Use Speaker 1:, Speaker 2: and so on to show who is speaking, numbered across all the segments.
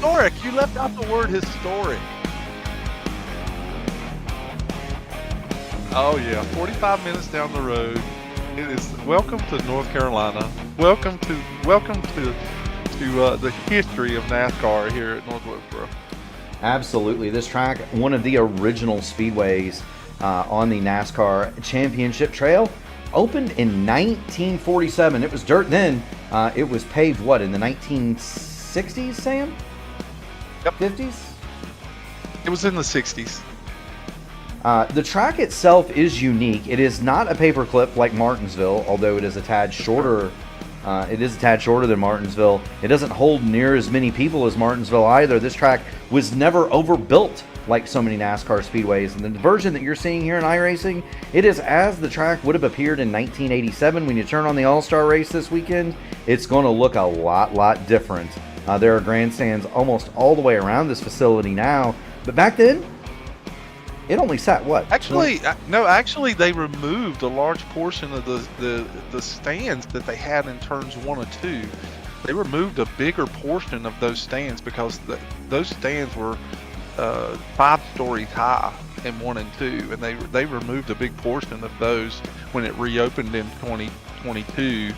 Speaker 1: historic. You left out the word historic. Oh yeah, 45 minutes down the road. It is welcome to North Carolina. Welcome to the history of NASCAR here at North Wilkesboro.
Speaker 2: Absolutely. This track, one of the original speedways on the NASCAR Championship Trail, opened in 1947. It was dirt then. It was paved, what, in the 1960s, Sam?
Speaker 1: Yep.
Speaker 2: 50s?
Speaker 1: It was in the 60s.
Speaker 2: The track itself is unique. It is not a paperclip like Martinsville, although it is a tad shorter. It is a tad shorter than Martinsville. It doesn't hold near as many people as Martinsville either. This track was never overbuilt like so many NASCAR speedways. And the version that you're seeing here in iRacing, it is as the track would have appeared in 1987. When you turn on the All-Star race this weekend, it's going to look a lot different. There are grandstands almost all the way around this facility now, but back then, it only sat what?
Speaker 1: Actually, they removed a large portion of the stands that they had in turns 1 and 2. They removed a bigger portion of those stands because those stands were 5 stories high in 1 and 2, and they removed a big portion of those when it reopened in 2022.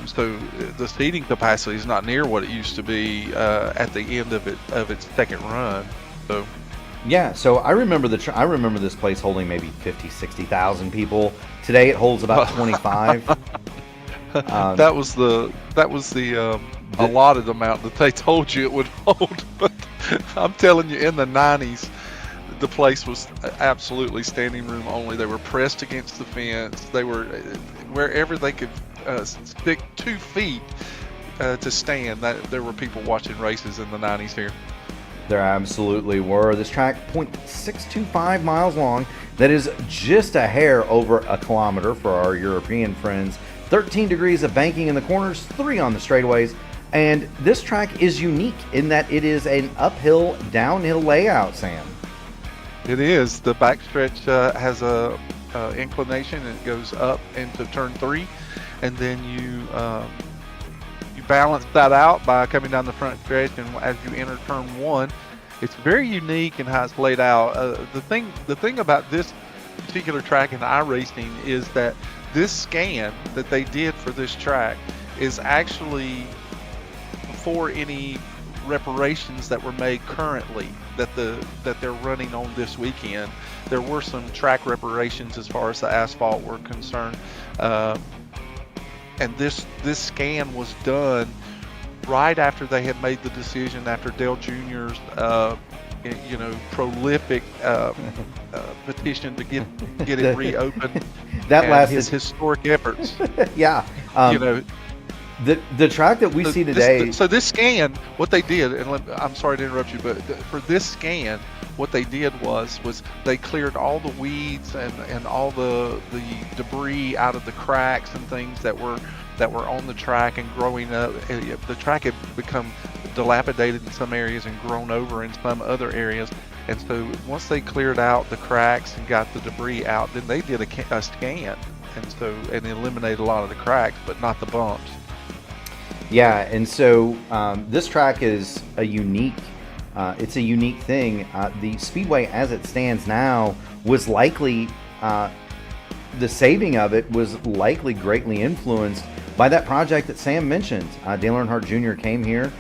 Speaker 1: So the seating capacity is not near what it used to be at the end of its second run. So.
Speaker 2: Yeah, so I remember this place holding maybe 50, 60,000 people. Today it holds about 25.
Speaker 1: That was the allotted amount that they told you it would hold. But I'm telling you, in the 90s, the place was absolutely standing room only. They were pressed against the fence. They were wherever they could stick 2 feet to stand. There were people watching races in the 90s here.
Speaker 2: There absolutely were. This track, 0.625 miles long. That is just a hair over a kilometer for our European friends. 13 degrees of banking in the corners, 3 on the straightaways. And this track is unique in that it is an uphill, downhill layout, Sam.
Speaker 1: It is. The backstretch has a inclination, and it goes up into turn 3. And then you balance that out by coming down the front stretch, and as you enter turn 1, it's very unique in how it's laid out. The thing about this particular track in iRacing is that this scan that they did for this track is actually for any reparations that were made currently that they're running on this weekend. There were some track reparations as far as the asphalt were concerned. And this scan was done right after they had made the decision, after Dale Jr.'s prolific petition to get it reopened.
Speaker 2: That lasted
Speaker 1: his historic efforts.
Speaker 2: Yeah. The track that we see today.
Speaker 1: So this scan, what they did, and I'm sorry to interrupt you, but for this scan, what they did was they cleared all the weeds and all the debris out of the cracks and things that were on the track and growing up. The track had become dilapidated in some areas and grown over in some other areas. And so once they cleared out the cracks and got the debris out, then they did a scan, and eliminated a lot of the cracks, but not the bumps.
Speaker 2: Yeah, and so this track is a unique. It's a unique thing. The Speedway, as it stands now, was likely the saving of it was likely greatly influenced by that project that Sam mentioned. Dale Earnhardt Jr. came here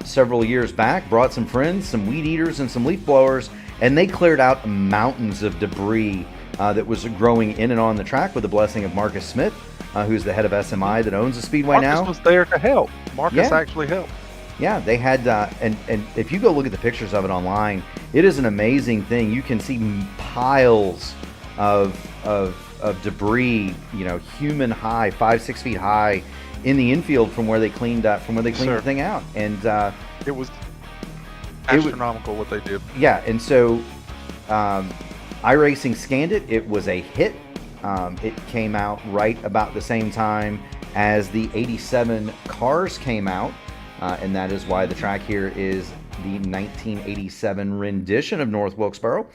Speaker 2: several years back, brought some friends, some weed eaters, and some leaf blowers, and they cleared out mountains of debris that was growing in and on the track with the blessing of Marcus Smith, who's the head of SMI that owns the Speedway now.
Speaker 1: Marcus was there to help. Marcus actually helped.
Speaker 2: Yeah, they had, and if you go look at the pictures of it online, it is an amazing thing. You can see piles of debris, human high, 5-6 feet high, in the infield from where they cleaned the thing out, and
Speaker 1: it was astronomical what they did.
Speaker 2: Yeah, and so iRacing scanned it. It was a hit. It came out right about the same time as the '87 cars came out. And that is why the track here is the 1987 rendition of North Wilkesboro.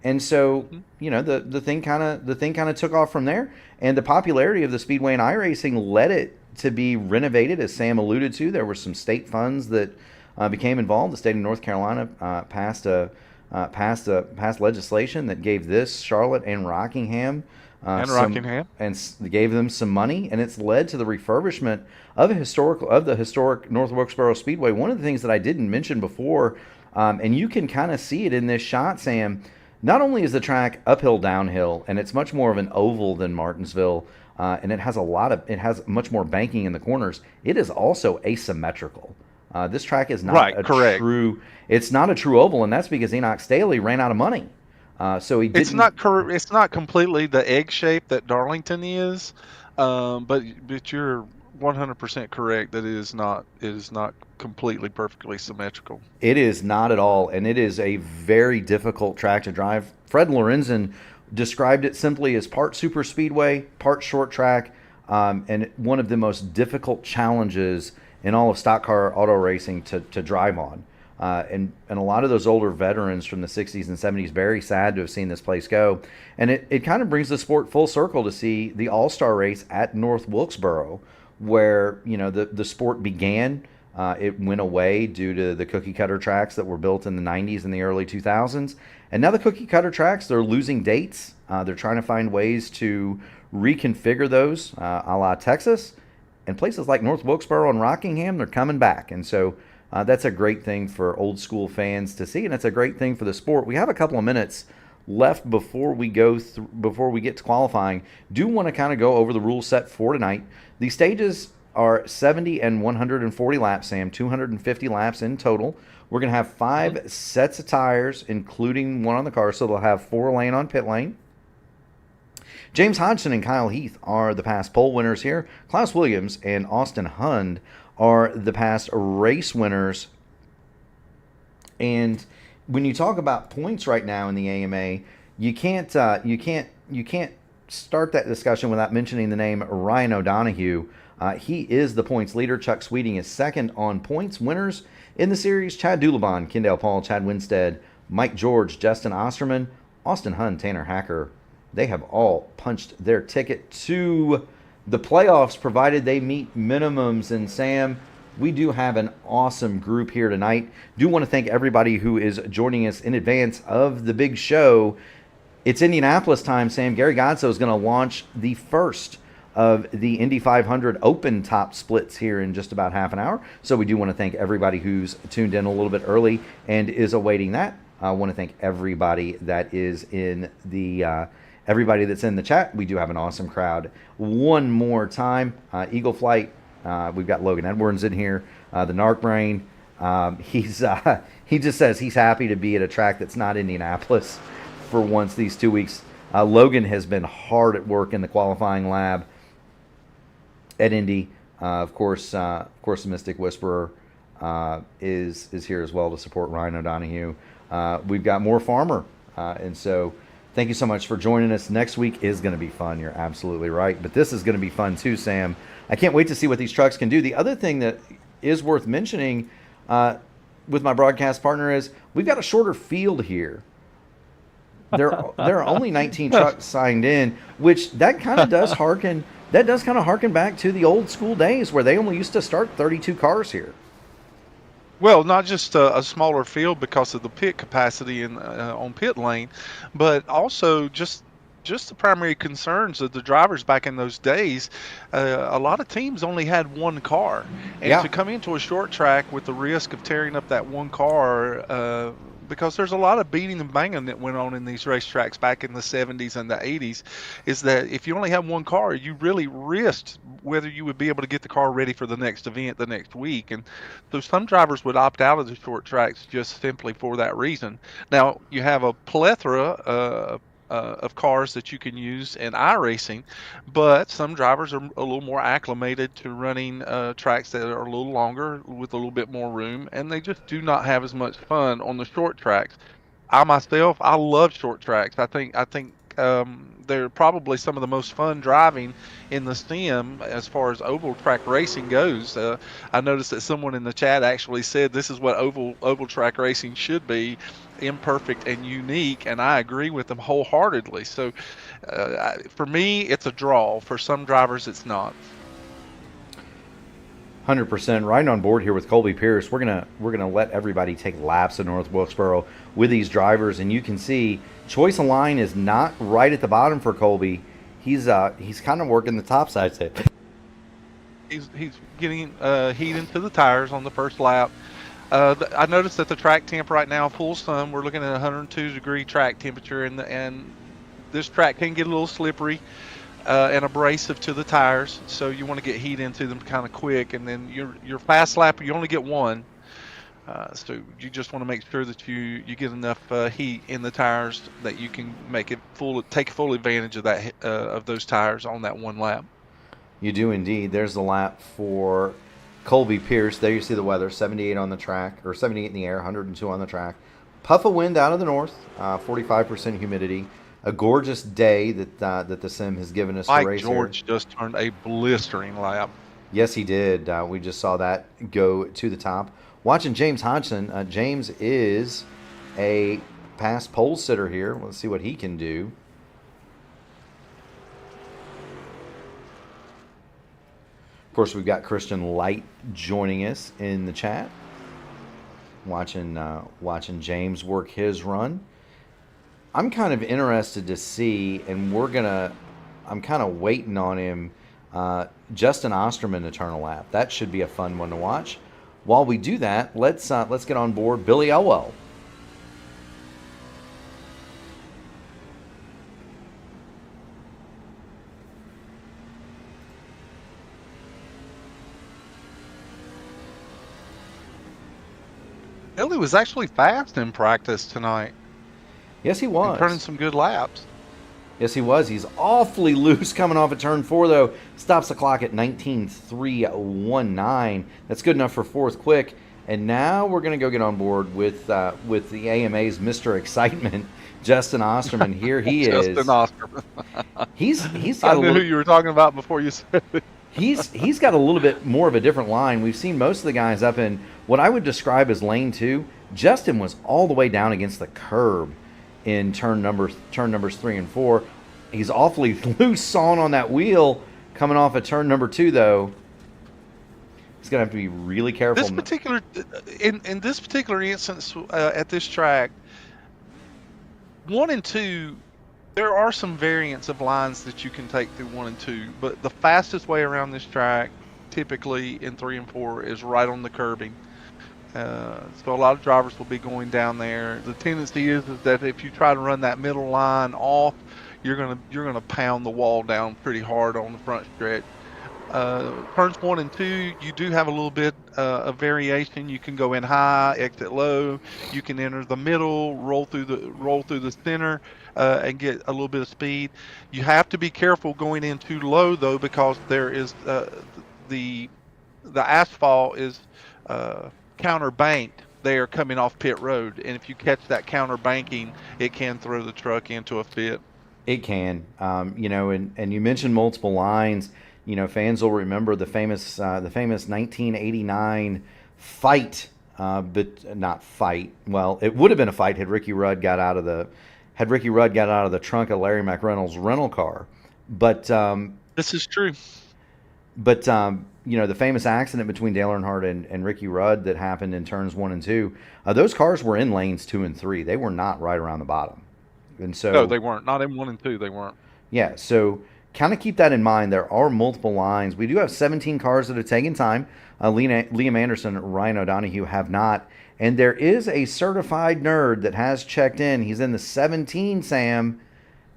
Speaker 2: And so, the thing kind of took off from there, and the popularity of the Speedway and iRacing led it to be renovated, as Sam alluded to. There were some state funds that became involved. The state of North Carolina passed legislation that gave this Charlotte and Rockingham
Speaker 1: And Rockingham.
Speaker 2: gave them some money, and it's led to the refurbishment of the historic North Wilkesboro Speedway. One of the things that I didn't mention before, and you can kind of see it in this shot, Sam. Not only is the track uphill, downhill, and it's much more of an oval than Martinsville, and it has much more banking in the corners. It is also asymmetrical. This track is not it's not a true oval, and that's because Enoch Staley ran out of money. So he didn't.
Speaker 1: It's not completely the egg shape that Darlington is, but you're 100% correct that it is not completely perfectly symmetrical.
Speaker 2: It is not at all, and it is a very difficult track to drive. Fred Lorenzen described it simply as part super speedway, part short track, and one of the most difficult challenges in all of stock car auto racing to drive on. And a lot of those older veterans from the 60s and 70s, very sad to have seen this place go. And it kind of brings the sport full circle to see the All-Star race at North Wilkesboro, where the sport began. It went away due to the cookie cutter tracks that were built in the 90s and the early 2000s. And now the cookie cutter tracks, they're losing dates. They're trying to find ways to reconfigure those, a la Texas. And places like North Wilkesboro and Rockingham, they're coming back. And so that's a great thing for old school fans to see, and it's a great thing for the sport. We have a couple of minutes left before we get to qualifying. Do want to kind of go over the rule set for tonight. The stages are 70 and 140 laps, Sam, 250 laps in total. We're going to have 5 sets of tires, including one on the car, so they'll have 4 lane on pit lane. James Hodgson and Kyle Heath are the past pole winners here. Klaus Williams and Austin Hund are the past race winners. And when you talk about points right now in the AMA, you can't start that discussion without mentioning the name Ryan O'Donoghue. He is the points leader. Chuck Sweeting is second on points. Winners in the series: Chad Dulabon, Kendall Paul, Chad Winstead, Mike George, Justin Osterman, Austin Hund, Tanner Hacker. They have all punched their ticket to the playoffs, provided they meet minimums. And Sam, we do have an awesome group here tonight. Do want to thank everybody who is joining us in advance of the big show. It's Indianapolis time, Sam. Gary Godso is going to launch the first of the Indy 500 Open top splits here in just about half an hour. So we do want to thank everybody who's tuned in a little bit early and is awaiting that. I want to thank everybody that is in the everybody that's in the chat. We do have an awesome crowd. One more time, Eagle Flight. We've got Logan Edwards in here. The Narc Brain. He just says he's happy to be at a track that's not Indianapolis for once these 2 weeks. Logan has been hard at work in the qualifying lab at Indy. Of course, the Mystic Whisperer is here as well to support Ryan O'Donoghue. We've got more Farmer, and so thank you so much for joining us. Next week is going to be fun. You're absolutely right. But this is going to be fun too, Sam. I can't wait to see what these trucks can do. The other thing that is worth mentioning with my broadcast partner is we've got a shorter field here. There are only 19 trucks signed in, which that kind of does harken back to the old school days where they only used to start 32 cars here.
Speaker 1: Well, not just a smaller field because of the pit capacity on pit lane, but also just the primary concerns of the drivers back in those days. A lot of teams only had one car, and to come into a short track with the risk of tearing up that one car, because there's a lot of beating and banging that went on in these racetracks back in the 70s and the 80s, is that if you only have one car, you really risked whether you would be able to get the car ready for the next event the next week. And so some drivers would opt out of the short tracks just simply for that reason. Now, you have a plethora of cars that you can use in iRacing, but some drivers are a little more acclimated to running tracks that are a little longer with a little bit more room, and they just do not have as much fun on the short tracks. I myself, I love short tracks. I think they're probably some of the most fun driving in the sim as far as oval track racing goes. I noticed that someone in the chat actually said this is what oval track racing should be: imperfect and unique, and I agree with them wholeheartedly. So for me, it's a draw. For some drivers, it's not.
Speaker 2: 100%. Riding on board here with Colby Pierce. We're gonna let everybody take laps in North Wilkesboro with these drivers, and you can see choice of line is not right at the bottom for Colby. He's kind of working the top side.
Speaker 1: He's getting heat into the tires on the first lap. I noticed that the track temp right now, full sun, we're looking at 102-degree track temperature, and this track can get a little slippery and abrasive to the tires, so you want to get heat into them kind of quick. And then your fast lap, you only get one, so you just want to make sure that you get enough heat in the tires that you can take full advantage of that of those tires on that one lap.
Speaker 2: You do indeed. There's the lap for Colby Pierce. There you see the weather, 78 on the track, or 78 in the air, 102 on the track. Puff of wind out of the north, 45% humidity. A gorgeous day that the sim has given us to race here.
Speaker 1: Mike George just turned a blistering lap.
Speaker 2: Yes, he did. We just saw that go to the top. Watching James Hodgson. James is a past pole sitter here. Let's see what he can do. Of course, we've got Christian Light joining us in the chat. Watching James work his run. I'm kind of interested to see, and I'm kind of waiting on him, Justin Osterman to turn a lap. That should be a fun one to watch. While we do that, let's get on board Billy Elwell.
Speaker 1: Billy was actually fast in practice tonight.
Speaker 2: Yes, he was.
Speaker 1: And turning some good laps.
Speaker 2: Yes, he was. He's awfully loose coming off at turn 4, though. Stops the clock at 19.319. That's good enough for fourth quick. And now we're going to go get on board with the AMA's Mr. Excitement, Justin Osterman. Here he is.
Speaker 1: Justin Osterman.
Speaker 2: He's
Speaker 1: got I knew who you were talking about before you said it.
Speaker 2: He's got a little bit more of a different line. We've seen most of the guys up in what I would describe as lane 2. Justin was all the way down against the curb in turn numbers 3 and 4. He's awfully loose sawing on that wheel coming off at turn number 2, though. He's gonna have to be really careful.
Speaker 1: In this particular instance at this track, 1 and 2, there are some variants of lines that you can take through 1 and 2, but the fastest way around this track, typically in 3 and 4, is right on the curbing. So a lot of drivers will be going down there. The tendency is that if you try to run that middle line off, you're gonna pound the wall down pretty hard on the front stretch. Turns 1 and 2, you do have a little bit of variation. You can go in high, exit low. You can enter the middle, roll through the center, and get a little bit of speed. You have to be careful going in too low though, because there is the asphalt is counterbanked there coming off pit road, and if you catch that counterbanking, it can throw the truck into a fit.
Speaker 2: It can, and you mentioned multiple lines. Fans will remember the famous 1989 fight, but not fight. Well, it would have been a fight had Ricky Rudd got out of the trunk of Larry McReynolds' rental car. But
Speaker 1: this is true.
Speaker 2: But the famous accident between Dale Earnhardt and Ricky Rudd that happened in turns 1 and 2, those cars were in lanes 2 and 3. They were not right around the bottom. And so
Speaker 1: no, they weren't. Not in 1 and 2, they weren't.
Speaker 2: Yeah, so kind of keep that in mind. There are multiple lines. We do have 17 cars that have taken time. Liam Anderson, Ryan O'Donohue have not. And there is a certified nerd that has checked in. He's in the 17, Sam.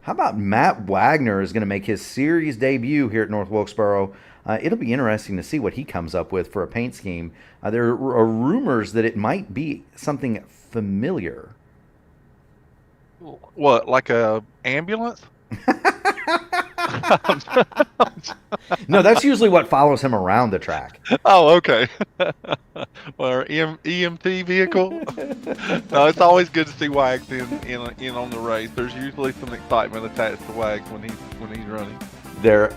Speaker 2: How about Matt Wagner is going to make his series debut here at North Wilkesboro? It'll be interesting to see what he comes up with for a paint scheme. There are rumors that it might be something familiar.
Speaker 1: What, like a ambulance?
Speaker 2: No, that's usually what follows him around the track.
Speaker 1: Oh, okay. Or EMT vehicle. No, it's always good to see Wags in on the race. There's usually some excitement attached to Wags when he's running.
Speaker 2: There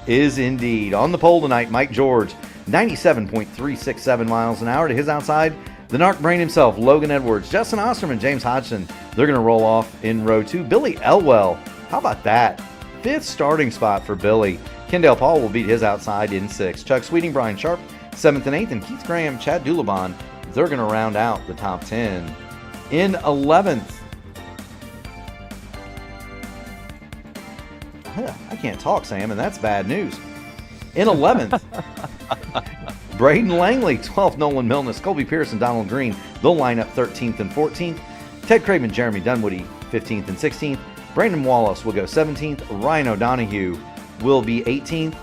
Speaker 2: is indeed. On the pole tonight, Mike George, 97.367 miles an hour. To his outside, the narc brain himself, Logan Edwards, Justin Osterman, James Hodgson. They're going to roll off in row 2. Billy Elwell, how about that? 5th starting spot for Billy. Kendall Paul will beat his outside in 6th. Chuck Sweeting, Brian Sharp, 7th and 8th, and Keith Graham, Chad Dulabon, they're going to round out the top 10. In 11th, I can't talk, Sam, and that's bad news. In 11th, Braden Langley, 12th, Nolan Milnes, Colby Pearson, Donald Green, they'll line up 13th and 14th. Ted Craven, Jeremy Dunwoody, 15th and 16th. Brandon Wallace will go 17th. Ryan O'Donohue will be 18th.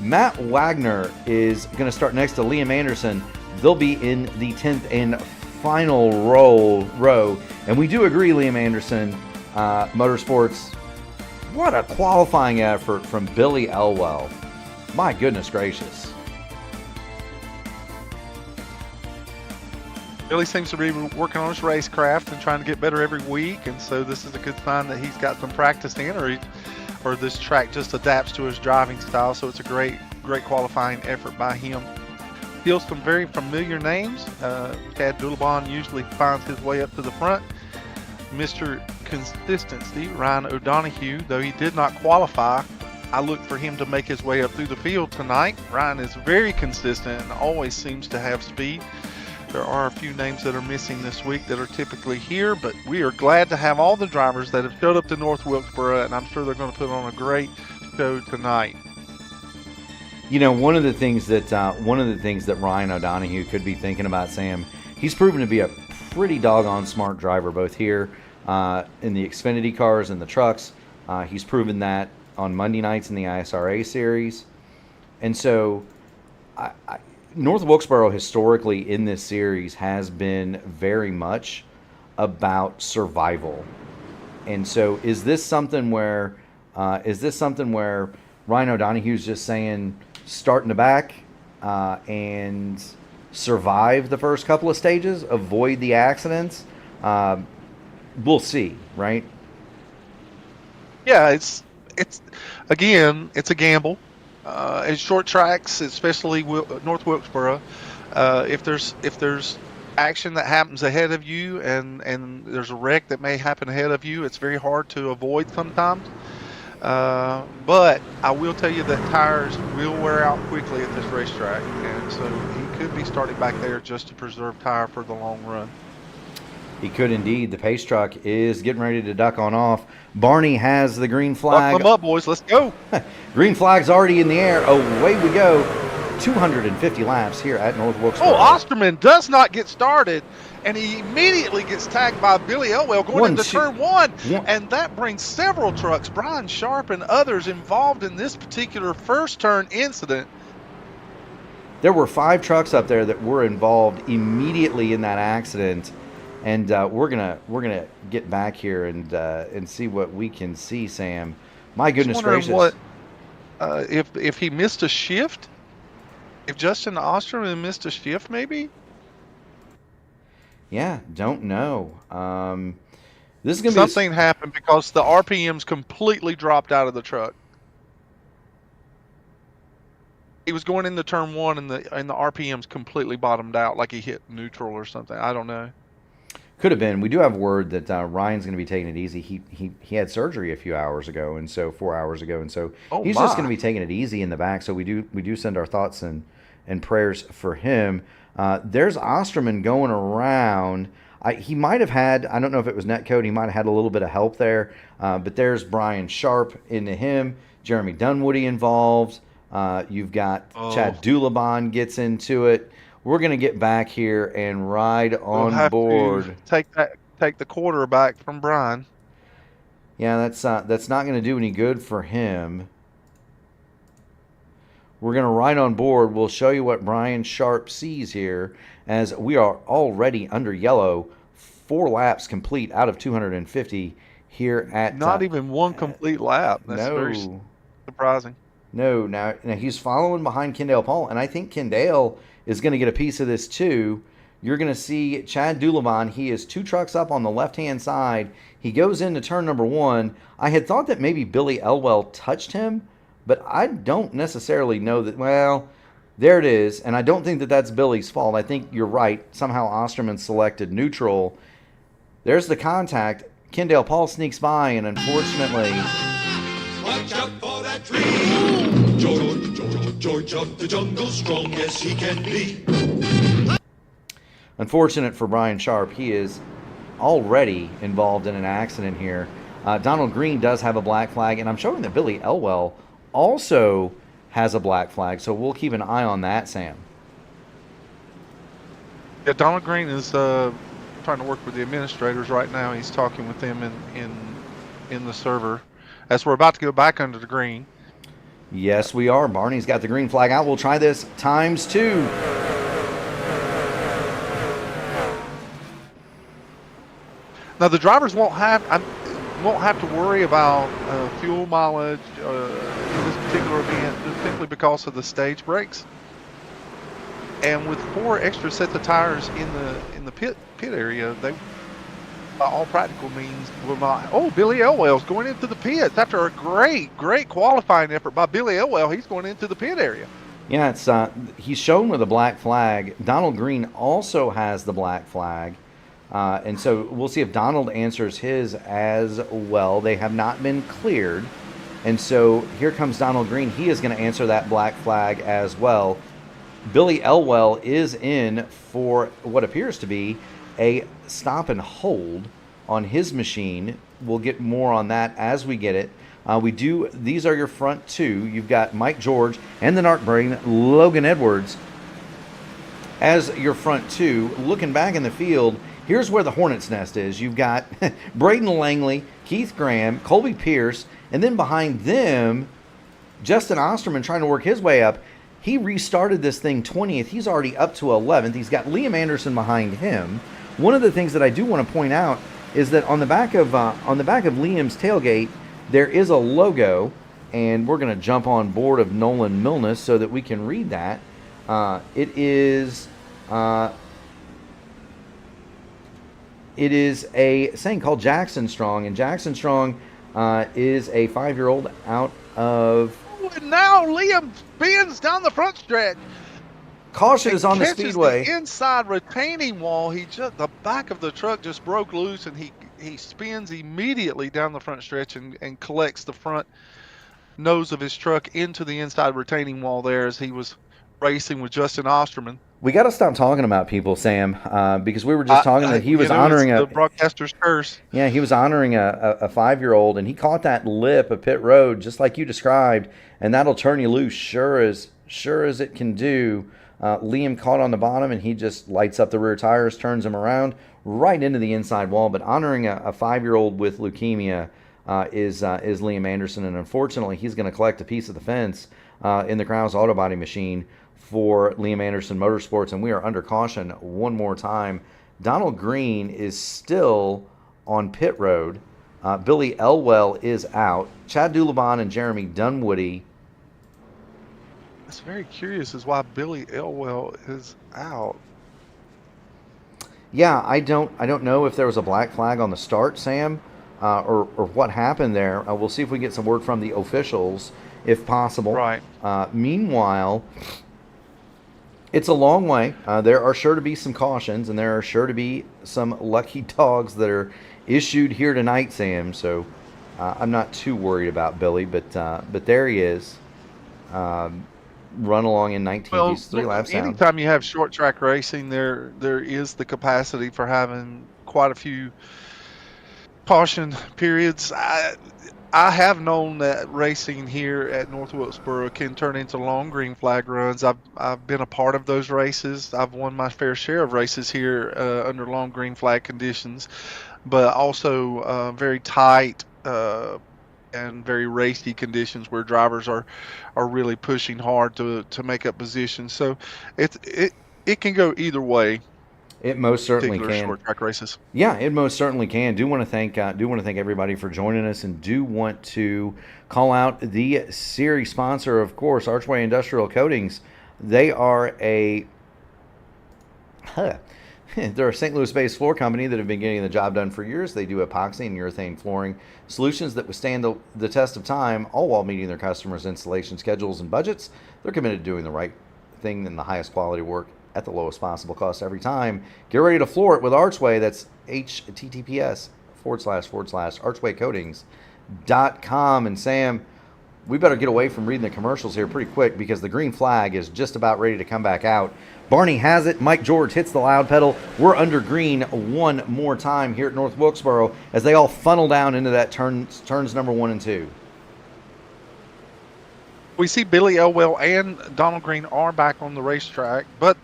Speaker 2: Matt Wagner is going to start next to Liam Anderson. They'll be in the 10th and final row. And we do agree, Liam Anderson, Motorsports, what a qualifying effort from Billy Elwell. My goodness gracious.
Speaker 1: Billy seems to be working on his racecraft and trying to get better every week, and so this is a good sign that he's got some practice in, or this track just adapts to his driving style. So it's a great qualifying effort by him. Still some very familiar names. Chad Dulabon usually finds his way up to the front. Mr. Consistency, Ryan O'Donohue, though he did not qualify, I look for him to make his way up through the field tonight. Ryan is very consistent and always seems to have speed. There are a few names that are missing this week that are typically here, but we are glad to have all the drivers that have showed up to North Wilkesboro, and I'm sure they're going to put on a great show tonight.
Speaker 2: You know, one of the things that Ryan O'Donohue could be thinking about, Sam, he's proven to be a pretty doggone smart driver, both here in the Xfinity cars and the trucks. He's proven that on Monday nights in the ISRA series, and so North Wilkesboro historically in this series has been very much about survival. And so is this something where Ryan O'Donohue's just saying start in the back and survive the first couple of stages, avoid the accidents? We'll see, right?
Speaker 1: Yeah, it's a gamble. In short tracks, especially North Wilkesboro, if there's action that happens ahead of you and there's a wreck that may happen ahead of you, it's very hard to avoid sometimes. But I will tell you that tires will wear out quickly at this racetrack, and so he could be starting back there just to preserve tire for the long run.
Speaker 2: He could indeed. The pace truck is getting ready to duck on off. Barney has the green flag.
Speaker 1: Buckle them up, boys. Let's go.
Speaker 2: Green flag's already in the air. Away we go. 250 laps here at North Wilkesboro.
Speaker 1: Oh, Osterman does not get started, and he immediately gets tagged by Billy Elwell going into turn one, and that brings several trucks, Brian Sharp and others, involved in this particular first turn incident.
Speaker 2: There were 5 trucks up there that were involved immediately in that accident. And we're gonna get back here and see what we can see, Sam. My goodness gracious!
Speaker 1: What if he missed a shift? If Justin Osterman missed a shift, maybe?
Speaker 2: Yeah, don't know. This is gonna
Speaker 1: something happened because the RPMs completely dropped out of the truck. He was going into turn one, and the RPMs completely bottomed out, like he hit neutral or something. I don't know.
Speaker 2: Could have been. We do have word that Ryan's going to be taking it easy. He had surgery a few hours ago, and so 4 hours ago, and so he's just going to be taking it easy in the back. So we do send our thoughts and prayers for him. There's Osterman going around. He might have had, I don't know if it was netcode, he might have had a little bit of help there. But there's Brian Sharp into him. Jeremy Dunwoody involved. You've got Chad Dulabon gets into it. We're going to get back here and ride on board.
Speaker 1: Take the quarterback from Brian.
Speaker 2: Yeah, that's not going to do any good for him. We're going to ride on board. We'll show you what Brian Sharp sees here as we are already under yellow. 4 laps complete out of 250 here at...
Speaker 1: Not even one complete lap. That's very surprising.
Speaker 2: No, now he's following behind Kendall Paul, and I think Kendall is going to get a piece of this too. You're going to see Chad Dulabon. He is 2 trucks up on the left-hand side. He goes into turn number 1. I had thought that maybe Billy Elwell touched him, but I don't necessarily know that. Well, there it is, and I don't think that that's Billy's fault. I think you're right. Somehow Osterman selected neutral. There's the contact. Kendall Paul sneaks by, and unfortunately...
Speaker 3: Watch out for that tree. George. George of the jungle, strong as he can be.
Speaker 2: Unfortunate for Brian Sharp, he is already involved in an accident here. Donald Green does have a black flag, and I'm showing that Billy Elwell also has a black flag, so we'll keep an eye on that, Sam.
Speaker 1: Yeah, Donald Green is trying to work with the administrators right now. He's talking with them in the server as we're about to go back under the green.
Speaker 2: Yes, we are. Barney's got the green flag out. We'll try this ×2.
Speaker 1: Now the drivers won't have to worry about fuel mileage in this particular event, just simply because of the stage brakes. And with 4 extra sets of tires in the pit area, they, by all practical means, will not. Oh, Billy Elwell's going into the pits after a great qualifying effort by Billy Elwell. He's going into the pit area.
Speaker 2: Yeah, it's he's shown with a black flag. Donald Green also has the black flag. And so we'll see if Donald answers his as well. They have not been cleared. And so here comes Donald Green. He is going to answer that black flag as well. Billy Elwell is in for what appears to be a stop and hold on his machine. We'll get more on that as we get it. These are your front 2. You've got Mike George and the Narc Brain, Logan Edwards as your front 2. Looking back in the field, here's where the Hornet's Nest is. You've got Braden Langley, Keith Graham, Colby Pierce, and then behind them, Justin Osterman trying to work his way up. He restarted this thing 20th. He's already up to 11th. He's got Liam Anderson behind him. One of the things that I do want to point out is that on the back of Liam's tailgate, there is a logo, and we're going to jump on board of Nolan Milnes so that we can read that. It is a saying called Jackson Strong, and Jackson Strong is a 5-year-old out of.
Speaker 1: And now Liam spins down the front stretch.
Speaker 2: Caution is on the Speedway.
Speaker 1: The inside retaining wall. The back of the truck just broke loose, and he spins immediately down the front stretch and collects the front nose of his truck into the inside retaining wall there as he was racing with Justin Osterman.
Speaker 2: We got to stop talking about people, Sam, because we were just talking that he was honoring
Speaker 1: the broadcaster's curse.
Speaker 2: Yeah, he was honoring a 5-year-old, and he caught that lip of pit road just like you described, and that'll turn you loose sure as it can do. Liam caught on the bottom, and he just lights up the rear tires, turns them around right into the inside wall. But honoring a 5-year-old with leukemia is Liam Anderson, and unfortunately, he's going to collect a piece of the fence in the Krause Auto Body machine for Liam Anderson Motorsports, and we are under caution one more time. Donald Green is still on pit road. Billy Elwell is out. Chad Dulabon and Jeremy Dunwoody.
Speaker 1: That's very curious as why Billy Elwell is out.
Speaker 2: Yeah, I don't know if there was a black flag on the start, Sam, or what happened there. We'll see if we get some word from the officials, if possible.
Speaker 1: Right.
Speaker 2: Meanwhile, it's a long way. There are sure to be some cautions, and there are sure to be some lucky dogs that are issued here tonight, Sam. So I'm not too worried about Billy, but there he is. Run along in 19th.
Speaker 1: Well,
Speaker 2: He's 3 laps down.
Speaker 1: Anytime you have short track racing, there is the capacity for having quite a few caution periods. I have known that racing here at North Wilkesboro can turn into long green flag runs. I've been a part of those races. I've won my fair share of races here under long green flag conditions, but also very tight and very racy conditions where drivers are really pushing hard to make up positions. So it can go either way.
Speaker 2: It most certainly can.
Speaker 1: Short track races.
Speaker 2: Yeah, it most certainly can. Do want to thank everybody for joining us, and do want to call out the series sponsor, of course, Archway Industrial Coatings. They are they're a St. Louis-based floor company that have been getting the job done for years. They do epoxy and urethane flooring solutions that withstand the test of time, all while meeting their customers' installation schedules and budgets. They're committed to doing the right thing and the highest quality work at the lowest possible cost every time. Get ready to floor it with Archway. That's https:// archwaycoatings.com. And Sam, we better get away from reading the commercials here pretty quick because the green flag is just about ready to come back out. Barney has it. Mike George hits the loud pedal. We're under green one more time here at North Wilkesboro as they all funnel down into that turns number 1 and 2.
Speaker 1: We see Billy Elwell and Donald Green are back on the racetrack, but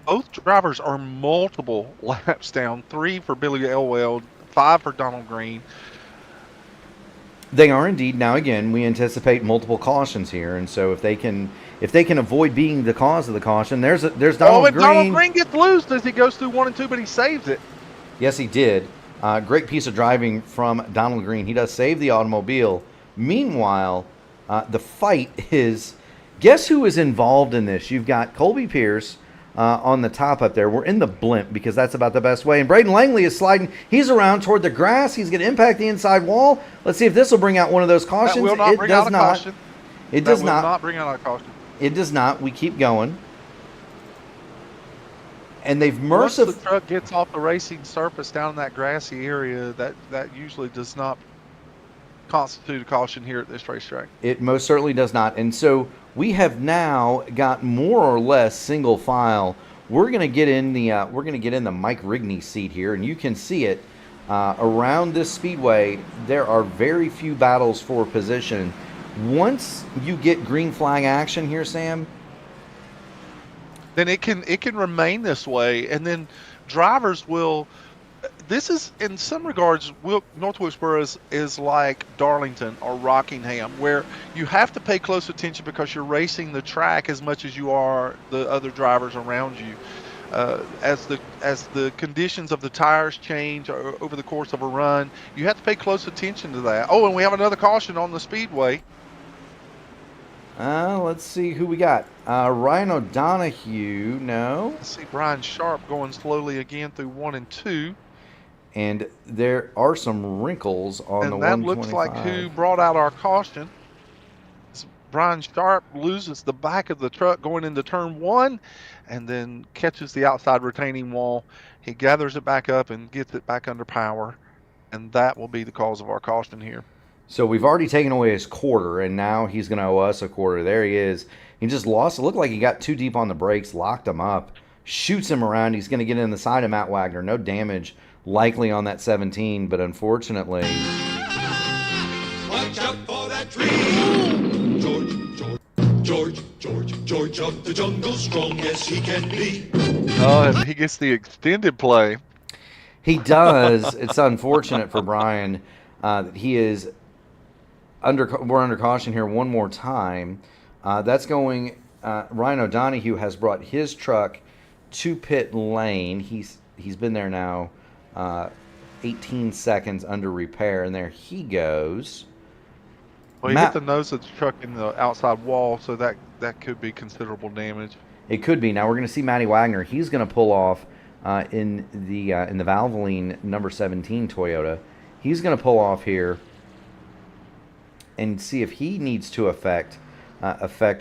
Speaker 1: both drivers are multiple laps down. 3 for Billy Elwell, 5 for Donald Green.
Speaker 2: They are indeed. Now again, we anticipate multiple cautions here, and so if they can avoid being the cause of the caution, there's Donald Green.
Speaker 1: Donald Green gets loose as he goes through 1 and 2, but he saves it.
Speaker 2: Yes, he did. Great piece of driving from Donald Green. He does save the automobile. Meanwhile, the fight is, guess who is involved in this? You've got Colby Pierce on the top up there. We're in the blimp because that's about the best way. And Braden Langley is sliding. He's around toward the grass. He's going to impact the inside wall. Let's see if this will bring out one of those cautions.
Speaker 1: That will not bring out a caution.
Speaker 2: It does not.
Speaker 1: Not bring out a caution.
Speaker 2: It does not. We keep going. And they've mercifully...
Speaker 1: Once the truck gets off the racing surface down in that grassy area, that usually does not constitute a caution here at this racetrack.
Speaker 2: It most certainly does not. And so we have now got more or less single file. We're going to get in the Mike Rigney seat here, and you can see it around this speedway. There are very few battles for position. Once you get green flag action here, Sam,
Speaker 1: then it can remain this way, and then drivers will. This is, in some regards, North Wilkesboro is like Darlington or Rockingham, where you have to pay close attention because you're racing the track as much as you are the other drivers around you. As the conditions of the tires change over the course of a run, you have to pay close attention to that. Oh, and we have another caution on the speedway.
Speaker 2: Let's see who we got. Ryan O'Donohue, no.
Speaker 1: I see Brian Sharp going slowly again through 1 and 2.
Speaker 2: And there are some wrinkles on the 125.
Speaker 1: And that looks like who brought out our caution. Brian Sharp loses the back of the truck going into turn 1 and then catches the outside retaining wall. He gathers it back up and gets it back under power. And that will be the cause of our caution here.
Speaker 2: So we've already taken away his quarter, and now he's going to owe us a quarter. There he is. He just lost. It looked like he got too deep on the brakes, locked him up, shoots him around. He's going to get in the side of Matt Wagner. No damage likely on that 17, but unfortunately...
Speaker 3: Watch out for that tree! George of the jungle, strong as he can be.
Speaker 1: Oh, and he gets the extended play.
Speaker 2: He does. It's unfortunate for Brian that he is... We're under caution here one more time. That's going... Ryan O'Donohue has brought his truck to pit lane. He's been there now 18 seconds under repair, and there he goes.
Speaker 1: Well, he hit the nose of the truck in the outside wall, so that could be considerable damage.
Speaker 2: It could be. Now we're going to see Matty Wagner. He's going to pull off in the Valvoline number 17 Toyota. He's going to pull off here and see if he needs to affect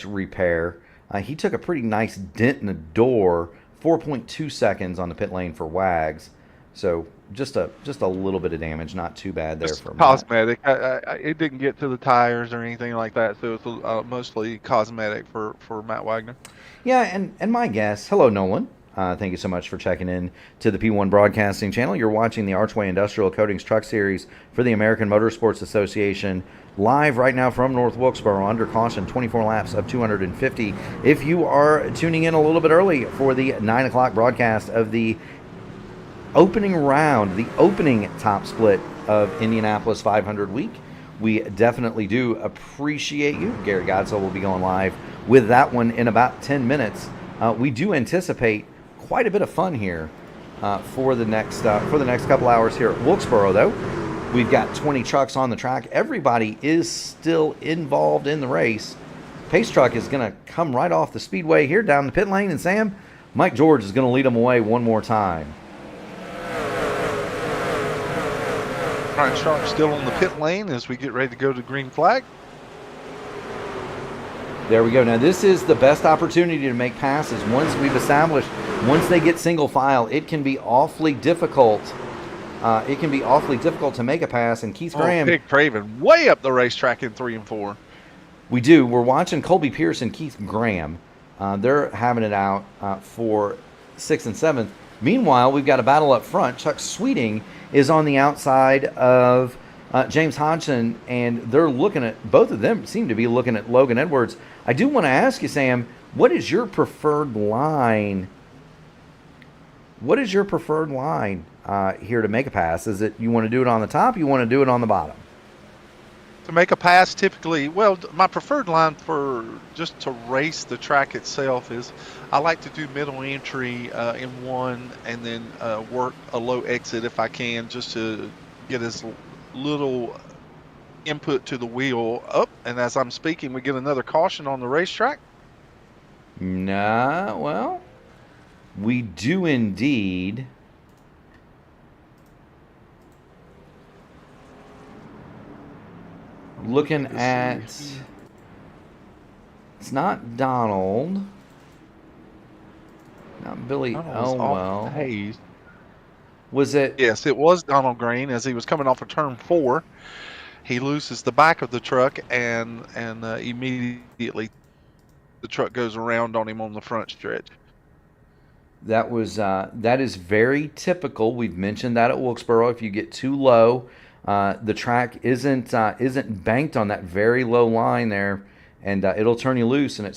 Speaker 2: repair. He took a pretty nice dent in the door, 4.2 seconds on the pit lane for Wags. So just a little bit of damage, not too bad there for
Speaker 1: cosmetic. It didn't get to the tires or anything like that, so it's mostly cosmetic for Matt Wagner.
Speaker 2: Yeah, and my guess, hello Nolan. Thank you so much for checking in to the P1 Broadcasting Channel. You're watching the Archway Industrial Coatings Truck Series for the American Motorsports Association, live right now from North Wilkesboro, under caution, 24 laps of 250. If you are tuning in a little bit early for the 9 o'clock broadcast of the opening round, the opening top split of Indianapolis 500 week, we definitely do appreciate you. Gary Godsell will be going live with that one in about 10 minutes. We do anticipate quite a bit of fun here for the next couple hours here at Wilkesboro, though. We've got 20 trucks on the track. Everybody is still involved in the race. Pace truck is going to come right off the speedway here down the pit lane, and Sam, Mike George is going to lead them away one more time.
Speaker 1: Brian Sharp still on the pit lane as we get ready to go to green flag.
Speaker 2: There we go. Now this is the best opportunity to make passes. Once they get single file, it can be awfully difficult. To make a pass. And Keith Graham,
Speaker 1: Pig Craven way up the racetrack in 3 and 4.
Speaker 2: We do. We're watching Colby Pierce and Keith Graham. They're having it out for 6th and 7th. Meanwhile, we've got a battle up front. Chuck Sweeting is on the outside of James Hodgson, and they're looking at, both of them seem to be looking at Logan Edwards. I do want to ask you, Sam, what is your preferred line? What is your preferred line here to make a pass? Is it you want to do it on the top, you want to do it on the bottom?
Speaker 1: To make a pass, typically, well, my preferred line for just to race the track itself is I like to do middle entry in one and then work a low exit if I can, just to get as little input to the wheel up. And as I'm speaking, we get another caution on the racetrack.
Speaker 2: Nah, well, we do indeed. Looking at, it's not Donald, not Billy Elwell.
Speaker 1: Hayes.
Speaker 2: Was it?
Speaker 1: Yes, it was Donald Green. As he was coming off of turn 4, he loses the back of the truck, and immediately the truck goes around on him on the front stretch.
Speaker 2: That is very typical. We've mentioned that at Wilkesboro. If you get too low, the track isn't banked on that very low line there, and it'll turn you loose, and it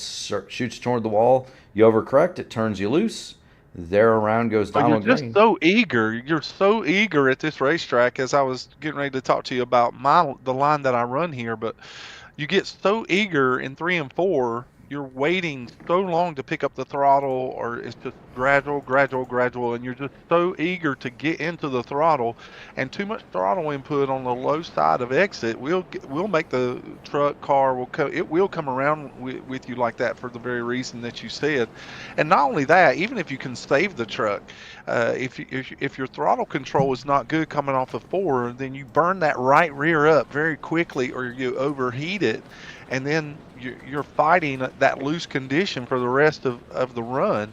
Speaker 2: shoots toward the wall. You overcorrect, it turns you loose. There around goes Donald Green.
Speaker 1: You're just so eager. You're so eager at this racetrack, as I was getting ready to talk to you about the line that I run here, but you get so eager in 3 and 4. You're waiting so long to pick up the throttle, or it's just gradual, and you're just so eager to get into the throttle, and too much throttle input on the low side of exit will make the car will come around with you like that for the very reason that you said. And not only that, even if you can save the truck, if your throttle control is not good coming off of 4, then you burn that right rear up very quickly, or you overheat it, and then you're fighting that loose condition for the rest of the run.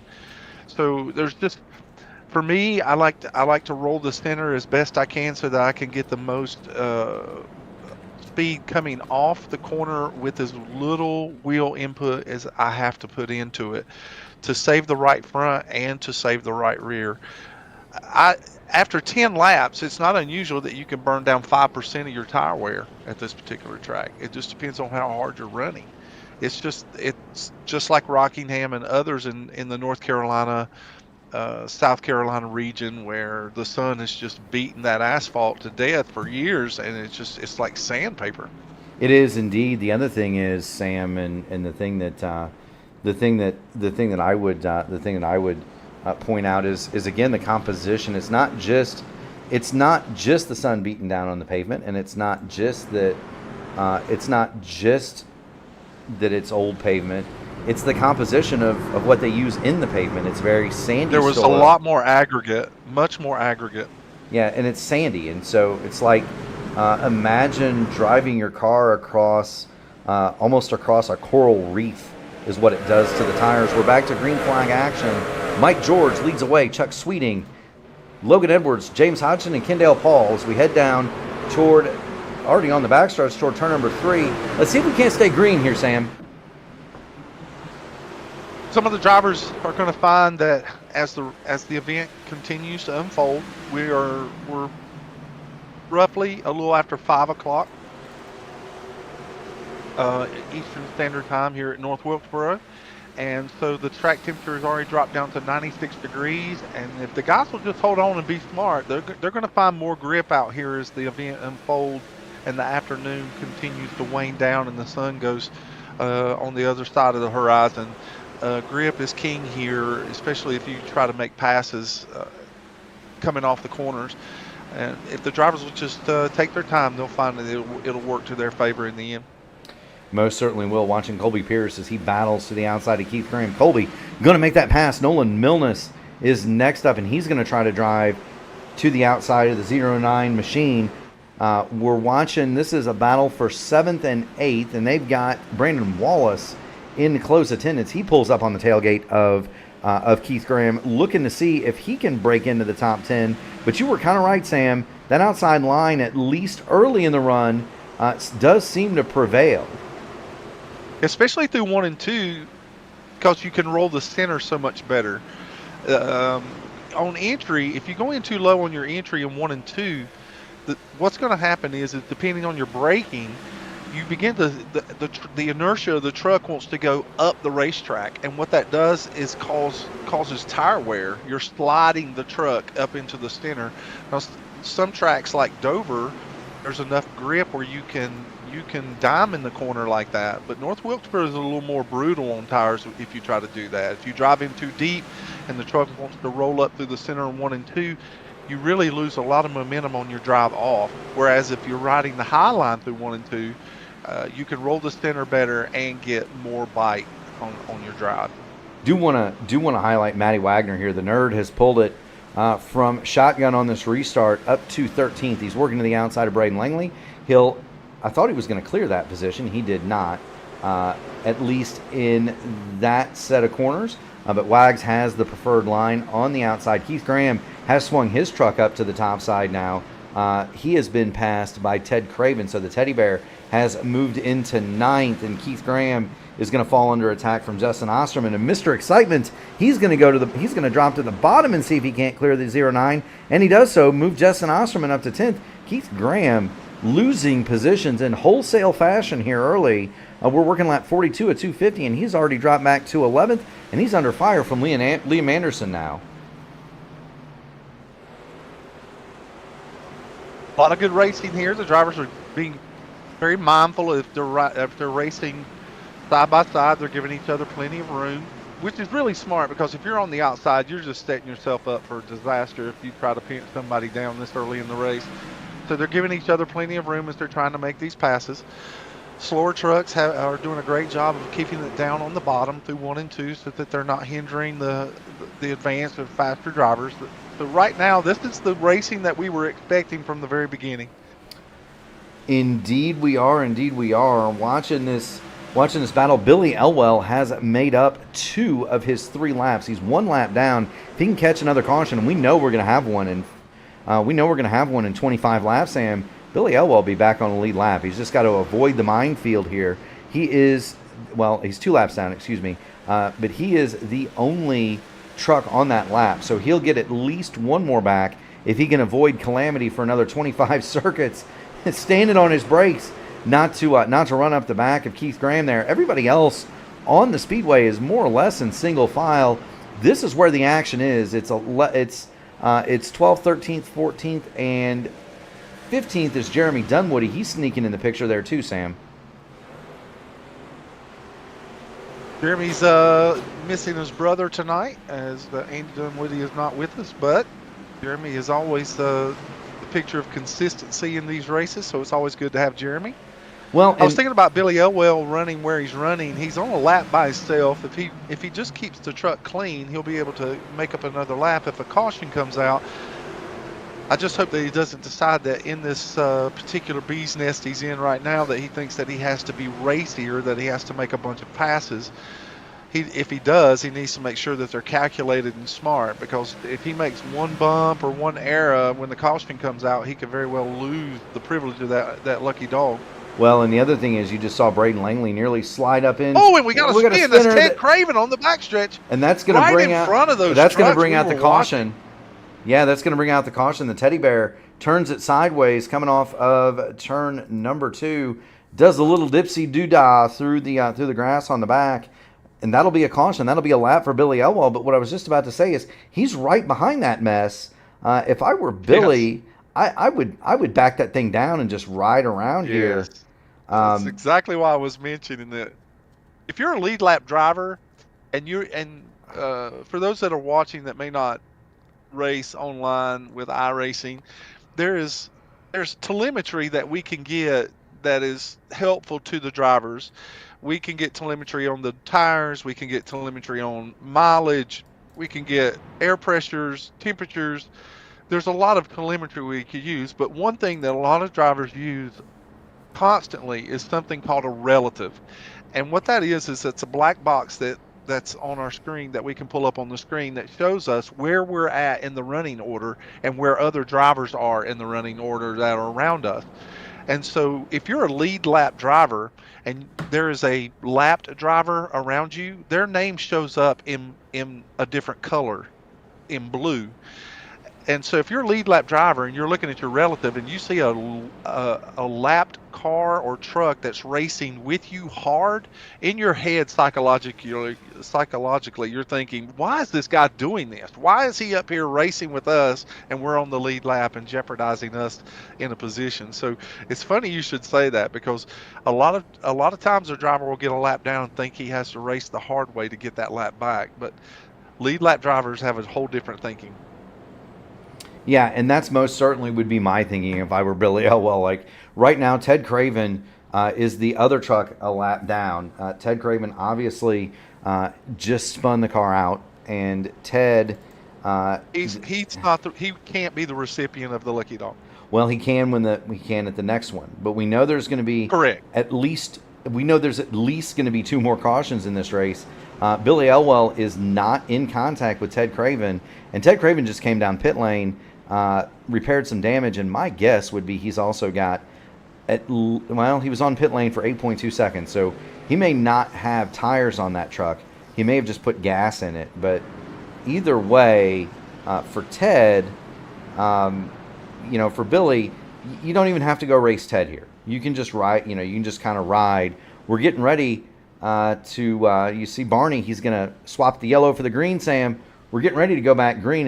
Speaker 1: So there's just, for me, I like to roll the center as best I can so that I can get the most speed coming off the corner with as little wheel input as I have to put into it to save the right front and to save the right rear. After 10 laps, it's not unusual that you can burn down 5% of your tire wear at this particular track. It just depends on how hard you're running. It's just like Rockingham and others in the North Carolina, South Carolina region, where the sun has just beaten that asphalt to death for years, and it's like sandpaper.
Speaker 2: It is indeed. The other thing is, Sam, and the thing that I would point out is again the composition. It's not just the sun beating down on the pavement, and it's not just that it's old pavement. It's the composition of what they use in the pavement. It's very sandy.
Speaker 1: There was a lot more aggregate, much more aggregate.
Speaker 2: Yeah, and it's sandy, and so it's like imagine driving your car almost across a coral reef is what it does to the tires. We're back to green flag action. Mike George leads away. Chuck Sweeting, Logan Edwards, James Hodgson, and Kendall Paul as we head down toward, already on the backstretch, toward turn number 3. Let's see if we can't stay green here, Sam.
Speaker 1: Some of the drivers are going to find that as the event continues to unfold, we're roughly a little after 5 o'clock Eastern Standard Time here at North Wilkesboro. And so the track temperature has already dropped down to 96 degrees. And if the guys will just hold on and be smart, they're going to find more grip out here as the event unfolds and the afternoon continues to wane down and the sun goes on the other side of the horizon. Grip is king here, especially if you try to make passes coming off the corners. And if the drivers will just take their time, they'll find that it'll work to their favor in the end.
Speaker 2: Most certainly will. Watching Colby Pierce as he battles to the outside of Keith Graham. Colby going to make that pass. Nolan Milnes is next up, and he's going to try to drive to the outside of the 09 machine. We're watching. This is a battle for 7th and 8th, and they've got Brandon Wallace in close attendance. He pulls up on the tailgate of Keith Graham, looking to see if he can break into the top 10. But you were kind of right, Sam. That outside line, at least early in the run, does seem to prevail.
Speaker 1: especially through 1 and 2, because you can roll the center so much better. Um, on entry, if you go in too low on your entry in 1 and 2, what's going to happen is depending on your braking, you begin to the inertia of the truck wants to go up the racetrack, and what that does is causes tire wear. You're sliding the truck up into the center. Now, some tracks like Dover, there's enough grip where you can dime in the corner like that. But North Wilkesboro is a little more brutal on tires if you try to do that. If you drive in too deep and the truck wants to roll up through the center in 1 and 2, you really lose a lot of momentum on your drive off. Whereas if you're riding the high line through 1 and 2, you can roll the center better and get more bite on your drive.
Speaker 2: Do want to highlight Matty Wagner here. The nerd has pulled it from shotgun on this restart up to 13th. He's working to the outside of Braden Langley. I thought he was going to clear that position. He did not, at least in that set of corners. But Wags has the preferred line on the outside. Keith Graham has swung his truck up to the top side now. He has been passed by Ted Craven, so the Teddy Bear has moved into 9th, and Keith Graham is going to fall under attack from Justin Osterman. And Mr. Excitement, he's going to drop to the bottom and see if he can't clear the 0-9, and he does so. Move Justin Osterman up to 10th. Keith Graham losing positions in wholesale fashion here early. We're working lap 42 at 250, and he's already dropped back to 11th, and he's under fire from Liam Anderson now.
Speaker 1: A lot of good racing here. The drivers are being very mindful if they're racing side by side. They're giving each other plenty of room, which is really smart, because if you're on the outside, you're just setting yourself up for disaster if you try to pin somebody down this early in the race. So they're giving each other plenty of room as they're trying to make these passes. Slower trucks are doing a great job of keeping it down on the bottom through 1 and 2 so that they're not hindering the advance of faster drivers. So right now, this is the racing that we were expecting from the very beginning.
Speaker 2: Indeed we are. Indeed we are. Watching this battle, Billy Elwell has made up 2 of his 3 laps. He's 1 lap down. If he can catch another caution, and we know we're going to have one in 25 laps, Sam, Billy Elwell will be back on the lead lap. He's just got to avoid the minefield here. He's 2 laps down, but he is the only truck on that lap, so he'll get at least 1 more back if he can avoid calamity for another 25 circuits, standing on his brakes not to run up the back of Keith Graham there. Everybody else on the speedway is more or less in single file. This is where the action is. It's 12th, 13th, 14th, and 15th is Jeremy Dunwoody. He's sneaking in the picture there too, Sam.
Speaker 1: Jeremy's missing his brother tonight, as Andy Dunwoody is not with us, but Jeremy is always the picture of consistency in these races, so it's always good to have Jeremy.
Speaker 2: Well,
Speaker 1: I was thinking about Billy Elwell running where he's running. He's on a lap by himself. If he just keeps the truck clean, he'll be able to make up another lap. If a caution comes out, I just hope that he doesn't decide that in this particular bee's nest he's in right now, that he thinks that he has to be racier, that he has to make a bunch of passes. If he does, he needs to make sure that they're calculated and smart, because if he makes 1 bump or 1 error when the caution comes out, he could very well lose the privilege of that lucky dog.
Speaker 2: Well, and the other thing is, you just saw Braden Langley nearly slide up in.
Speaker 1: Oh, and we got a spin. That's Ted Craven on the backstretch,
Speaker 2: and that's going to bring out
Speaker 1: front of those.
Speaker 2: That's going to bring out the caution. Yeah, that's going to bring out the caution. The Teddy Bear turns it sideways, coming off of turn number 2, does a little dipsy doo-dah through the grass on the back, and that'll be a caution. That'll be a lap for Billy Elwell. But what I was just about to say is, he's right behind that mess. If I were Billy. Yes. I would back that thing down and just ride around here.
Speaker 1: That's exactly why I was mentioning that. If you're a lead lap driver, and for those that are watching that may not race online with iRacing, there's telemetry that we can get that is helpful to the drivers. We can get telemetry on the tires. We can get telemetry on mileage. We can get air pressures, temperatures. There's a lot of telemetry we could use, but one thing that a lot of drivers use constantly is something called a relative. And what that is it's a black box that's on our screen that we can pull up on the screen that shows us where we're at in the running order and where other drivers are in the running order that are around us. And so if you're a lead lap driver and there is a lapped driver around you, their name shows up in a different color, in blue. And so if you're a lead lap driver and you're looking at your relative and you see a lapped car or truck that's racing with you hard, in your head psychologically you're thinking, why is this guy doing this? Why is he up here racing with us and we're on the lead lap and jeopardizing us in a position? So it's funny you should say that, because a lot of times a driver will get a lap down and think he has to race the hard way to get that lap back, but lead lap drivers have a whole different thinking.
Speaker 2: Yeah, and that's most certainly would be my thinking if I were Billy Elwell. Like right now, Ted Craven is the other truck a lap down. Ted Craven obviously just spun the car out, and Ted.
Speaker 1: He's not he can't be the recipient of the lucky dog.
Speaker 2: Well, he can at the next one, but we know there's going to be
Speaker 1: Correct.
Speaker 2: there's at least going to be 2 more cautions in this race. Billy Elwell is not in contact with Ted Craven, and Ted Craven just came down pit lane, repaired some damage, and my guess would be he's also got he was on pit lane for 8.2 seconds, so he may not have tires on that truck. He may have just put gas in it, but either way, for Ted, for Billy, you don't even have to go race Ted here. You can just ride, you can just kind of ride. We're getting ready you see Barney, he's going to swap the yellow for the green, Sam. We're getting ready to go back green,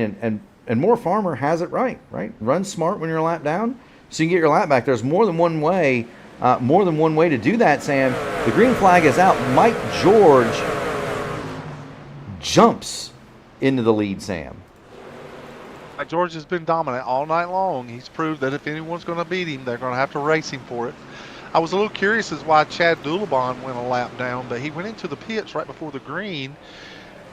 Speaker 2: and Moore Farmer has it right? Run smart when you're a lap down so you can get your lap back. There's more than one way to do that, Sam. The green flag is out. Mike George jumps into the lead, Sam.
Speaker 1: Mike George has been dominant all night long. He's proved that if anyone's going to beat him, they're going to have to race him for it. I was a little curious as why Chad Doulabon went a lap down, but he went into the pits right before the green,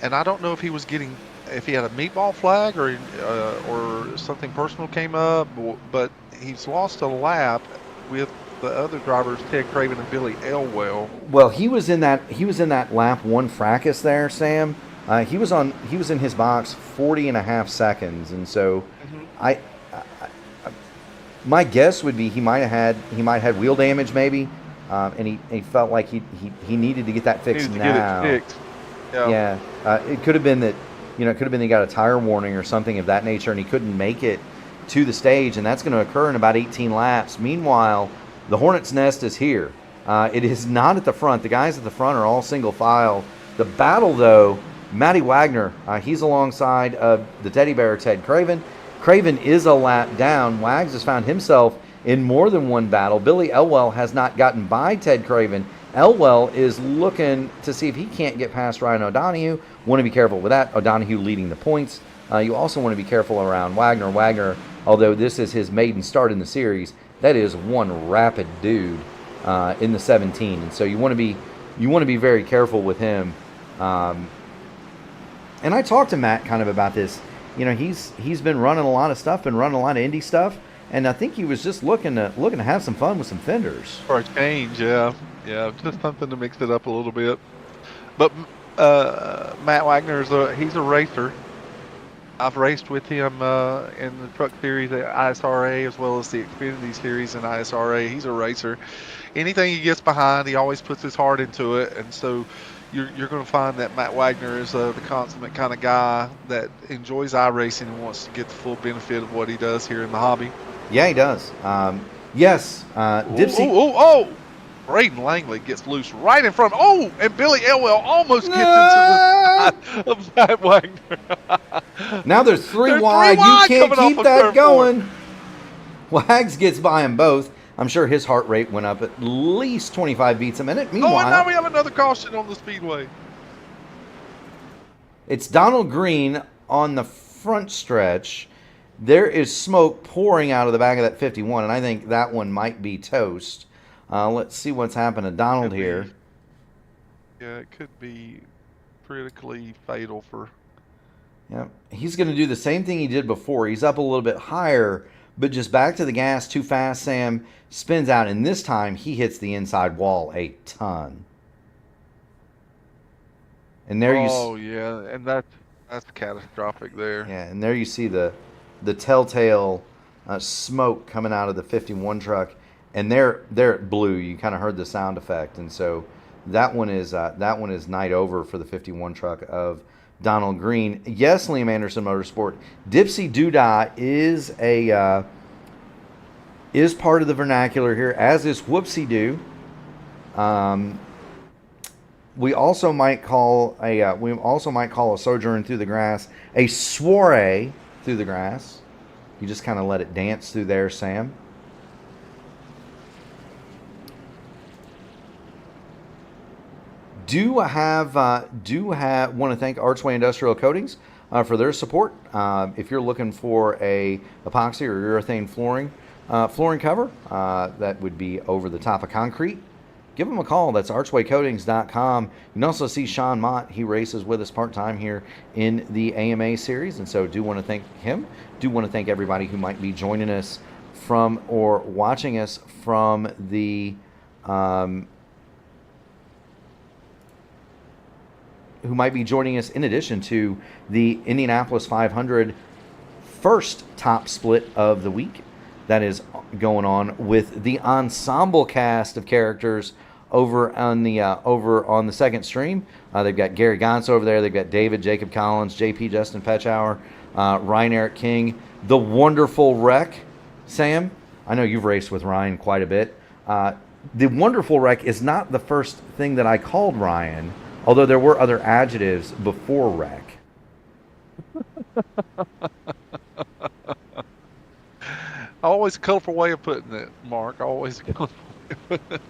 Speaker 1: and I don't know if he had a meatball flag or something personal came up, but he's lost a lap with the other drivers, Ted Craven and Billy Elwell.
Speaker 2: Well, he was in that lap 1 fracas there, Sam. He was in his box 40 and a half seconds, and so my guess would be he might have had wheel damage maybe, and he felt like he needed to get that fixed now.
Speaker 1: Get it fixed.
Speaker 2: Yeah. It could have been that he got a tire warning or something of that nature, and he couldn't make it to the stage, and that's going to occur in about 18 laps. Meanwhile, the Hornet's Nest is here. It is not at the front. The guys at the front are all single file. The battle, though, Matty Wagner, he's alongside of the teddy bear Ted Craven. Craven is a lap down. Wags has found himself in more than one battle. Billy Elwell has not gotten by Ted Craven. Elwell is looking to see if he can't get past Ryan O'Donohue. Want to be careful with that. O'Donohue leading the points. You also want to be careful around Wagner. Wagner, although this is his maiden start in the series, that is one rapid dude in the 17, and so you want to be very careful with him. And I talked to Matt kind of about this. He's been running a lot of stuff, been running a lot of Indy stuff, and I think he was just looking to have some fun with some fenders.
Speaker 1: For a change, yeah, just something to mix it up a little bit. But Matt Wagner he's a racer. I've raced with him in the truck series at ISRA as well as the Xfinity series in ISRA. He's a racer. Anything he gets behind, he always puts his heart into it, and so you're going to find that Matt Wagner is the consummate kind of guy that enjoys iRacing and wants to get the full benefit of what he does here in the hobby.
Speaker 2: Yeah, he does. Yes, Dipsy.
Speaker 1: Oh! Braden Langley gets loose right in front. Oh, and Billy Elwell almost gets into the side of Matt Wagner.
Speaker 2: Now there's three wide. You can't keep that going. Wags gets by them both. I'm sure his heart rate went up at least 25 beats a minute. Meanwhile,
Speaker 1: and now we have another caution on the Speedway.
Speaker 2: It's Donald Green on the front stretch. There is smoke pouring out of the back of that 51, and I think that one might be toast. Let's see what's happened to Donald here.
Speaker 1: Yeah, it could be critically fatal for...
Speaker 2: Yeah, he's going to do the same thing he did before. He's up a little bit higher, but just back to the gas too fast, Sam. Spins out, and this time he hits the inside wall a ton. And there
Speaker 1: yeah, and that's catastrophic there.
Speaker 2: Yeah, and there you see the telltale smoke coming out of the 51 truck. and they're at blue. You kind of heard the sound effect, and so that one is night over for the 51 truck of Donald Green. Yes, Liam Anderson Motorsport. Dipsy Doodah is part of the vernacular here, as is Whoopsie Doo. We also might call a sojourn through the grass a soiree through the grass. You just kind of let it dance through there, Sam. Want to thank Archway Industrial Coatings for their support. If you're looking for a epoxy or urethane flooring cover that would be over the top of concrete, give them a call. That's archwaycoatings.com. You can also see Sean Mott. He races with us part-time here in the AMA series, and so do want to thank him. Do want to thank everybody who might be joining us from or watching us from the who might be joining us in addition to the Indianapolis 500 first top split of the week. That is going on with the ensemble cast of characters over on the second stream. They've got Gary Gantz over there. They've got David, Jacob Collins, JP, Justin Petschauer, Ryan Eric King, the wonderful Wreck. Sam, I know you've raced with Ryan quite a bit. The wonderful Wreck is not the first thing that I called Ryan, although there were other adjectives before Wreck.
Speaker 1: Always a colorful way of putting it, Mark. Always a colorful way of putting it.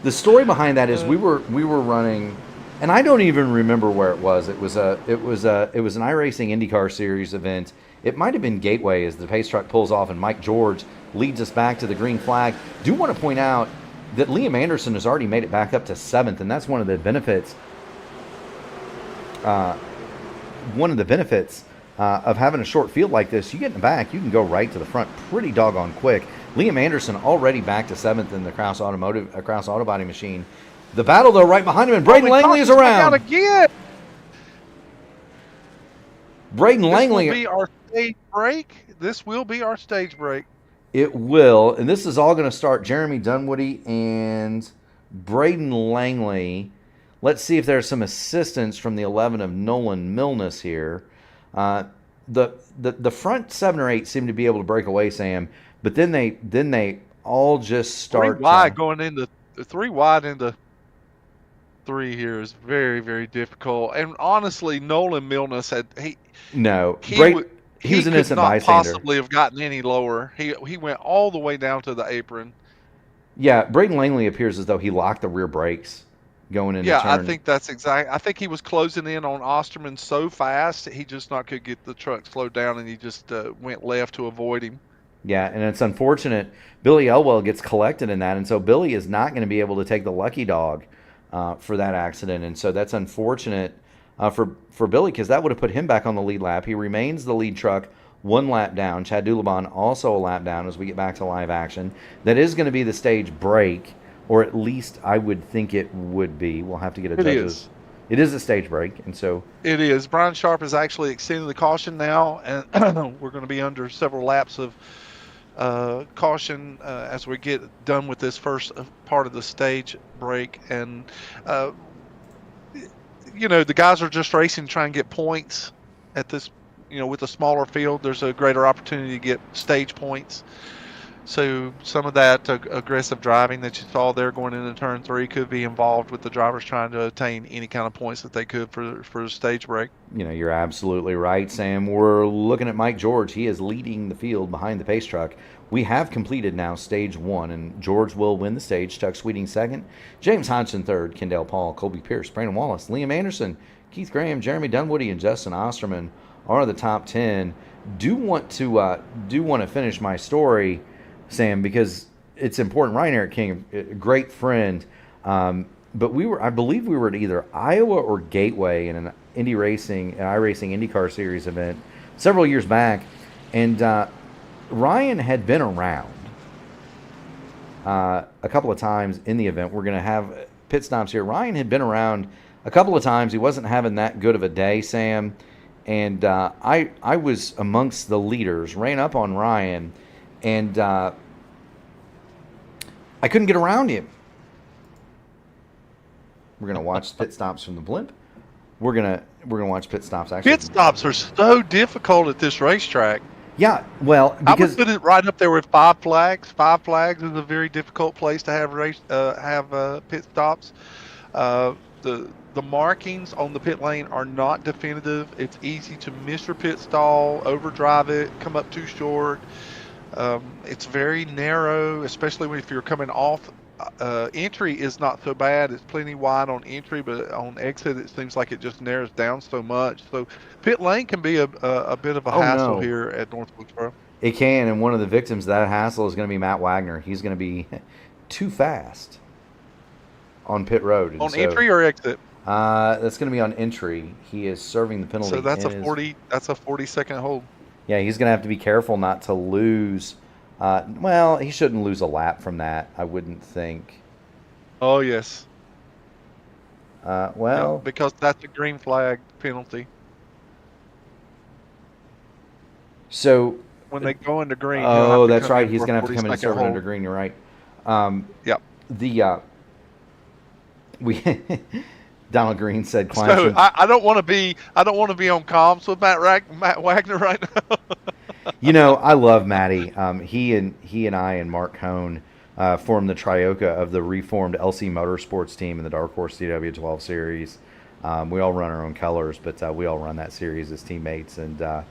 Speaker 2: The story behind that is we were running, and I don't even remember where it was. It was an iRacing IndyCar Series event. It might have been Gateway as the pace truck pulls off and Mike George leads us back to the green flag. Do want to point out that Liam Anderson has already made it back up to 7th, and that's one of the benefits. Of having a short field like this, you get in the back, you can go right to the front pretty doggone quick. Liam Anderson already back to 7th in the Kraus Auto Body Machine. The battle, though, right behind him, and Braden Langley is around.
Speaker 1: Again.
Speaker 2: Braden Langley.
Speaker 1: This will be our stage break. This will be our stage break.
Speaker 2: It will, and this is all going to start Jeremy Dunwoody and Braden Langley. Let's see if there's some assistance from the 11 of Nolan Milnes here. The front 7 or 8 seem to be able to break away, Sam, but then they all just start
Speaker 1: 3 wide going into 3 wide into 3 here is very, very difficult. And honestly, Nolan Milnes he was an innocent bystander. Possibly have gotten any lower. He went all the way down to the apron.
Speaker 2: Yeah, Braden Langley appears as though he locked the rear brakes going into turn.
Speaker 1: I think that's exact. I think he was closing in on Osterman so fast he just not could get the truck slowed down, and he just went left to avoid him.
Speaker 2: Yeah, and it's unfortunate. Billy Elwell gets collected in that, and so Billy is not going to be able to take the lucky dog for that accident, and so that's unfortunate for Billy, because that would have put him back on the lead lap. He remains the lead truck 1 lap down. Chad Dulabon also a lap down as we get back to live action. That is going to be the stage break, or at least I would think it would be. We'll have to get a judge's. It is a stage break, and so
Speaker 1: it is. Brian Sharp has actually extended the caution now, and we're going to be under several laps of caution as we get done with this first part of the stage break. And the guys are just racing to try and get points at this. With a smaller field, there's a greater opportunity to get stage points. So some of that aggressive driving that you saw there going into turn 3 could be involved with the drivers trying to attain any kind of points that they could for a stage break.
Speaker 2: You're absolutely right, Sam. We're looking at Mike George. He is leading the field behind the pace truck. We have completed now stage 1, and George will win the stage. Chuck Sweeting 2nd, James Hodgson 3rd, Kendall Paul, Colby Pierce, Brandon Wallace, Liam Anderson, Keith Graham, Jeremy Dunwoody, and Justin Osterman are the top 10. Do want to finish my story, Sam, because it's important. Ryan Eric King, a great friend, but I believe we were at either Iowa or Gateway in an iRacing IndyCar Series event several years back, and Ryan had been around a couple of times in the event. We're going to have pit stops here. Ryan had been around a couple of times. He wasn't having that good of a day, Sam, and I was amongst the leaders, ran up on Ryan, and I couldn't get around him. We're gonna watch pit stops from the blimp. We're gonna watch pit stops actually.
Speaker 1: Pit stops are so difficult at this racetrack.
Speaker 2: Yeah, well,
Speaker 1: I would
Speaker 2: because
Speaker 1: put it right up there with 5 flags. 5 flags is a very difficult place to have pit stops. The markings on the pit lane are not definitive. It's easy to miss your pit stall, overdrive it, come up too short. It's very narrow, especially if you're coming off. Entry is not so bad. It's plenty wide on entry, but on exit it seems like it just narrows down so much. So pit lane can be a bit of a hassle
Speaker 2: no.
Speaker 1: here at North Wilkesboro.
Speaker 2: it can, and one of the victims of that hassle is going to be Matt Wagner. He's going to be too fast on pit road. And
Speaker 1: On entry or exit?
Speaker 2: That's going to be on entry. He is serving the penalty.
Speaker 1: So that's a 40-second hold.
Speaker 2: Yeah, he's going to have to be careful not to lose. Well, he shouldn't lose a lap from that, I wouldn't think.
Speaker 1: Oh, yes.
Speaker 2: Well,
Speaker 1: Yeah, because that's a green flag penalty.
Speaker 2: So
Speaker 1: when they go into green.
Speaker 2: Oh, that's right. He's going to have to come in and serve it under green. You're right.
Speaker 1: Yep.
Speaker 2: Donald Green said,
Speaker 1: So I don't want to be on comms with Matt Wagner right now.
Speaker 2: You know, I love Matty. He and I and Mark Cohn formed the Trioca of the reformed LC Motorsports team in the Dark Horse CW12 series. We all run our own colors, but we all run that series as teammates, and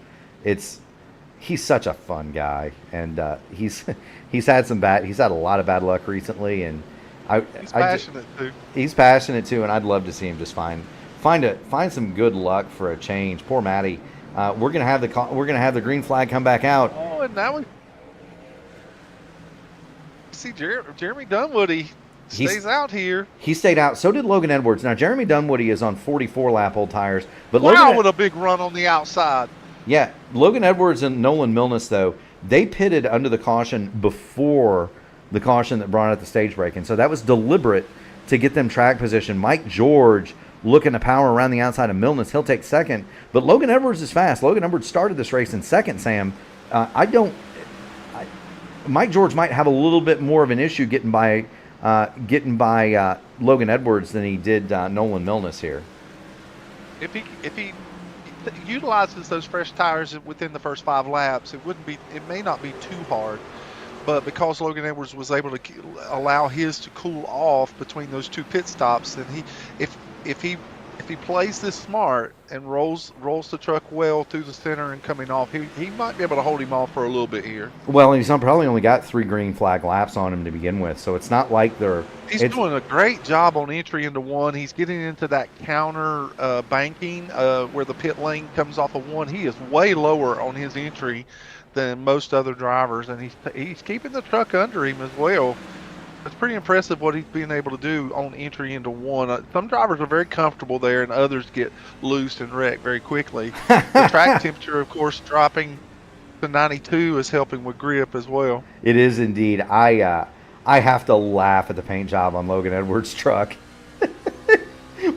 Speaker 2: he's such a fun guy, and he's had a lot of bad luck recently, and
Speaker 1: he's passionate too.
Speaker 2: He's passionate too, and I'd love to see him just find some good luck for a change. Poor Matty. We're gonna have the green flag come back out.
Speaker 1: Oh, and now we see Jeremy Dunwoody stays out here.
Speaker 2: He stayed out. So did Logan Edwards. Now Jeremy Dunwoody is on 44 lap old tires, but
Speaker 1: wow, with a big run on the outside.
Speaker 2: Yeah, Logan Edwards and Nolan Milnes though, they pitted under the caution before the caution that brought out the stage break, and so that was deliberate to get them track position. Mike George looking to power around the outside of Milnes. He'll take second, but Logan Edwards is fast. Logan Edwards started this race in second, Sam. Mike George might have a little bit more of an issue getting by Logan Edwards than he did Nolan Milnes here.
Speaker 1: If he utilizes those fresh tires within the first 5 laps, it may not be too hard. But because Logan Edwards was able to allow his to cool off between those 2 pit stops, then if he plays this smart and rolls the truck well through the center and coming off, he might be able to hold him off for a little bit here.
Speaker 2: Well, he's probably only got 3 green flag laps on him to begin with, so it's not like
Speaker 1: He's doing a great job on entry into 1. He's getting into that counter banking where the pit lane comes off of 1. He is way lower on his entry than most other drivers, and he's keeping the truck under him as well. It's pretty impressive what he's been able to do on entry into 1. Some drivers are very comfortable there, and others get loose and wrecked very quickly. The track temperature, of course, dropping to 92 is helping with grip as well.
Speaker 2: It is indeed. I have to laugh at the paint job on Logan Edwards' truck.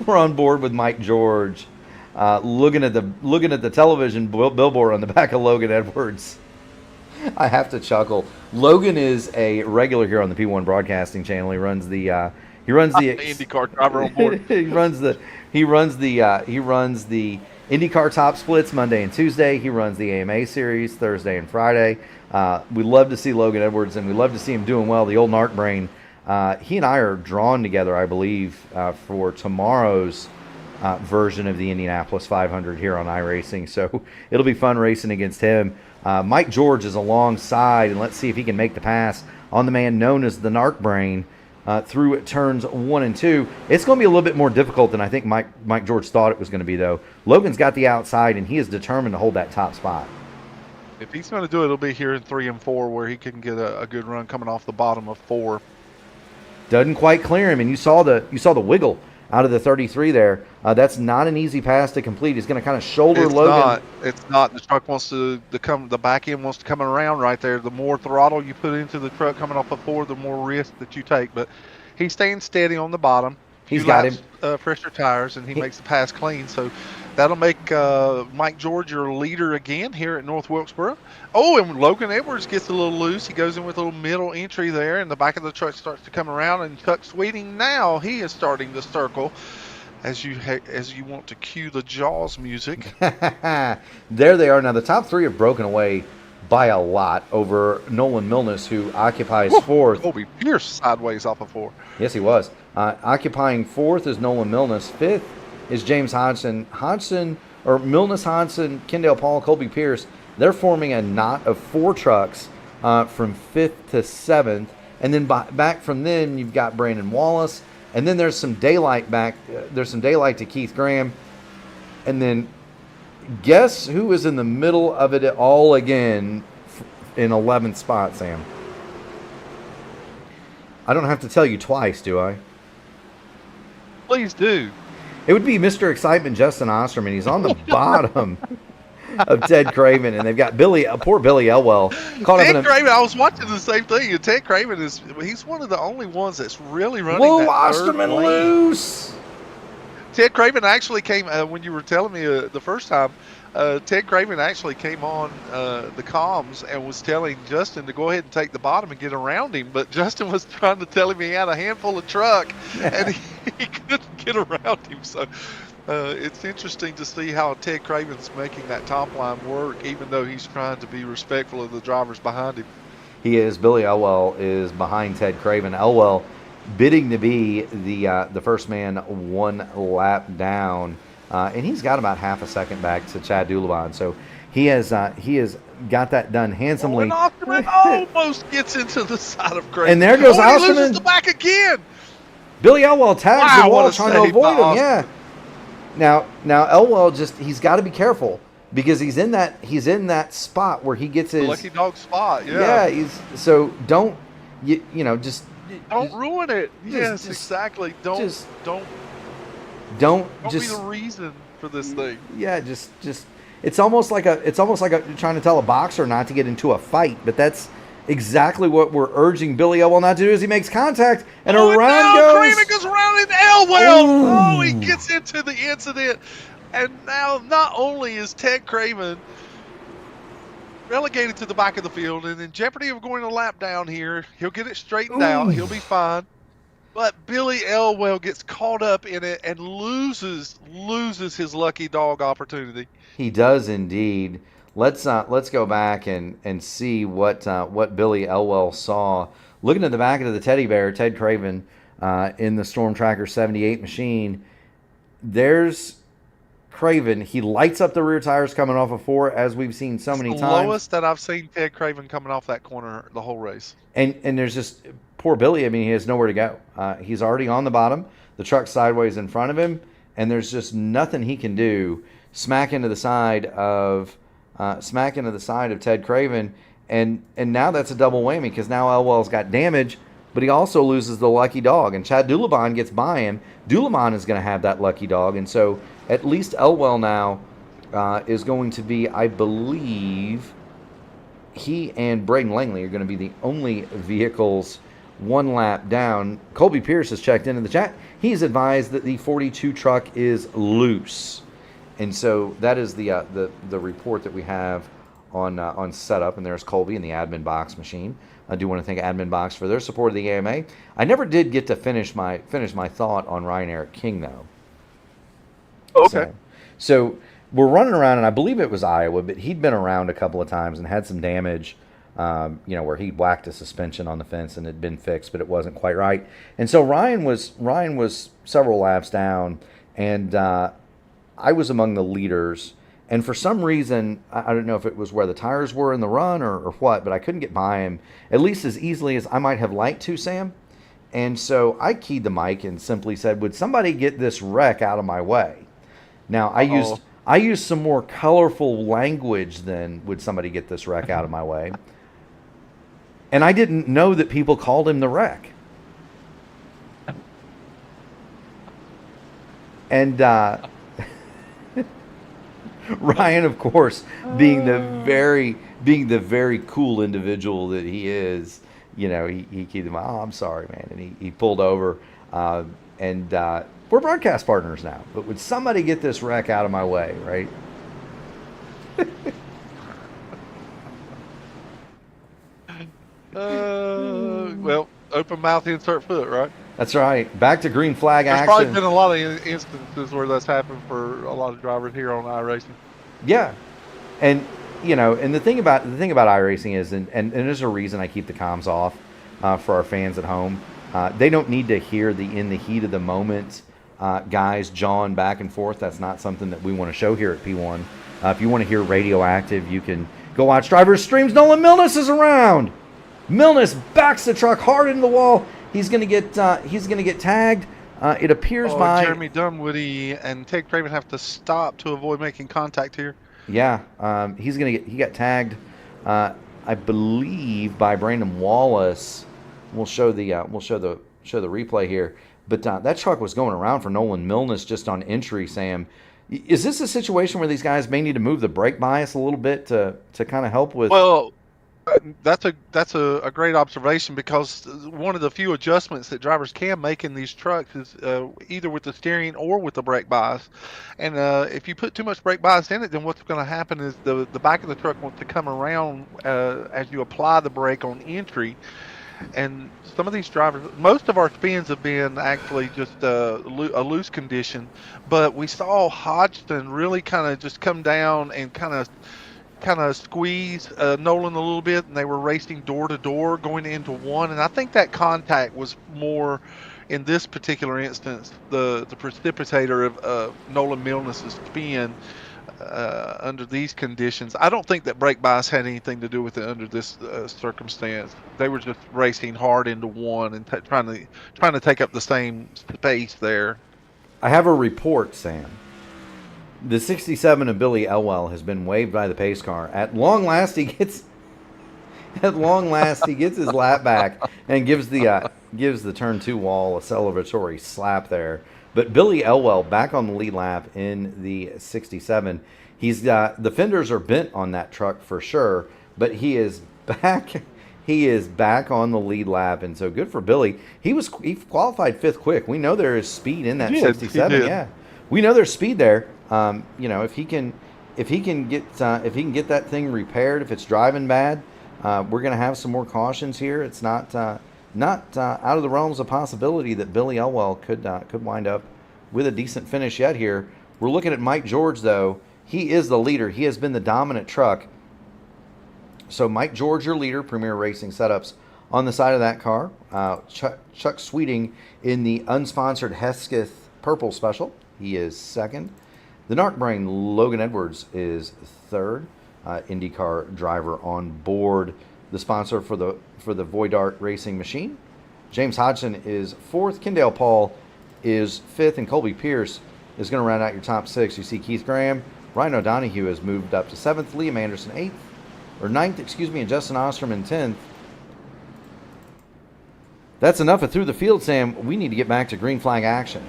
Speaker 2: We're on board with Mike George, looking at the television billboard on the back of Logan Edwards. I have to chuckle. Logan is a regular here on the P1 Broadcasting Channel. He runs the
Speaker 1: IndyCar driver on board.
Speaker 2: he runs the IndyCar Top Splits Monday and Tuesday. He runs the AMA Series Thursday and Friday. We love to see Logan Edwards, and we love to see him doing well. The old narc brain. He and I are drawn together, I believe, for tomorrow's version of the Indianapolis 500 here on iRacing. So it'll be fun racing against him. Mike George is alongside, and let's see if he can make the pass on the man known as the narc brain through turns 1 and 2. It's going to be a little bit more difficult than I think Mike George thought it was going to be, though. Logan's got the outside, and he is determined to hold that top spot.
Speaker 1: If he's going to do it, it'll be here in 3 and 4 where he can get a good run coming off the bottom of 4.
Speaker 2: Doesn't quite clear him, and you saw the wiggle out of the 33 there. That's not an easy pass to complete. He's going to kind of shoulder Logan.
Speaker 1: It's not. The truck wants to come. The back end wants to come around right there. The more throttle you put into the truck coming off of 4, the more risk that you take. But he's staying steady on the bottom.
Speaker 2: He's got him.
Speaker 1: Fresher tires, and he makes the pass clean. So That'll make Mike George your leader again here at North Wilkesboro. Oh, and Logan Edwards gets a little loose. He goes in with a little middle entry there, and the back of the truck starts to come around. And Chuck Sweeting now he is starting to circle as you want to cue the Jaws music.
Speaker 2: There they are. Now the top three have broken away by a lot over Nolan Milnes, who occupies fourth.
Speaker 1: Colby Pierce sideways off of 4.
Speaker 2: Yes, he was. Occupying fourth is Nolan Milnes. Fifth is James Hodgson. Milnes, Hodgson, Kendall Paul, Colby Pierce. They're forming a knot of 4 trucks from 5th to 7th. And then back from then, you've got Brandon Wallace. And then there's some daylight back. There's some daylight to Keith Graham. And then guess who is in the middle of it all again in 11th spot, Sam? I don't have to tell you twice, do I?
Speaker 1: Please do.
Speaker 2: It would be Mr. Excitement, Justin Osterman. He's on the bottom of Ted Craven, and they've got poor Billy Elwell.
Speaker 1: Ted Craven, I was watching the same thing, and Ted Craven he's one of the only ones that's really running
Speaker 2: Whoa,
Speaker 1: that
Speaker 2: Osterman
Speaker 1: third lane.
Speaker 2: loose!
Speaker 1: Ted Craven actually came, when you were telling me the first time, Ted Craven actually came on the comms and was telling Justin to go ahead and take the bottom and get around him, but Justin was trying to tell him he had a handful of truck, and he couldn't get around him, so it's interesting to see how Ted Craven's making that top line work, even though he's trying to be respectful of the drivers behind him.
Speaker 2: He is. Billy Elwell is behind Ted Craven. Elwell bidding to be the first man 1 lap down, and he's got about half a second back to Chad Dulabon. So he has got that done handsomely.
Speaker 1: Oh, and Osterman almost gets into the side of Craven.
Speaker 2: And there goes
Speaker 1: He
Speaker 2: Osterman.
Speaker 1: loses the back again.
Speaker 2: Billy Elwell tags the wall trying to
Speaker 1: save
Speaker 2: avoid
Speaker 1: by
Speaker 2: him. Yeah. Now Elwell he's got to be careful because he's in that spot where he gets his
Speaker 1: lucky dog spot. Yeah.
Speaker 2: Don't
Speaker 1: don't ruin it. Yes, exactly. Don't
Speaker 2: be
Speaker 1: the reason for this thing.
Speaker 2: Yeah, just it's almost like trying to tell a boxer not to get into a fight, but that's exactly what we're urging Billy Elwell not to do. As he makes contact and around goes.
Speaker 1: Craven goes around in Elwell. Oh, he gets into the incident, and now not only is Ted Craven relegated to the back of the field and in jeopardy of going a lap down here, he'll get it straightened out. He'll be fine. But Billy Elwell gets caught up in it and loses his lucky dog opportunity.
Speaker 2: He does indeed. Let's go back and see what Billy Elwell saw. Looking at the back of the teddy bear, Ted Craven, in the Storm Tracker 78 machine. There's Craven. He lights up the rear tires coming off of 4, as we've seen so many times.
Speaker 1: The lowest that I've seen Ted Craven coming off that corner the whole race.
Speaker 2: And there's just poor Billy. I mean, he has nowhere to go. He's already on the bottom. The truck's sideways in front of him, and there's just nothing he can do. Smack into the side of Ted Craven, and now that's a double whammy because now Elwell's got damage, but he also loses the lucky dog, and Chad Dulabon gets by him. Dulabon is going to have that lucky dog, and so at least Elwell now is going to be, I believe, he and Braden Langley are going to be the only vehicles 1 lap down. Colby Pierce has checked into the chat. He's advised that the 42 truck is loose. And so that is the report that we have on setup, and there's Colby in the admin box machine. I do want to thank Admin Box for their support of the AMA. I never did get to finish my thought on Ryan Eric King though.
Speaker 1: Okay.
Speaker 2: So we're running around, and I believe it was Iowa, but he'd been around a couple of times and had some damage. Where he'd whacked a suspension on the fence and it had been fixed, but it wasn't quite right. And so Ryan was several laps down, and I was among the leaders, and for some reason, I don't know if it was where the tires were in the run or what, but I couldn't get by him, at least as easily as I might have liked to, Sam. And so I keyed the mic and simply said, would somebody get this wreck out of my way? Now, I used some more colorful language than would somebody get this wreck out of my way. And I didn't know that people called him the wreck. And Ryan, of course, being the very cool individual that he is, he keyed him. Oh, I'm sorry, man, and he pulled over, and We're broadcast partners now, but would somebody get this wreck out of my way, right?
Speaker 1: Well, open mouth, insert foot, right?
Speaker 2: That's right. Back to green flag
Speaker 1: There's
Speaker 2: action.
Speaker 1: probably been a lot of instances where that's happened for a lot of drivers here on iRacing.
Speaker 2: Yeah, and and the thing about iRacing is, and there's a reason I keep the comms off for our fans at home. They don't need to hear the in the heat of the moment guys jawing back and forth. That's not something that we want to show here at P1. If you want to hear radioactive, you can go watch Drivers Streams. Nolan Milnes is around. Milnes backs the truck hard into the wall. He's gonna get tagged. It appears by
Speaker 1: Jeremy Dunwoody and Ted Craven have to stop to avoid making contact here.
Speaker 2: Yeah, he got tagged, I believe, by Brandon Wallace. We'll show the replay here. But that truck was going around for Nolan Milnes just on entry. Sam, is this a situation where these guys may need to move the brake bias a little bit to kind of help with?
Speaker 1: Well, that's a great observation, because one of the few adjustments that drivers can make in these trucks is either with the steering or with the brake bias. And if you put too much brake bias in it, then what's going to happen is the back of the truck wants to come around as you apply the brake on entry. And some of these drivers, most of our spins have been actually just a loose condition, but we saw Hodgson really kind of just come down and kind of squeeze Nolan a little bit, and they were racing door to door going into one. And I think that contact was more, in this particular instance, the precipitator of Nolan Milnes' spin under these conditions. I don't think that brake bias had anything to do with it under this circumstance. They were just racing hard into one and trying to take up the same space there.
Speaker 2: I have a report, Sam. The 67 of Billy Elwell has been waved by the pace car. At long last, he gets his lap back and gives the turn 2 wall a celebratory slap there. But Billy Elwell back on the lead lap in the 67. The fenders are bent on that truck for sure, but he is back. He is back on the lead lap, and so good for Billy. He qualified 5th quick. We know there is speed in that 67. Yeah, we know there's speed there. If he can get that thing repaired, if it's driving bad, we're going to have some more cautions here. It's not out of the realms of possibility that Billy Elwell could wind up with a decent finish yet here. We're looking at Mike George, though. He is the leader. He has been the dominant truck. So Mike George, your leader, Premier Racing Setups on the side of that car. Chuck Sweeting in the unsponssored Hesketh Purple Special. He is 2nd. The Narc Brain, Logan Edwards, is 3rd. IndyCar driver on board. The sponsor for the Voidart Racing Machine. James Hodgson is 4th. Kendale Paul is 5th. And Colby Pierce is going to round out your top 6. You see Keith Graham. Ryan O'Donohue has moved up to 7th. Liam Anderson 9th, and Justin Ostrom in 10th. That's enough of through the field, Sam. We need to get back to green flag action.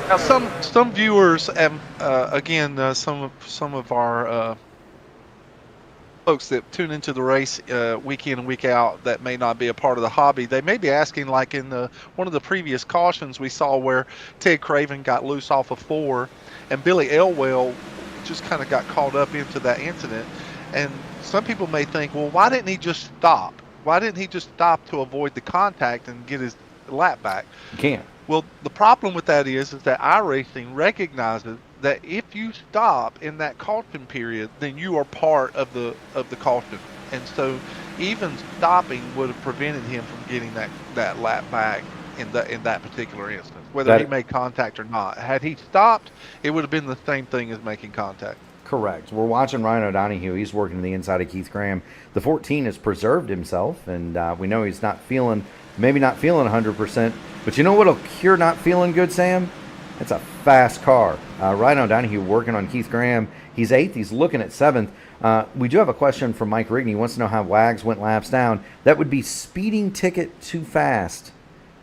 Speaker 1: Now, some viewers, some of our folks that tune into the race week in and week out that may not be a part of the hobby, they may be asking, like in one of the previous cautions we saw where Ted Craven got loose off of 4, and Billy Elwell just kind of got caught up into that incident. And some people may think, well, why didn't he just stop? Why didn't he just stop to avoid the contact and get his lap back?
Speaker 2: You can't.
Speaker 1: Well, the problem with that is that iRacing recognizes that if you stop in that caution period, then you are part of the caution. And so even stopping would have prevented him from getting that lap back in that particular instance, whether he made contact or not. Had he stopped, it would have been the same thing as making contact.
Speaker 2: Correct. We're watching Ryan O'Donohue. He's working to the inside of Keith Graham. The 14 has preserved himself, and we know he's maybe not feeling 100%. But you know what'll cure not feeling good, Sam? It's a fast car. Ryan O'Donohue working on Keith Graham. He's 8th. He's looking at 7th. We do have a question from Mike Rigney. He wants to know how Wags went laps down. That would be speeding ticket too fast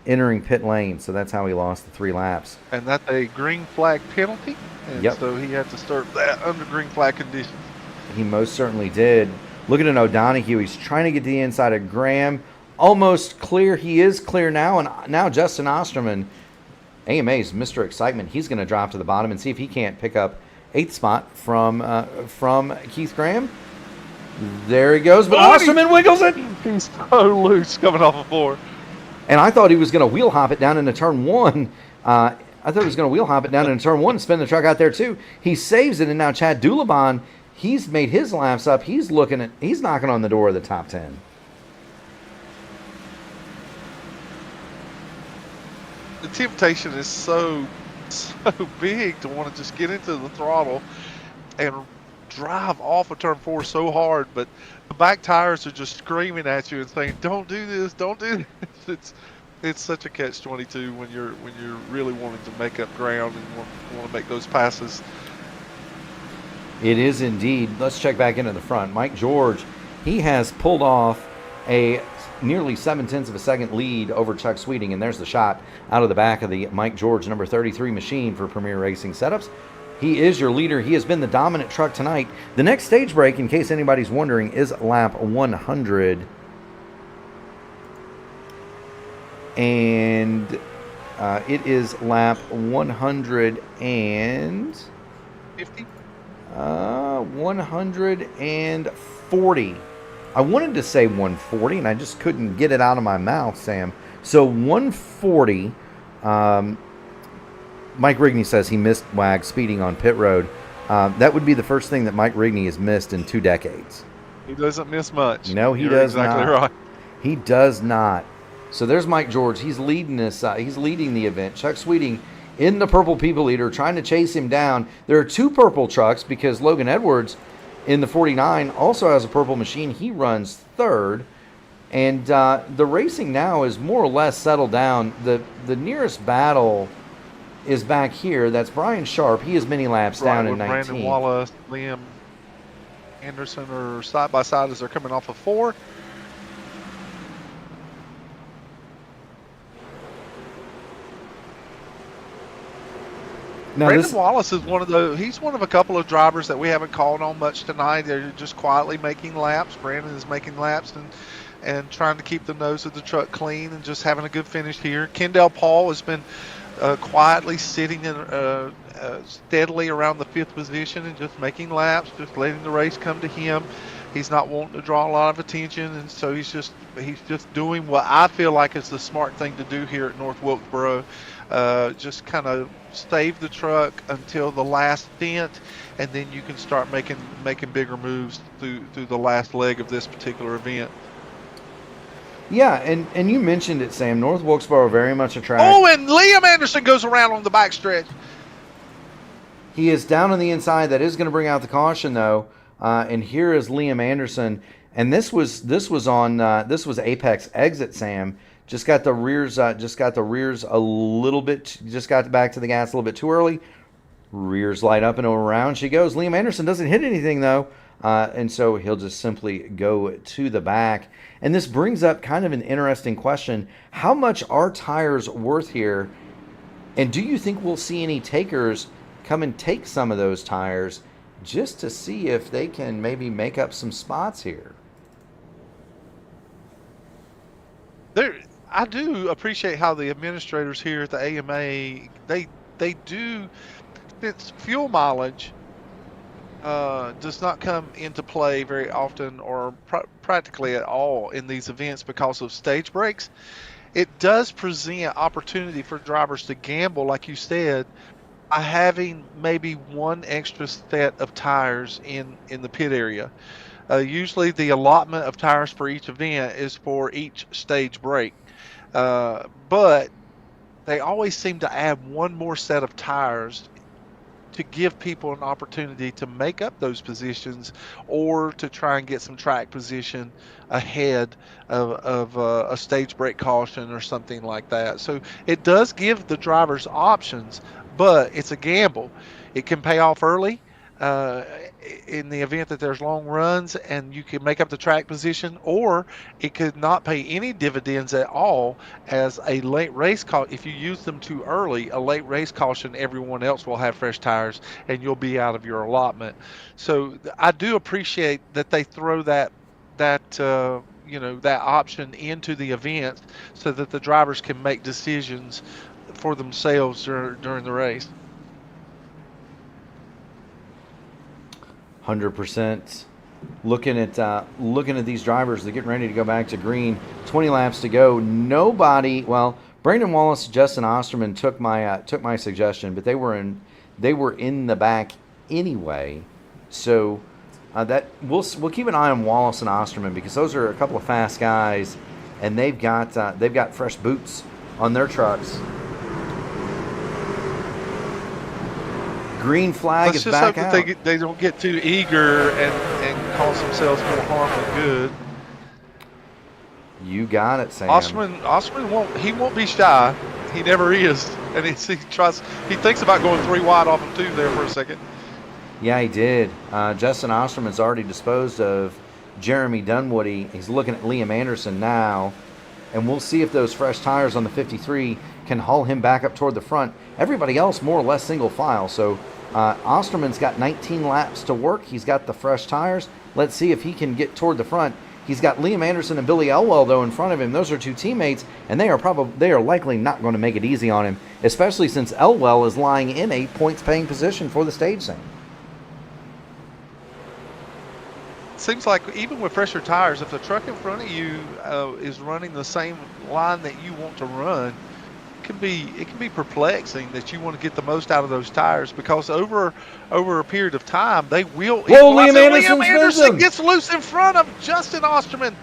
Speaker 2: entering pit lane. So that's how he lost the 3 laps.
Speaker 1: And that's a green flag penalty. And so he had to start that under green flag conditions.
Speaker 2: He most certainly did. Looking at O'Donohue, he's trying to get to the inside of Graham. almost clear. He is clear now, and now Justin Osterman, AMA's Mr. Excitement, he's going to drop to the bottom and see if he can't pick up 8th spot from Keith Graham. There he goes, but Osterman wiggles it.
Speaker 1: He's so loose coming off of 4.
Speaker 2: And I thought he was going to wheel hop it down into turn 1. I thought he was going to wheel hop it down into turn 1 and spin the truck out there too. He saves it, and now Chad Dulabon, he's made his laps up. He's knocking on the door of the top 10.
Speaker 1: The temptation is so big to want to just get into the throttle and drive off of turn 4 so hard, but the back tires are just screaming at you and saying, "Don't do this, don't do this." It's such a catch-22 when you're really wanting to make up ground and want to make those passes.
Speaker 2: It is indeed. Let's check back into the front. Mike George, he has pulled off a nearly 0.7 of a second lead over Chuck Sweeting, and there's the shot out of the back of the Mike George number 33 machine for Premier Racing Setups. He is your leader. He has been the dominant truck tonight. The next stage break, in case anybody's wondering, is lap 100. And it is lap 150? 140. I wanted to say 140, and I just couldn't get it out of my mouth, Sam. So 140. Mike Rigney says he missed Wag speeding on pit road. That would be the first thing that Mike Rigney has missed in 2 decades.
Speaker 1: He doesn't miss much.
Speaker 2: No, he
Speaker 1: You're
Speaker 2: does
Speaker 1: exactly
Speaker 2: not.
Speaker 1: Right.
Speaker 2: He does not. So there's Mike George. He's leading this. He's leading the event. Chuck Sweeting in the purple people leader, trying to chase him down. There are 2 purple trucks because Logan Edwards in the 49 also has a purple machine. He runs 3rd. And the racing now is more or less settled down. The nearest battle is back here. That's Brian Sharp. He is many laps down in 19.
Speaker 1: Brandon Wallace, Liam Anderson are side by side as they're coming off of 4.
Speaker 2: Now
Speaker 1: Brandon Wallace is he's one of a couple of drivers that we haven't called on much tonight. They're just quietly making laps. Brandon is making laps and trying to keep the nose of the truck clean and just having a good finish here. Kendall Paul has been quietly sitting in, steadily around the 5th position and just making laps, just letting the race come to him. He's not wanting to draw a lot of attention, and so he's just doing what I feel like is the smart thing to do here at North Wilkesboro. Just kind of save the truck until the last stint, and then you can start making bigger moves through the last leg of this particular event.
Speaker 2: Yeah, and you mentioned it, Sam. North Wilkesboro very much a track.
Speaker 1: Oh, and Liam Anderson goes around on the backstretch.
Speaker 2: He is down on the inside. That is going to bring out the caution, though. And here is Liam Anderson. And this was Apex exit, Sam. Just got the rears a little bit. Just got back to the gas a little bit too early. Rears light up and around she goes. Liam Anderson doesn't hit anything though, and so he'll just simply go to the back. And this brings up kind of an interesting question: how much are tires worth here? And do you think we'll see any takers come and take some of those tires just to see if they can maybe make up some spots here?
Speaker 1: I do appreciate how the administrators here at the AMA, they do, since fuel mileage does not come into play very often or practically at all in these events because of stage breaks. It does present opportunity for drivers to gamble, like you said, by having maybe one extra set of tires in the pit area. Usually the allotment of tires for each event is for each stage break. But they always seem to add one more set of tires to give people an opportunity to make up those positions or to try and get some track position ahead of a stage break caution or something like that. So it does give the drivers options, but it's a gamble. It can pay off early in the event that there's long runs and you can make up the track position, or it could not pay any dividends at all as a late race caution. If you use them too early, a late race caution, everyone else will have fresh tires and you'll be out of your allotment. So I do appreciate that they throw that that option into the event so that the drivers can make decisions for themselves during the race.
Speaker 2: 100%. Looking at these drivers, they're getting ready to go back to green. 20 laps to go. Nobody. Well, Brandon Wallace, Justin Osterman took my suggestion, but they were in the back anyway. So that we'll keep an eye on Wallace and Osterman, because those are a couple of fast guys, and they've got fresh boots on their trucks. Green flag
Speaker 1: Let's
Speaker 2: is back out.
Speaker 1: just hope that they don't get too eager and cause themselves more harm than good.
Speaker 2: You got it, Sam.
Speaker 1: Osterman won't be shy. He never is, and he thinks about going 3 wide off of 2 there for a second.
Speaker 2: Yeah, he did. Justin Osterman's already disposed of Jeremy Dunwoody. He's looking at Liam Anderson now, and we'll see if those fresh tires on the 53 can haul him back up toward the front. Everybody else more or less single file, so Osterman's got 19 laps to work. He's got the fresh tires. Let's see if he can get toward the front. He's got Liam Anderson and Billy Elwell, though, in front of him. Those are 2 teammates, and they are likely not going to make it easy on him, especially since Elwell is lying in a points-paying position for the stage thing.
Speaker 1: Seems like even with fresher tires, if the truck in front of you is running the same line that you want to run, it can be perplexing that you want to get the most out of those tires, because over a period of time they will.
Speaker 2: Liam
Speaker 1: Anderson gets loose in front of Justin Osterman,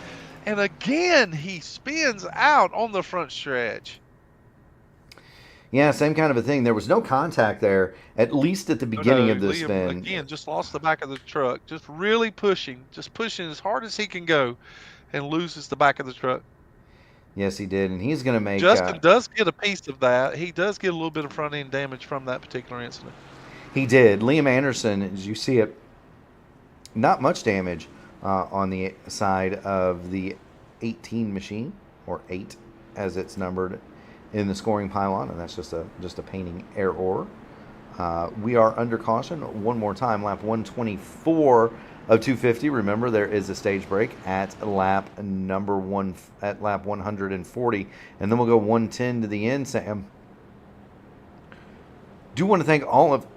Speaker 1: and again he spins out on the front stretch.
Speaker 2: Yeah, same kind of a thing. There was no contact there, at least at the beginning of this
Speaker 1: Liam,
Speaker 2: spin.
Speaker 1: Again, just lost the back of the truck, just really pushing as hard as he can go, and loses the back of the truck.
Speaker 2: Yes, he did, and he's going to make...
Speaker 1: Justin does get a piece of that. He does get a little bit of front-end damage from that particular incident.
Speaker 2: He did. Liam Anderson, as you see it, not much damage on the side of the 18 machine, or 8 as it's numbered in the scoring pylon, and that's just a painting error. We are under caution one more time, lap 124 of 250. Remember, there is a stage break at lap 140, and then we'll go 110 to the end. Sam, do want to thank all of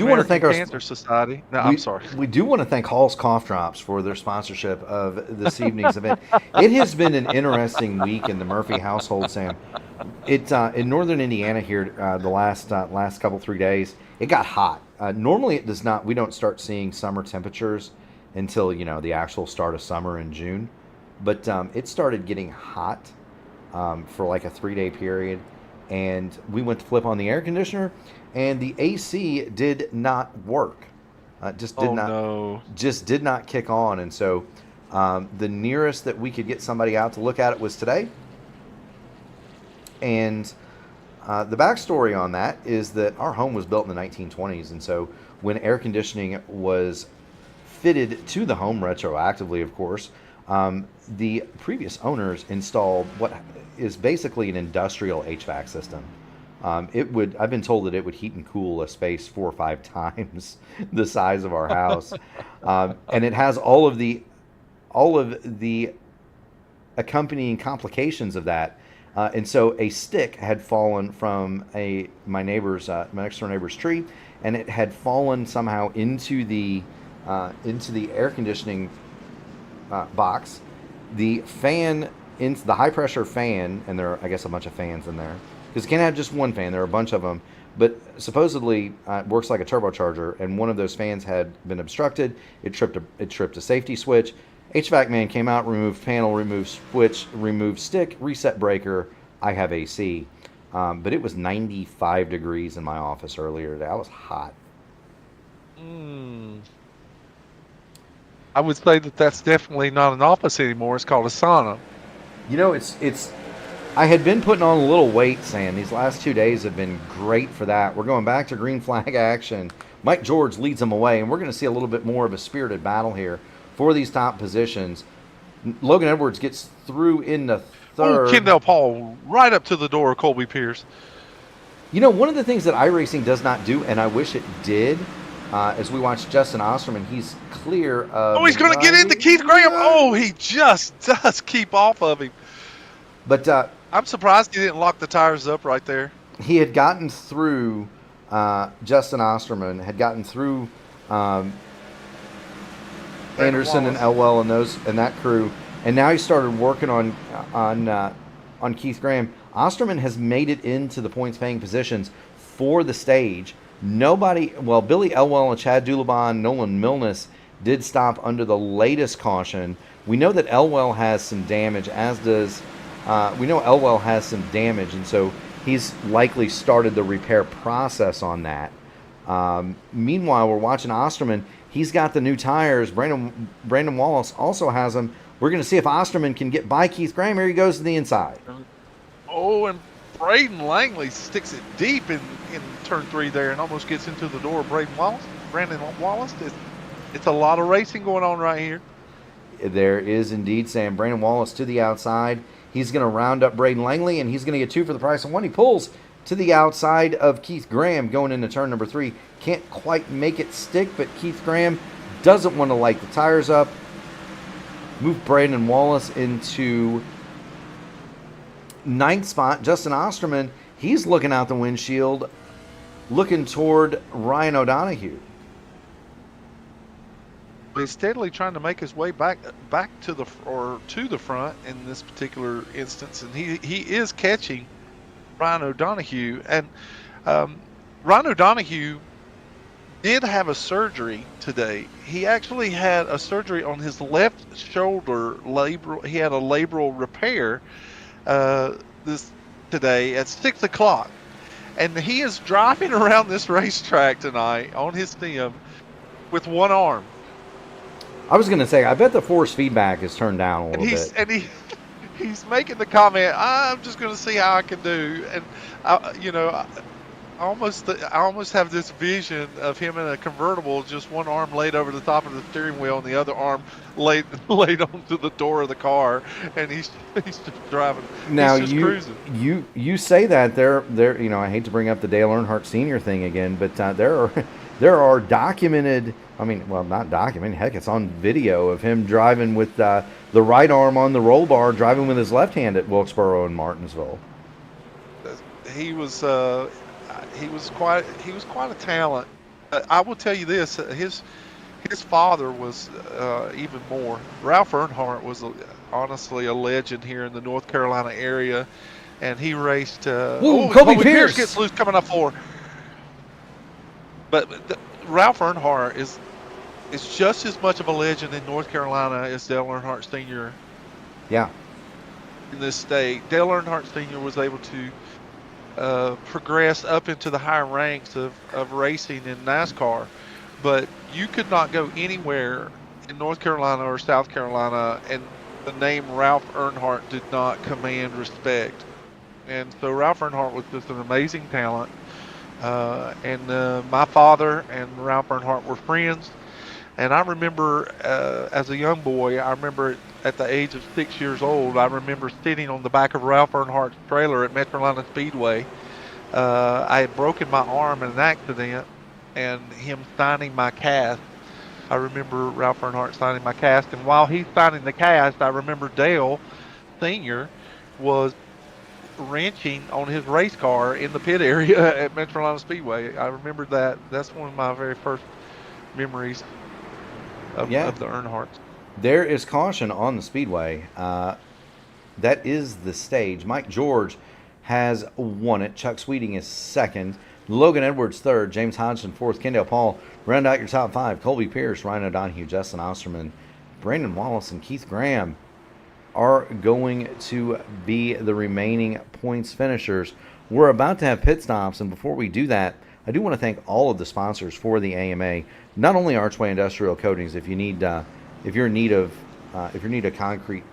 Speaker 1: want to thank our Cancer Society. No, I'm sorry.
Speaker 2: We do want to thank Hall's Cough Drops for their sponsorship of this evening's event. It has been an interesting week in the Murphy household, Sam. It's in northern Indiana here the last couple 3 days. It got hot. Normally it does not. We don't start seeing summer temperatures until the actual start of summer in June, but it started getting hot for like a 3-day period, and we went to flip on the air conditioner, and the AC did not work. Just did not kick on, and so the nearest that we could get somebody out to look at it was today. And the backstory on that is that our home was built in the 1920s, and so when air conditioning was fitted to the home retroactively, of course, the previous owners installed what is basically an industrial HVAC system. I've been told that it would heat and cool a space 4 or 5 times the size of our house, and it has all of the accompanying complications of that. And so a stick had fallen from my next door neighbor's tree, and it had fallen somehow into the air conditioning box. The fan, the high pressure fan, and there are, I guess, a bunch of fans in there, because you can't have just one fan. There are a bunch of them, but supposedly it works like a turbocharger, and one of those fans had been obstructed. It tripped a safety switch. HVAC man came out, removed panel, removed switch, removed stick, reset breaker. I have AC. But it was 95 degrees in my office earlier today. I was hot.
Speaker 1: I would say that's definitely not an office anymore. It's called a sauna.
Speaker 2: It's. I had been putting on a little weight, Sam. These last 2 days have been great for that. We're going back to green flag action. Mike George leads them away, and we're going to see a little bit more of a spirited battle here for these top positions. Logan Edwards gets through in the third.
Speaker 1: Kendall Paul right up to the door of Colby Pierce.
Speaker 2: One of the things that iRacing does not do, and I wish it did, as we watch Justin Osterman. He's clear of.
Speaker 1: Oh, he's going to get into Keith Graham. Oh, he just does keep off of him.
Speaker 2: But
Speaker 1: I'm surprised he didn't lock the tires up right there.
Speaker 2: he had gotten through Justin Osterman, had gotten through Anderson and Elwell and that crew, and now he started working on Keith Graham. Osterman has made it into the points-paying positions for the stage. Billy Elwell and Chad Dulabon, Nolan Milnes did stop under the latest caution. We know that Elwell has some damage, and so he's likely started the repair process on that. Meanwhile, we're watching Osterman. He's got the new tires. Brandon Wallace also has them. We're going to see if Osterman can get by Keith Graham. Here he goes to the inside.
Speaker 1: Oh, and Braden Langley sticks it deep in turn 3 there and almost gets into the door of Brandon Wallace. It's a lot of racing going on right here.
Speaker 2: There is indeed, Sam. Brandon Wallace to the outside. He's going to round up Braden Langley, and he's going to get 2 for the price of 1. He pulls to the outside of Keith Graham going into turn number 3. Can't quite make it stick, but Keith Graham doesn't want to light the tires up. Move Brandon Wallace into 9th spot. Justin Osterman, he's looking out the windshield, looking toward Ryan O'Donoghue.
Speaker 1: He's steadily trying to make his way back to the front in this particular instance, and he is catching Ryan O'Donoghue. And Ryan O'Donoghue did have a surgery today. He actually had a surgery on his left shoulder. He had a labral repair today at 6 o'clock, and he is driving around this racetrack tonight on his sim with one arm.
Speaker 2: I was going to say, I bet the force feedback is turned down a little bit.
Speaker 1: And he's making the comment, I'm just going to see how I can do. And, I almost have this vision of him in a convertible, just one arm laid over the top of the steering wheel and the other arm laid onto the door of the car, and he's just driving.
Speaker 2: Now
Speaker 1: he's just cruising.
Speaker 2: You say that there I hate to bring up the Dale Earnhardt Sr. thing again, but there are documented. Not documented. Heck, it's on video of him driving with the right arm on the roll bar, driving with his left hand at Wilkesboro and Martinsville.
Speaker 1: He was quite a talent. I will tell you this: his father was even more. Ralph Earnhardt was honestly a legend here in the North Carolina area, and he raced.
Speaker 2: Kobe Pierce
Speaker 1: gets loose coming up 4. But Ralph Earnhardt is just as much of a legend in North Carolina as Dale Earnhardt Sr.
Speaker 2: Yeah.
Speaker 1: In this state, Dale Earnhardt Sr. was able to progress up into the higher ranks of racing in NASCAR, but you could not go anywhere in North Carolina or South Carolina and the name Ralph Earnhardt did not command respect. And so Ralph Earnhardt was just an amazing talent. And my father and Ralph Earnhardt were friends. And I remember as a young boy, at the age of 6 years old, I remember sitting on the back of Ralph Earnhardt's trailer at Metrolina Speedway. I had broken my arm in an accident, and him signing my cast. I remember Ralph Earnhardt signing my cast, and while he's signing the cast, I remember Dale Sr. was wrenching on his race car in the pit area at Metrolina Speedway. I remember that. That's one of my very first memories of the Earnhardts.
Speaker 2: There is caution on the Speedway. That is the stage. Mike George has won it. Chuck Sweeting is second. Logan Edwards third. James Hodgson fourth. Kendall Paul round out your top 5. Colby Pierce, Ryan O'Donoghue, Justin Osterman, Brandon Wallace, and Keith Graham are going to be the remaining points finishers. We're about to have pit stops, and before we do that, I do want to thank all of the sponsors for the AMA. Not only Archway Industrial Coatings, if you're in need of concrete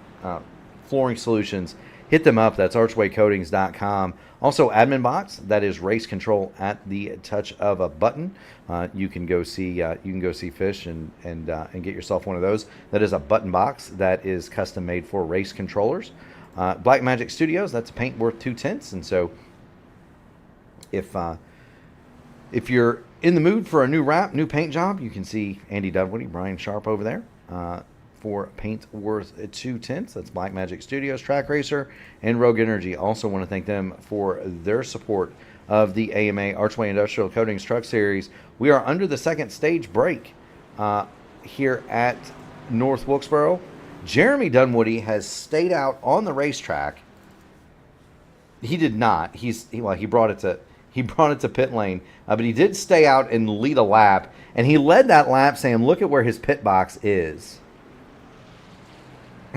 Speaker 2: flooring solutions, hit them up. That's archwaycoatings.com. Also, Admin Box, that is race control at the touch of a button. You can go see Fish and get yourself one of those. That is a button box that is custom made for race controllers. Black Magic Studios, that's a paint worth 2/10. And so if you're In the mood for a new wrap, new paint job, you can see Andy Dunwoody, Brian Sharp over there for paint worth 2/10. That's Black Magic Studios, Trak Racer, and Rogue Energy. Also want to thank them for their support of the AMA Archway Industrial Coatings Truck Series. We are under the second stage break here at North Wilkesboro. Jeremy Dunwoody has stayed out on the racetrack. He did not. He brought it to pit lane, but he did stay out and lead a lap, and he led that lap saying, "Look at where his pit box is."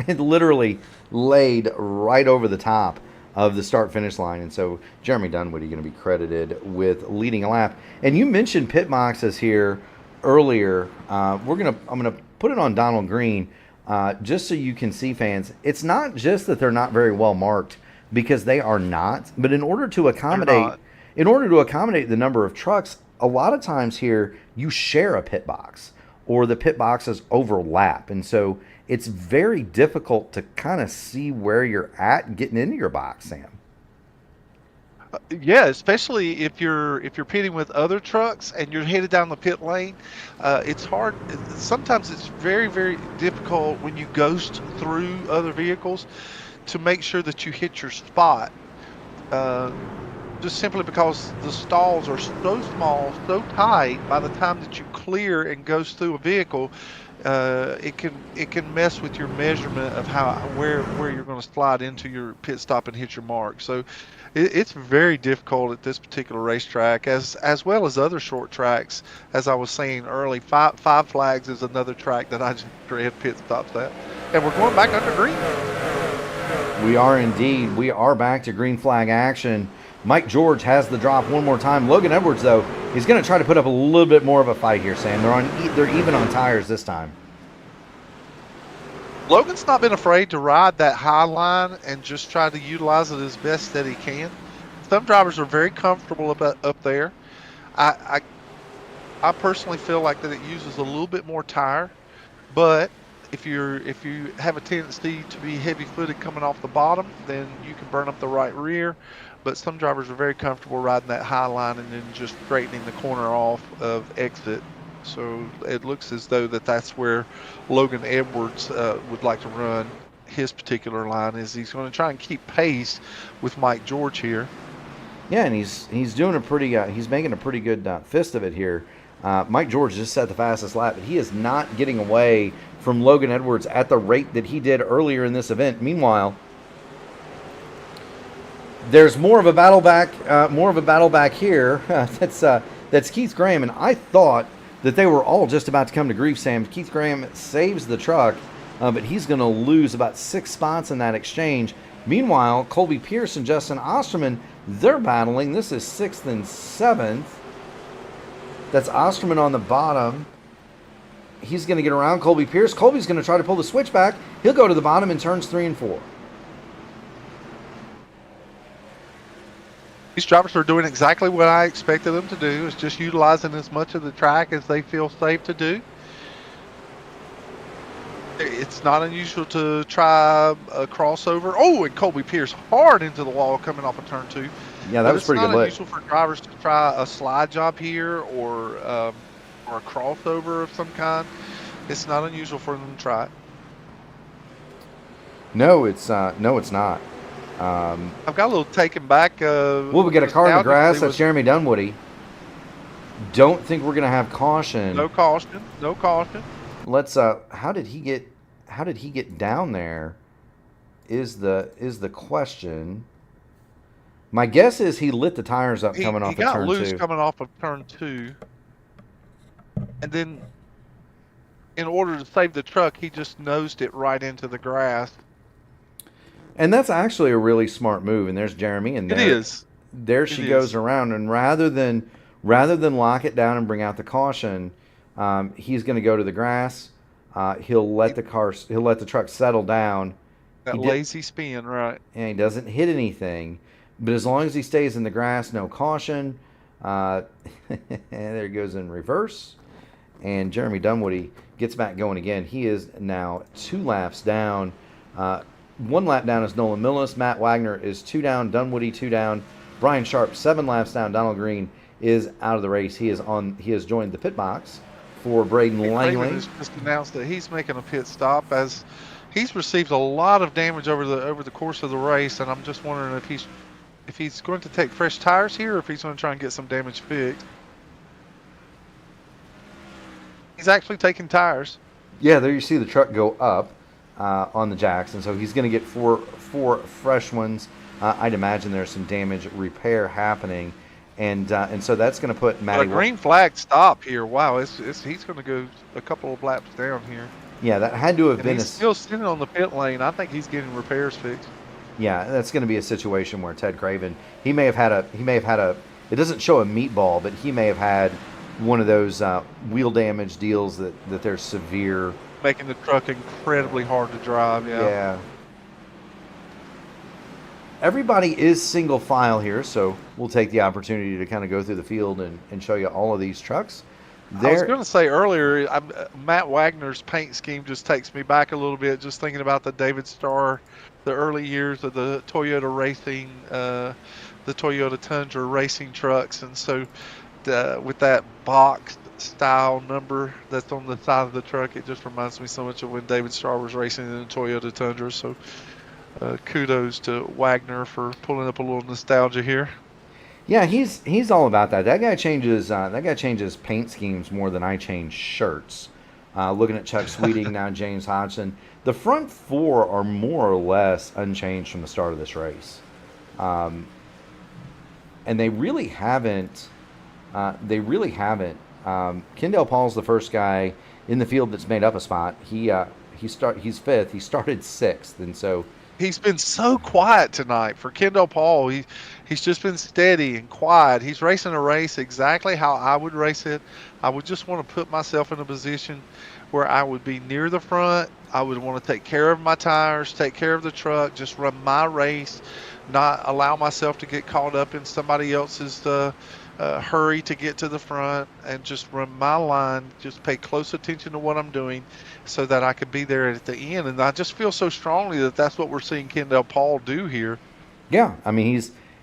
Speaker 2: It literally laid right over the top of the start-finish line, and so Jeremy Dunwoody going to be credited with leading a lap. And you mentioned pit boxes here earlier. I'm gonna put it on Donald Green just so you can see, fans. It's not just that they're not very well marked, because they are not, but in order to accommodate the number of trucks, a lot of times here you share a pit box or the pit boxes overlap, and so it's very difficult to kind of see where you're at getting into your box, Sam.
Speaker 1: Yeah, especially if you're pitting with other trucks and you're headed down the pit lane. It's hard. Sometimes it's very, very difficult when you ghost through other vehicles to make sure that you hit your spot. Just simply because the stalls are so small, so tight. By the time that you clear and ghost through a vehicle, it can mess with your measurement of where you're going to slide into your pit stop and hit your mark. So it's very difficult at this particular racetrack, as well as other short tracks. As I was saying early, Five Flags is another track that I just dread pit stops at. And we're going back under green.
Speaker 2: We are indeed. We are back to green flag action. Mike George has the drop one more time. Logan Edwards, though, he's going to try to put up a little bit more of a fight here, Sam. They're even on tires this time.
Speaker 1: Logan's not been afraid to ride that high line and just try to utilize it as best that he can. Some drivers are very comfortable up there. I personally feel like that it uses a little bit more tire, but if you have a tendency to be heavy-footed coming off the bottom, then you can burn up the right rear. But some drivers are very comfortable riding that high line and then just straightening the corner off of exit. So it looks as though that's where Logan Edwards would like to run his particular line. Is he's going to try and keep pace with Mike George here.
Speaker 2: Yeah, and he's doing a pretty he's making a pretty good fist of it here. Mike George just set the fastest lap, but he is not getting away from Logan Edwards at the rate that he did earlier in this event. Meanwhile, there's more of a battle back here. That's Keith Graham, and I thought that they were all just about to come to grief, Sam. Keith Graham saves the truck, but he's going to lose about 6 spots in that exchange. Meanwhile, Colby Pierce and Justin Osterman, they're battling. This is 6th and 7th. That's Osterman on the bottom. He's going to get around Colby Pierce. Colby's going to try to pull the switch back. He'll go to the bottom in turns 3 and 4.
Speaker 1: These drivers are doing exactly what I expected them to do. Is just utilizing as much of the track as they feel safe to do. It's not unusual to try a crossover. Oh, and Colby Pierce hard into the wall coming off of turn 2.
Speaker 2: Yeah, that was pretty good lick.
Speaker 1: It's not unusual for drivers to try a slide job here or a crossover of some kind. It's not unusual for them to try it.
Speaker 2: No, it's not.
Speaker 1: I've got a little taken back.
Speaker 2: We get a car in the grass. That's Jeremy Dunwoody. Don't think we're going to have caution.
Speaker 1: No caution.
Speaker 2: Let's. How did he get down there? Is the question. My guess is he lit the tires up coming off of turn 2. He got loose
Speaker 1: coming off of turn 2, and then in order to save the truck, he just nosed it right into the grass.
Speaker 2: And that's actually a really smart move. And there's Jeremy, and there,
Speaker 1: it is.
Speaker 2: There she goes around, and rather than lock it down and bring out the caution, he's going to go to the grass. He'll let the truck settle down.
Speaker 1: That lazy spin, right?
Speaker 2: And he doesn't hit anything, but as long as he stays in the grass, no caution. And there he goes in reverse, and Jeremy Dunwoody gets back going again. He is now 2 laps down. 1 lap down is Nolan Millis. Matt Wagner is 2 down. Dunwoody 2 down. Brian Sharp 7 laps down. Donald Green is out of the race. He has joined the pit box for Braden Langley.
Speaker 1: Raven has just announced that he's making a pit stop as he's received a lot of damage over the course of the race, and I'm just wondering if he's going to take fresh tires here or if he's going to try and get some damage fixed. He's actually taking tires.
Speaker 2: Yeah, there you see the truck go up on the jacks, and so he's going to get four fresh ones. I'd imagine there's some damage repair happening. And so that's going to put Matty.
Speaker 1: But a green flag stop here. Wow, he's going to go a couple of laps down here.
Speaker 2: Yeah, that had to have been.
Speaker 1: He's still sitting on the pit lane. I think he's getting repairs fixed.
Speaker 2: Yeah, that's going to be a situation where Ted Craven, he may have had a. It doesn't show a meatball, but he may have had one of those wheel damage deals that they're severe,
Speaker 1: making the truck incredibly hard to drive.
Speaker 2: Yeah. Everybody is single file here, so we'll take the opportunity to kind of go through the field and show you all of these trucks.
Speaker 1: I was going to say earlier, Matt Wagner's paint scheme just takes me back a little bit, just thinking about the David Starr, the early years of the Toyota racing, the Toyota Tundra racing trucks. And so with that box style number that's on the side of the truck, it just reminds me so much of when David Starr was racing in the Toyota Tundra. So kudos to Wagner for pulling up a little nostalgia here.
Speaker 2: Yeah, he's all about that. That guy changes paint schemes more than I change shirts. Looking at Chuck Sweeting now, James Hodgson. The front four are more or less unchanged from the start of this race, and they really haven't. Kendall Paul's the first guy in the field that's made up a spot. He's fifth. He started sixth, and so.
Speaker 1: He's been so quiet tonight for Kendall Paul. He's just been steady and quiet. He's racing a race exactly how I would race it. I would just want to put myself in a position where I would be near the front. I would want to take care of my tires, take care of the truck, just run my race, not allow myself to get caught up in somebody else's hurry to get to the front, and just run my line, just pay close attention to what I'm doing so that I could be there at the end. And I just feel so strongly that that's what we're seeing Kendall Paul do here.
Speaker 2: Yeah, I mean,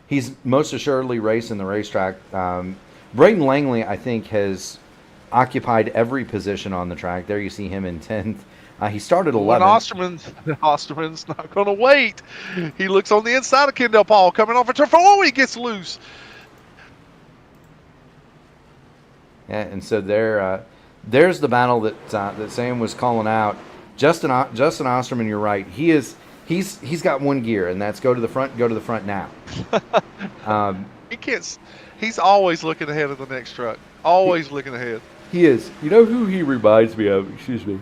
Speaker 2: he's most assuredly racing the racetrack. Braden Langley, I think, has occupied every position on the track. There you see him in 10th. He started 11th.
Speaker 1: Osterman's not going to wait. He looks on the inside of Kendall Paul coming off a turn. Oh, he gets loose.
Speaker 2: Yeah, and so there's the battle that Sam was calling out. Justin Osterman, you're right. He's got one gear, and that's go to the front now.
Speaker 1: He can't. He's always looking ahead of the next truck. Always looking ahead.
Speaker 2: He is. You know who he reminds me of? Excuse me.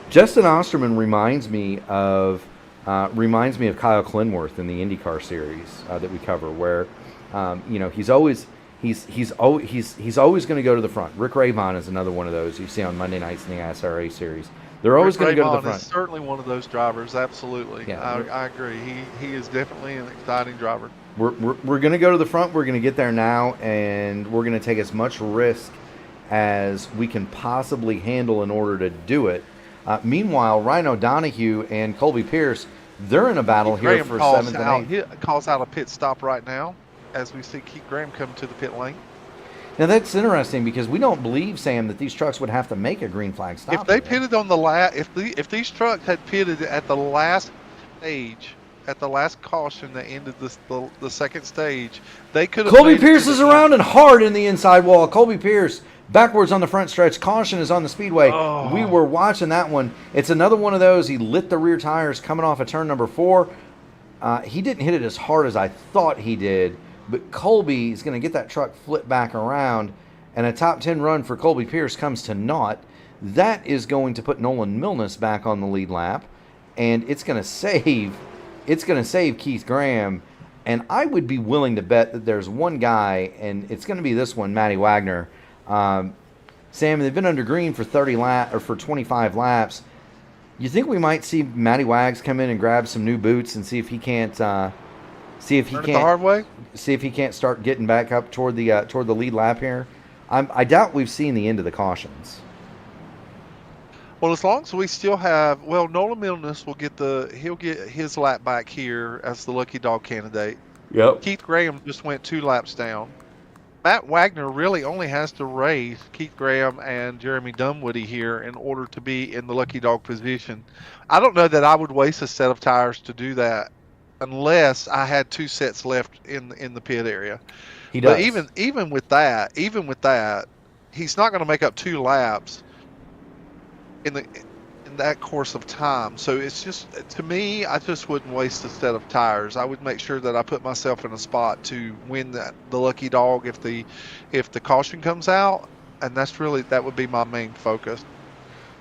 Speaker 2: Justin Osterman reminds me of Kyle Clinworth in the IndyCar series that we cover, where he's always going to go to the front. Rick Ravon is another one of those you see on Monday nights in the SRA series. They're always going to go to the front.
Speaker 1: Is certainly one of those drivers. Absolutely,
Speaker 2: yeah,
Speaker 1: I agree. He is definitely an exciting driver.
Speaker 2: We're going to go to the front. We're going to get there now, and we're going to take as much risk as we can possibly handle in order to do it. Meanwhile, Ryan O'Donoghue and Colby Pierce, they're in a battle here for 7th and 8th.
Speaker 1: He calls out a pit stop right now as we see Keith Graham come to the pit lane.
Speaker 2: Now that's interesting because we don't believe, Sam, that these trucks would have to make a green flag stop.
Speaker 1: If they pitted on the if these trucks had pitted at the last stage, at the last caution that ended the second stage, they could have.
Speaker 2: Colby Pierce is around and hard in the inside wall. Colby Pierce backwards on the front stretch. Caution is on the speedway.
Speaker 1: Oh.
Speaker 2: We were watching that one. It's another one of those. He lit the rear tires coming off of turn number 4. He didn't hit it as hard as I thought he did, but Colby is going to get that truck flipped back around, and a top 10 run for Colby Pierce comes to naught. That is going to put Nolan Milnes back on the lead lap, and it's going to save Keith Graham. And I would be willing to bet that there's one guy, and it's going to be this one, Matty Wagner. Sam, they've been under green for 25 laps. You think we might see Matty Wags come in and grab some new boots and see if he can't the hard way? See if he can't start getting back up toward the lead lap here. I doubt we've seen the end of the cautions.
Speaker 1: Well, as long as we still have, well, Nolan Milnes will he'll get his lap back here as the lucky dog candidate.
Speaker 2: Yep.
Speaker 1: Keith Graham just went 2 laps down. Matt Wagner really only has to race Keith Graham and Jeremy Dunwoody here in order to be in the lucky dog position. I don't know that I would waste a set of tires to do that unless I had 2 sets left in the pit area.
Speaker 2: He does.
Speaker 1: But even with that, he's not going to make up 2 laps in that course of time. So it's just, to me, I just wouldn't waste a set of tires. I would make sure that I put myself in a spot to win the lucky dog if the caution comes out, and that would be my main focus.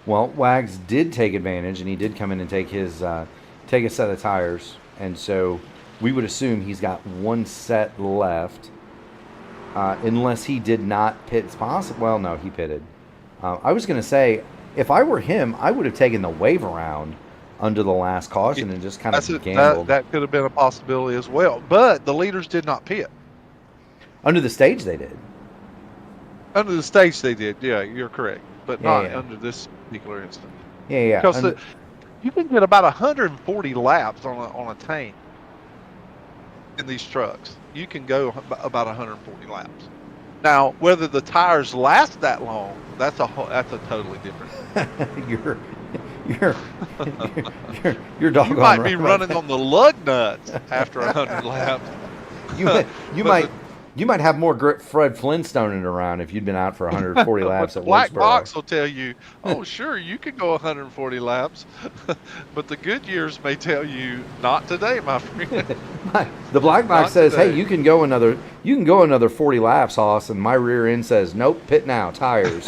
Speaker 2: Well, Wags did take advantage, and he did come in and take a set of tires, and so we would assume he's got 1 set left, unless he did not pit. It's possible. Well, no, he pitted. I was going to say, if I were him, I would have taken the wave around under the last caution and just kind of gambled.
Speaker 1: That could have been a possibility as well. But the leaders did not pit.
Speaker 2: Under the stage, they did.
Speaker 1: Under the stage, they did. Yeah, you're correct. But not under this particular instance.
Speaker 2: Yeah.
Speaker 1: Because you can get about 140 laps on a tank in these trucks. You can go about 140 laps. Now, whether the tires last that long, that's a totally different.
Speaker 2: You're doggone.
Speaker 1: You might be running on the lug nuts after 100 laps.
Speaker 2: You might have more Fred Flintstoning around if you'd been out for 140 laps at
Speaker 1: Black
Speaker 2: Wilkesboro.
Speaker 1: Box will tell you, oh, sure, you can go 140 laps, but the good years may tell you, not today, my friend.
Speaker 2: The Black Box says,
Speaker 1: today.
Speaker 2: hey, you can go another 40 laps, Hoss, and my rear end says, nope, pit now, tires.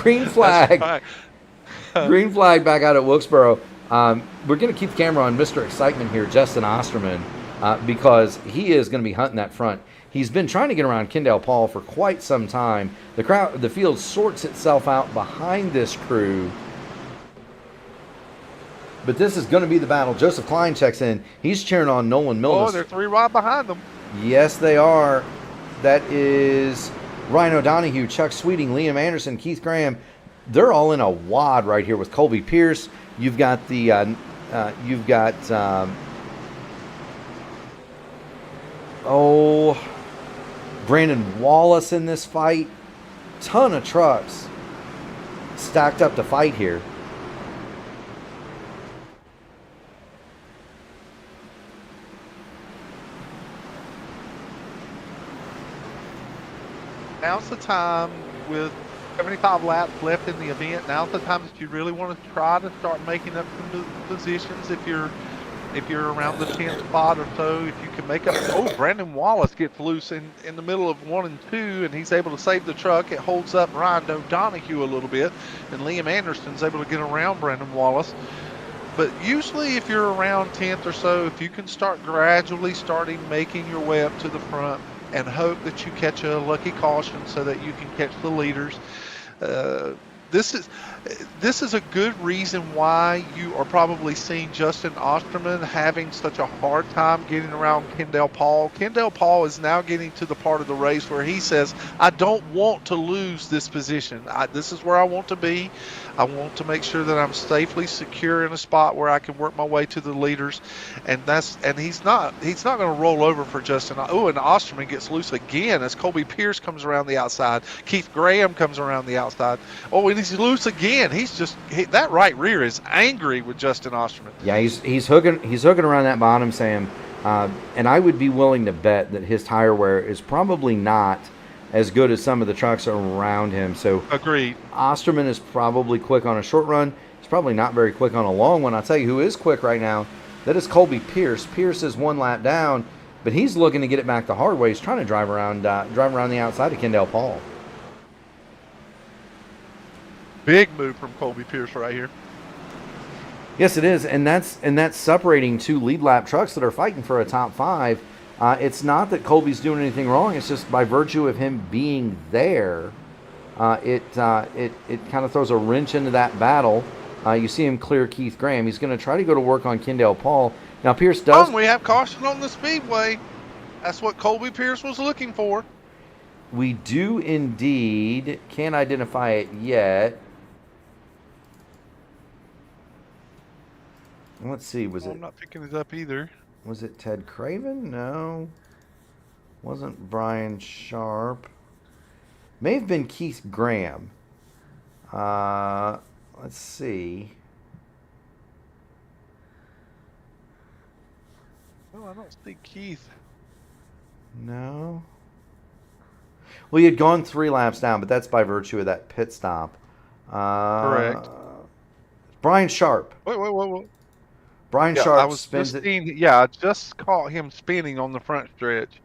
Speaker 2: Green flag.
Speaker 1: Right.
Speaker 2: Green flag back out at Wilkesboro. We're going to keep the camera on Mr. Excitement here, Justin Osterman, because he is going to be hunting that front. He's been trying to get around Kendall Paul for quite some time. The field sorts itself out behind this crew. But this is going to be the battle. Joseph Klein checks in. He's cheering on Nolan Milnes.
Speaker 1: Oh, they're 3 right behind them.
Speaker 2: Yes, they are. That is Ryan O'Donohue, Chuck Sweeting, Liam Anderson, Keith Graham. They're all in a wad right here with Colby Pierce. You've got Brandon Wallace in this fight. Ton of trucks stacked up to fight here.
Speaker 1: Now's the time, with 75 laps left in the event. Now's the time that you really want to try to start making up some positions. If you're around the 10th spot or so, if you can make up. Oh, Brandon Wallace gets loose in the middle of 1 and 2, and he's able to save the truck. It holds up Ryan O'Donohue a little bit, and Liam Anderson's able to get around Brandon Wallace. But usually if you're around 10th or so, if you can start gradually making your way up to the front and hope that you catch a lucky caution so that you can catch the leaders. This is a good reason why you are probably seeing Justin Osterman having such a hard time getting around Kendall Paul. Kendall Paul is now getting to the part of the race where he says, I don't want to lose this position. This is where I want to be. I want to make sure that I'm safely secure in a spot where I can work my way to the leaders. And he's not going to roll over for Justin. Oh, and Osterman gets loose again as Colby Pierce comes around the outside. Keith Graham comes around the outside. Oh, and he's loose again. That right rear is angry with Justin Osterman.
Speaker 2: Yeah, he's hooking around that bottom, Sam. And I would be willing to bet that his tire wear is probably not as good as some of the trucks around him. So
Speaker 1: agreed.
Speaker 2: Osterman is probably quick on a short run. He's probably not very quick on a long one. I'll tell you who is quick right now. That is Colby Pierce. Pierce is 1 lap down, but he's looking to get it back the hard way. He's trying to drive around the outside of Kendall Paul.
Speaker 1: Big move from Colby Pierce right here.
Speaker 2: Yes, it is, and that's separating 2 lead lap trucks that are fighting for a top 5. It's not that Colby's doing anything wrong. It's just by virtue of him being there, it kind of throws a wrench into that battle. You see him clear Keith Graham. He's going to try to go to work on Kendall Paul. Now Pierce does.
Speaker 1: We have caution on the Speedway. That's what Colby Pierce was looking for.
Speaker 2: We do indeed. Can't identify it yet. Let's see,
Speaker 1: I'm not picking it up either.
Speaker 2: was it Ted Craven? No. Wasn't Brian Sharp. May have been Keith Graham. Let's see.
Speaker 1: Oh, I don't see Keith.
Speaker 2: No. Well, he had gone 3 laps down, but that's by virtue of that pit stop.
Speaker 1: Correct.
Speaker 2: Brian Sharp.
Speaker 1: Wait.
Speaker 2: Brian
Speaker 1: Yeah,
Speaker 2: Sharp
Speaker 1: I was
Speaker 2: spins
Speaker 1: just
Speaker 2: it.
Speaker 1: seeing. Yeah, I just caught him spinning on the front stretch.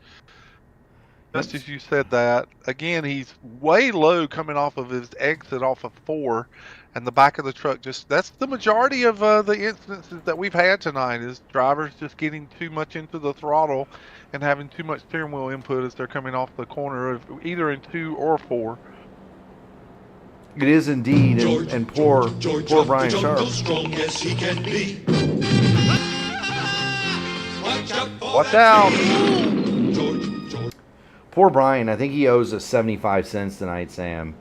Speaker 1: Just as you said that. Again, he's way low coming off of his exit off of 4, and the back of the truck that's the majority of the instances that we've had tonight is drivers just getting too much into the throttle and having too much steering wheel input as they're coming off the corner of either in 2 or 4.
Speaker 2: It is indeed, and poor Brian Sharp.
Speaker 3: Strong as he can be.
Speaker 1: Watch out!
Speaker 2: Poor Brian. I think he owes us 75 cents tonight, Sam.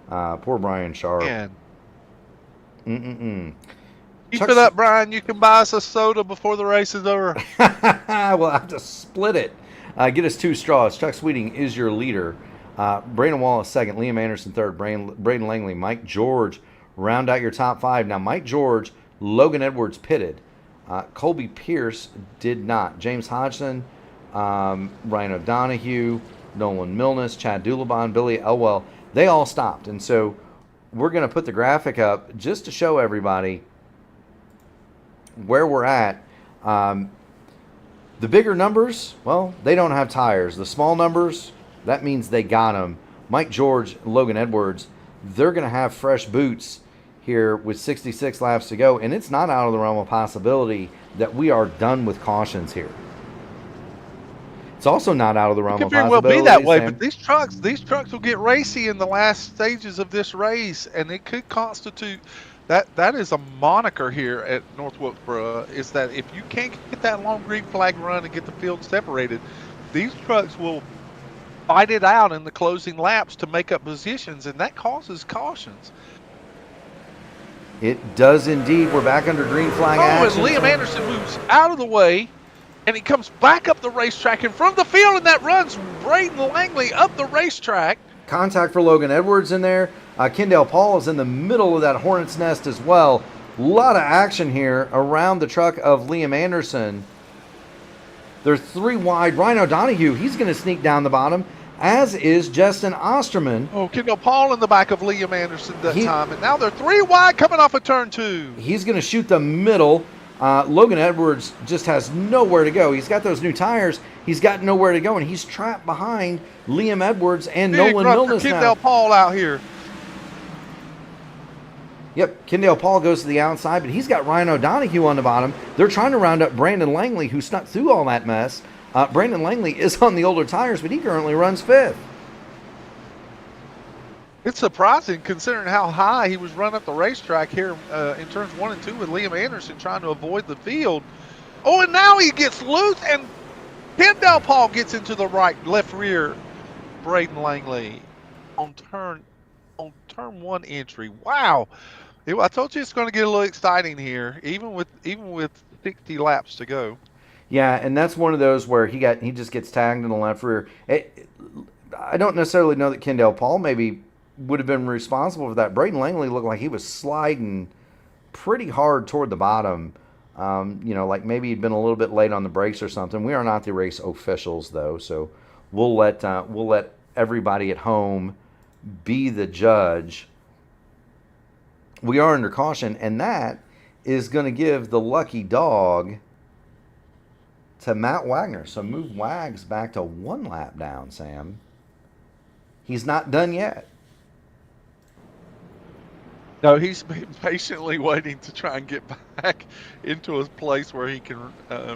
Speaker 2: Poor Brian Sharp.
Speaker 1: Man. Keep it up, Brian. You can buy us a soda before the race is over.
Speaker 2: We'll have to split it. Get us 2 straws. Chuck Sweeting is your leader. Brandon Wallace second. Liam Anderson third. Braden Langley. Mike George round out your top 5. Now, Mike George, Logan Edwards pitted. Colby Pierce did not. James Hodgson, Ryan O'Donohue, Nolan Milnes, Chad Dulabon, Billy Elwell, they all stopped. And so we're going to put the graphic up just to show everybody where we're at. The bigger numbers, well, they don't have tires. The small numbers, that means they got them. Mike George, Logan Edwards, they're going to have fresh boots here with 66 laps to go. And it's not out of the realm of possibility that we are done with cautions here. It's also not out of the realm of possibility.
Speaker 1: It could very well be that way, but these trucks will get racy in the last stages of this race, and it could constitute that is a moniker here at North Wilkesboro, is that if you can't get that long green flag run and get the field separated, these trucks will fight it out in the closing laps to make up positions, and that causes cautions.
Speaker 2: It does indeed. We're back under green flag action.
Speaker 1: And Liam Anderson moves out of the way, and he comes back up the racetrack in front of the field, and that runs Braden Langley up the racetrack.
Speaker 2: Contact for Logan Edwards in there. Kendall Paul is in the middle of that hornet's nest as well. A lot of action here around the truck of Liam Anderson. They're 3 wide. Ryan O'Donohue, he's going to sneak down the bottom, as is Justin Osterman.
Speaker 1: Oh, Kendall Paul in the back of Liam Anderson that time, and now they're 3 wide coming off of turn 2.
Speaker 2: He's going to shoot the middle. Logan Edwards just has nowhere to go. He's got those new tires. He's got nowhere to go, and he's trapped behind Liam Edwards and Nolan Milnes now.
Speaker 1: Kendall Paul out here.
Speaker 2: Yep, Kendall Paul goes to the outside, but he's got Ryan O'Donohue on the bottom. They're trying to round up Brandon Langley, who snuck through all that mess. Brandon Langley is on the older tires, but he currently runs 5th.
Speaker 1: It's surprising considering how high he was run up the racetrack here in turns 1 and 2 with Liam Anderson trying to avoid the field. Oh, and now he gets loose, and Kendall Paul gets into the left rear. Braden Langley on turn 1 entry. Wow. I told you it's going to get a little exciting here, even with 60 laps to go.
Speaker 2: Yeah, and that's one of those where he just gets tagged in the left rear. I don't necessarily know that Kendall Paul maybe would have been responsible for that. Braden Langley looked like he was sliding pretty hard toward the bottom. Like maybe he'd been a little bit late on the brakes or something. We are not the race officials, though, so we'll let everybody at home be the judge. We are under caution, and that is going to give the lucky dog to Matt Wagner. So move Wags back to 1 lap down, Sam. He's not done yet.
Speaker 1: No, he's been patiently waiting to try and get back into a place where he can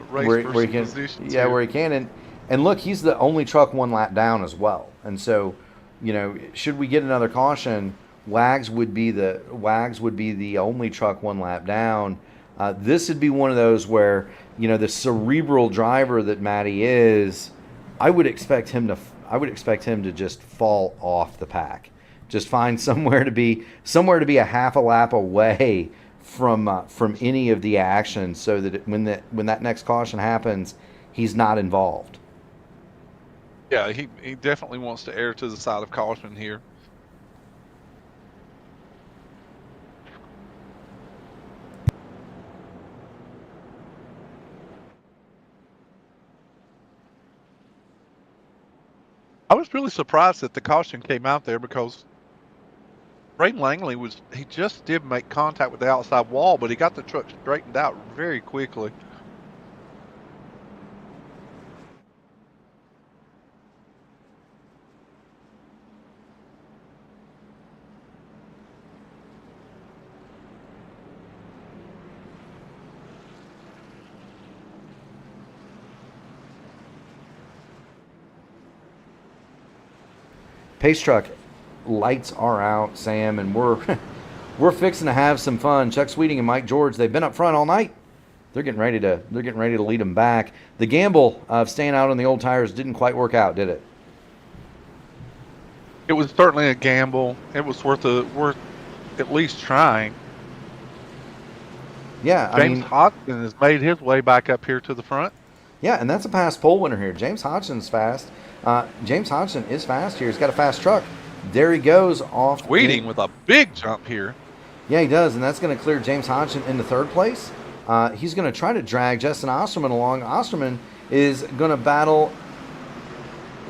Speaker 1: race for some positions.
Speaker 2: Yeah, where he can. And look, he's the only truck 1 lap down as well. And so, should we get another caution, Wags would be the only truck 1 lap down. This would be one of those where, the cerebral driver that Matty is, I would expect him to just fall off the pack. Just find somewhere to be a half a lap away from any of the action, so that when that next caution happens, he's not involved.
Speaker 1: Yeah, he definitely wants to err to the side of caution here. I was really surprised that the caution came out there, because Ray Langley he just did make contact with the outside wall, but he got the truck straightened out very quickly.
Speaker 2: Pace truck lights are out, Sam, and we're fixing to have some fun. Chuck Sweeting and Mike George, they've been up front all night. They're getting ready to lead them back. The gamble of staying out on the old tires didn't quite work out, did it?
Speaker 1: It was certainly a gamble. It was worth at least trying.
Speaker 2: Yeah,
Speaker 1: James Hodgson has made his way back up here to the front.
Speaker 2: Yeah, and that's a past pole winner here. James Hodgson's fast. James Hodgson is fast here. He's got a fast truck. There he goes off.
Speaker 1: Waiting with a big jump here.
Speaker 2: Yeah, he does, and that's going to clear James Hodgson into third place. He's going to try to drag Justin Osterman along. Osterman is going to battle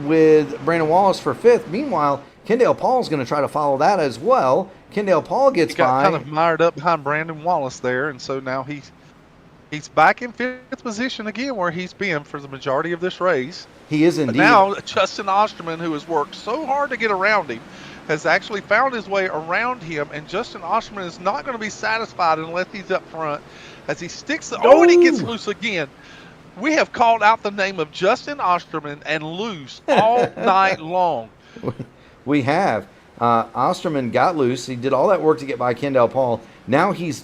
Speaker 2: with Brandon Wallace for fifth. Meanwhile, Kendall Paul's going to try to follow that as well. Kendall Paul gets by.
Speaker 1: Kind of mired up behind Brandon Wallace there, and so now he's back in fifth position again, where he's been for the majority of this race.
Speaker 2: He is indeed.
Speaker 1: But now Justin Osterman, who has worked so hard to get around him, has actually found his way around him, and Justin Osterman is not going to be satisfied unless he's up front, as he sticks and he gets loose again. We have called out the name of Justin Osterman and loose all night long.
Speaker 2: We have. Osterman got loose. He did all that work to get by Kendall Paul. Now he's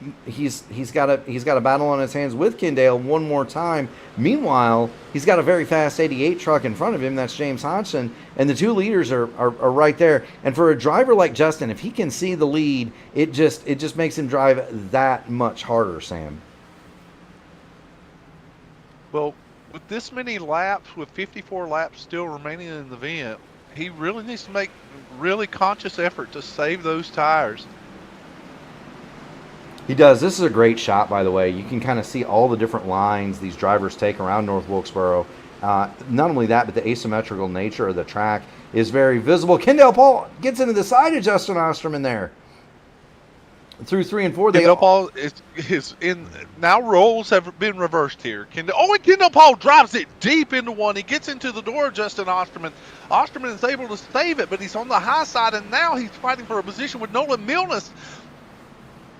Speaker 2: got a battle on his hands with Kendall one more time. Meanwhile, he's got a very fast 88 truck in front of him. That's James Hodgson, and the two leaders are right there. And for a driver like Justin, if he can see the lead, it just makes him drive that much harder, Sam.
Speaker 1: Well, with this many laps, with 54 laps still remaining in the event, he really needs to make really conscious effort to save those tires.
Speaker 2: He does. This is a great shot, by the way. You can kind of see all the different lines these drivers take around North Wilkesboro. Not only that, but the asymmetrical nature of the track is very visible. Kendall Paul gets into the side of Justin Osterman there. Through 3 and 4,
Speaker 1: Kendall Paul is in. Now roles have been reversed here. And Kendall Paul drives it deep into one. He gets into the door of Justin Osterman. Osterman is able to save it, but he's on the high side, and now he's fighting for a position with Nolan Milnes.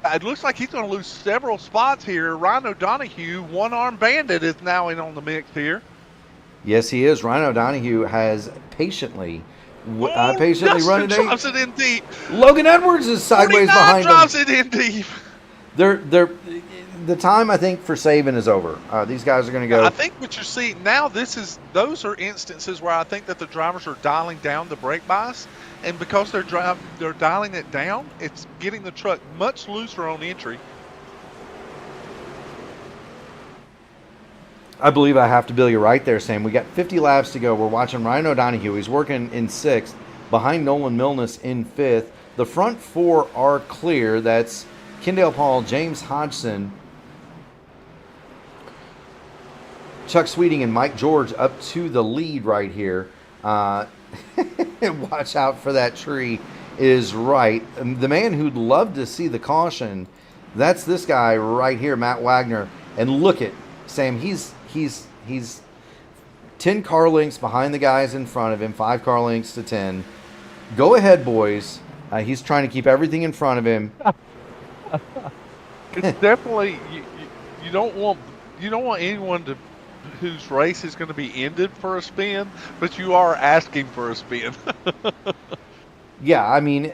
Speaker 1: It looks like he's going to lose several spots here. Ryan O'Donoghue, one-arm bandit, is now in on the mix here.
Speaker 2: Yes, he is. Ryan O'Donoghue has patiently run it.
Speaker 1: Drives it in deep.
Speaker 2: Logan Edwards is sideways behind him.
Speaker 1: Drives it in deep.
Speaker 2: The time, I think, for saving is over. These guys are going to go.
Speaker 1: I think what you're seeing now, those are instances where I think that the drivers are dialing down the brake bias, and because they're dialing it down, it's getting the truck much looser on entry.
Speaker 2: I believe I have to bill you right there, Sam. We got 50 laps to go. We're watching Ryan O'Donoghue. He's working in 6th, behind Nolan Milnes in 5th. The front 4 are clear. That's Kendall Paul, James Hodgson, Chuck Sweeting, and Mike George up to the lead right here. Watch out for that tree is right. The man who'd love to see the caution, that's this guy right here, Matt Wagner. And look at Sam. He's 10 car lengths behind the guys in front of him, 5 car lengths to 10. Go ahead, boys. He's trying to keep everything in front of him.
Speaker 1: It's definitely you don't want anyone whose race is going to be ended for a spin, but you are asking for a spin.
Speaker 2: Yeah, I mean,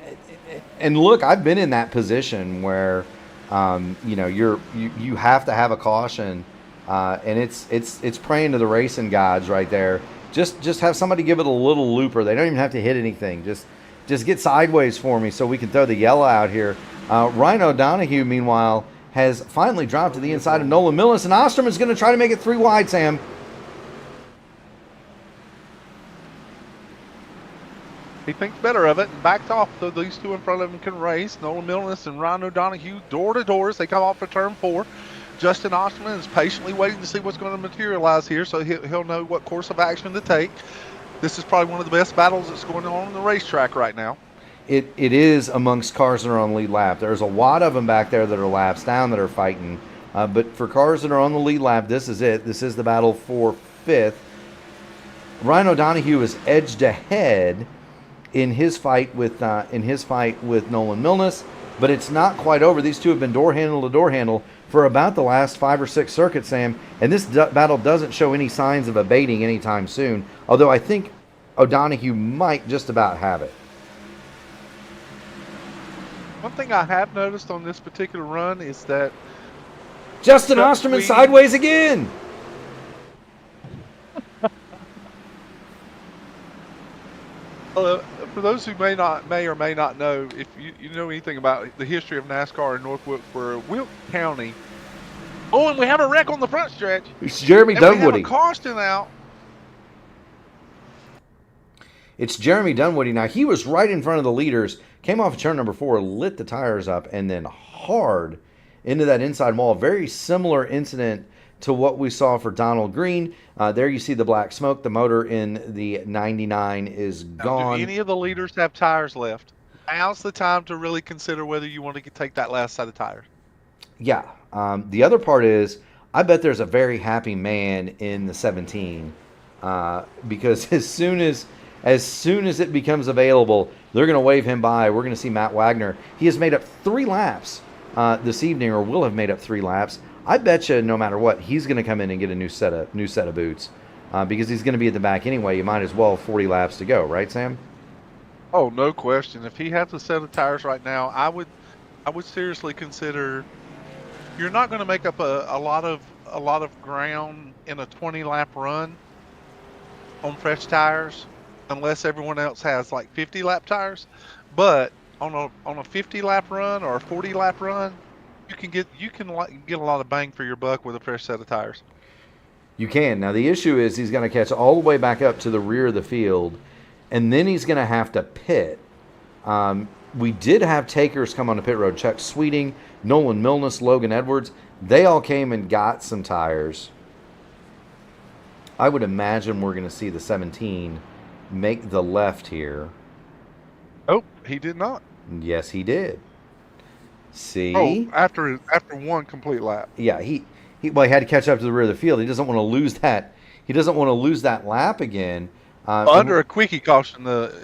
Speaker 2: and look, I've been in that position where you have to have a caution, and it's praying to the racing gods right there. Just have somebody give it a little looper. They don't even have to hit anything. Just Just get sideways for me so we can throw the yellow out here. Rhino Donahue, meanwhile, has finally dropped to the inside of Nolan Millis, and Osterman's going to try to make it 3 wide, Sam.
Speaker 1: He thinks better of it and backed off so these two in front of him can race. Nolan Millis and Rhino Donahue door to door as they come off for turn 4. Justin Osterman is patiently waiting to see what's going to materialize here so he'll know what course of action to take. This is probably one of the best battles that's going on the racetrack right now.
Speaker 2: It is amongst cars that are on the lead lap. There's a lot of them back there that are laps down that are fighting. But for cars that are on the lead lap, this is it. This is the battle for 5th. Rhino Donahue is edged ahead in his fight with Nolan Milnis, but it's not quite over. These two have been door handle to door handle for about the last 5 or 6 circuits, Sam, and this battle doesn't show any signs of abating anytime soon, although I think O'Donoghue might just about have it.
Speaker 1: One thing I have noticed on this particular run is that
Speaker 2: Justin Osterman sideways again.
Speaker 1: For those who may or may not know, if you know anything about the history of NASCAR in North Wilkesboro, Wilkes County. Oh, and we have a wreck on the front stretch.
Speaker 2: It's Jeremy Dunwoody.
Speaker 1: We have a caution out.
Speaker 2: It's Jeremy Dunwoody. Now, he was right in front of the leaders, came off of turn number 4, lit the tires up, and then hard into that inside wall. Very similar incident to what we saw for Donald Green. There you see the black smoke. The motor in the 99 is gone.
Speaker 1: Do any of the leaders have tires left? Now's the time to really consider whether you want to take that last set of tires.
Speaker 2: Yeah. The other part is, I bet there's a very happy man in the 17 because as soon as it becomes available, they're going to wave him by. We're going to see Matt Wagner. He has made up 3 laps this evening, or will have made up 3 laps. I bet you, no matter what, he's going to come in and get a new set of boots because he's going to be at the back anyway. You might as well have 40 laps to go, right, Sam?
Speaker 1: Oh, no question. If he has a set of tires right now, I would seriously consider. You're not going to make up a lot of ground in a 20-lap run on fresh tires unless everyone else has like 50-lap tires. But on a 50-lap run or a 40-lap run, you can get a lot of bang for your buck with a fresh set of tires.
Speaker 2: You can. Now, the issue is he's going to catch all the way back up to the rear of the field, and then he's going to have to pit. We did have takers come on the pit road. Chuck Sweeting, Nolan Milnis, Logan Edwards. They all came and got some tires. I would imagine we're going to see the 17 make the left here.
Speaker 1: Oh, he did not.
Speaker 2: Yes, he did. See?
Speaker 1: Oh, after one complete lap.
Speaker 2: Yeah, he had to catch up to the rear of the field. He doesn't want to lose that. He doesn't want to lose that lap again.
Speaker 1: Under a quickie caution,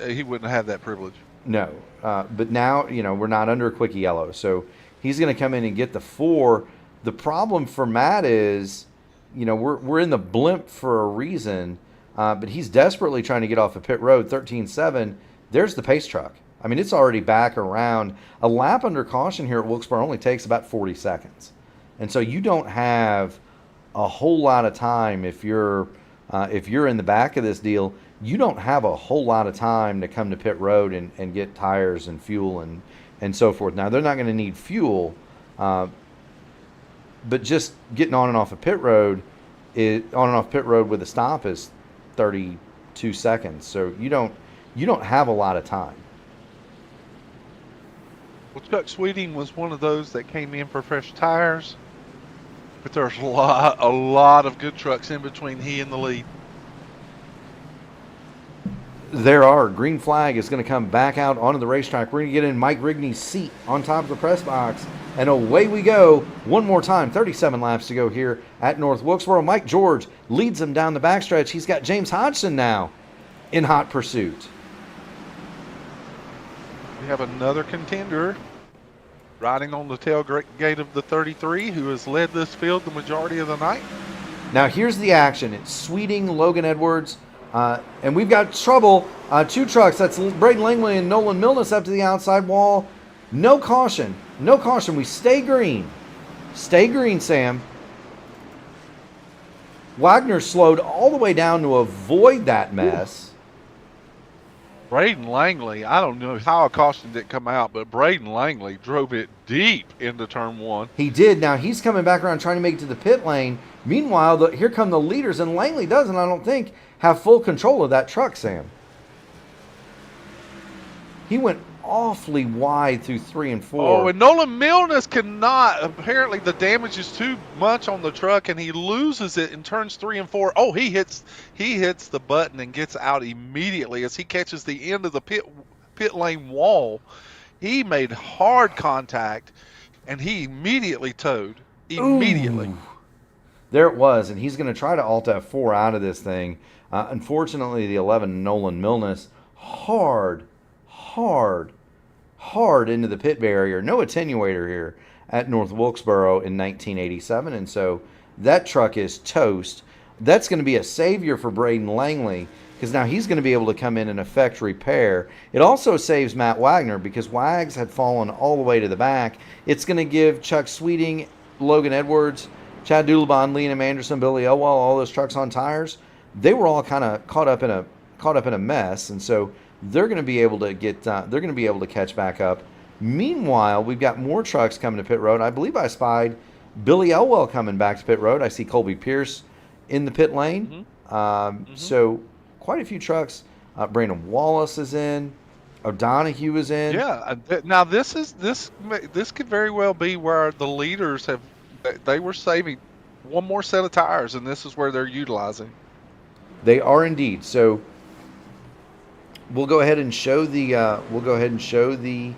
Speaker 1: he wouldn't have that privilege.
Speaker 2: No, but now we're not under a quickie yellow, so he's going to come in and get the 4. The problem for Matt is, we're in the blimp for a reason, but he's desperately trying to get off of pit road 13.7. There's the pace truck. I mean, it's already back around. A lap under caution here at Wilkesboro only takes about 40 seconds. And so you don't have a whole lot of time if you're in the back of this deal. You don't have a whole lot of time to come to pit road and get tires and fuel and so forth. Now, they're not going to need fuel, but just getting on and off of pit road with a stop is 32 seconds. So you don't have a lot of time.
Speaker 1: Well, Chuck Sweeting was one of those that came in for fresh tires, but there's a lot of good trucks in between he and the lead.
Speaker 2: There are. Green flag is going to come back out onto the racetrack. We're going to get in Mike Rigney's seat on top of the press box, and away we go. One more time. 37 laps to go here at North Wilkesboro. Mike George leads them down the backstretch. He's got James Hodgson now in hot pursuit.
Speaker 1: We have another contender riding on the tailgate of the 33 who has led this field the majority of the night.
Speaker 2: Now here's the action. It's Sweeting, Logan Edwards, and we've got trouble. 2 trucks. That's Braden Langley and Nolan Milnis up to the outside wall. No caution. No caution. We stay green. Stay green, Sam. Wagner slowed all the way down to avoid that mess.
Speaker 1: Braden Langley, I don't know how a caution didn't come out, but Braden Langley drove it deep into turn one.
Speaker 2: He did. Now he's coming back around trying to make it to the pit lane. Meanwhile, here come the leaders, and Langley doesn't, I don't think, have full control of that truck, Sam. He went awfully wide through 3 and 4.
Speaker 1: Oh, and Nolan Milnes cannot. Apparently, the damage is too much on the truck, and he loses it in turns 3 and 4. Oh, he hits the button and gets out immediately as he catches the end of the pit lane wall. He made hard contact, and he immediately towed. Immediately.
Speaker 2: Ooh. There it was, and he's going to try to alt F4 out of this thing. Unfortunately, the 11 Nolan Milnes hard into the pit barrier. No attenuator here at North Wilkesboro in 1987, and so that truck is toast. That's going to be a savior for Braden Langley because now he's going to be able to come in and effect repair. It also saves Matt Wagner because Wags had fallen all the way to the back. It's going to give Chuck Sweeting, Logan Edwards, Chad Doulabon, Liam Anderson, Billy Elwell, all those trucks on tires. They were all kind of caught up in a mess, and so they're going to be able to get. They're going to be able to catch back up. Meanwhile, we've got more trucks coming to pit road. I believe I spied Billy Elwell coming back to pit road. I see Colby Pierce in the pit lane. So quite a few trucks. Brandon Wallace is in. O'Donohue is in.
Speaker 1: Yeah. Now this could very well be where the leaders they were saving one more set of tires, and this is where they're utilizing.
Speaker 2: They are indeed. So we'll go ahead and show the.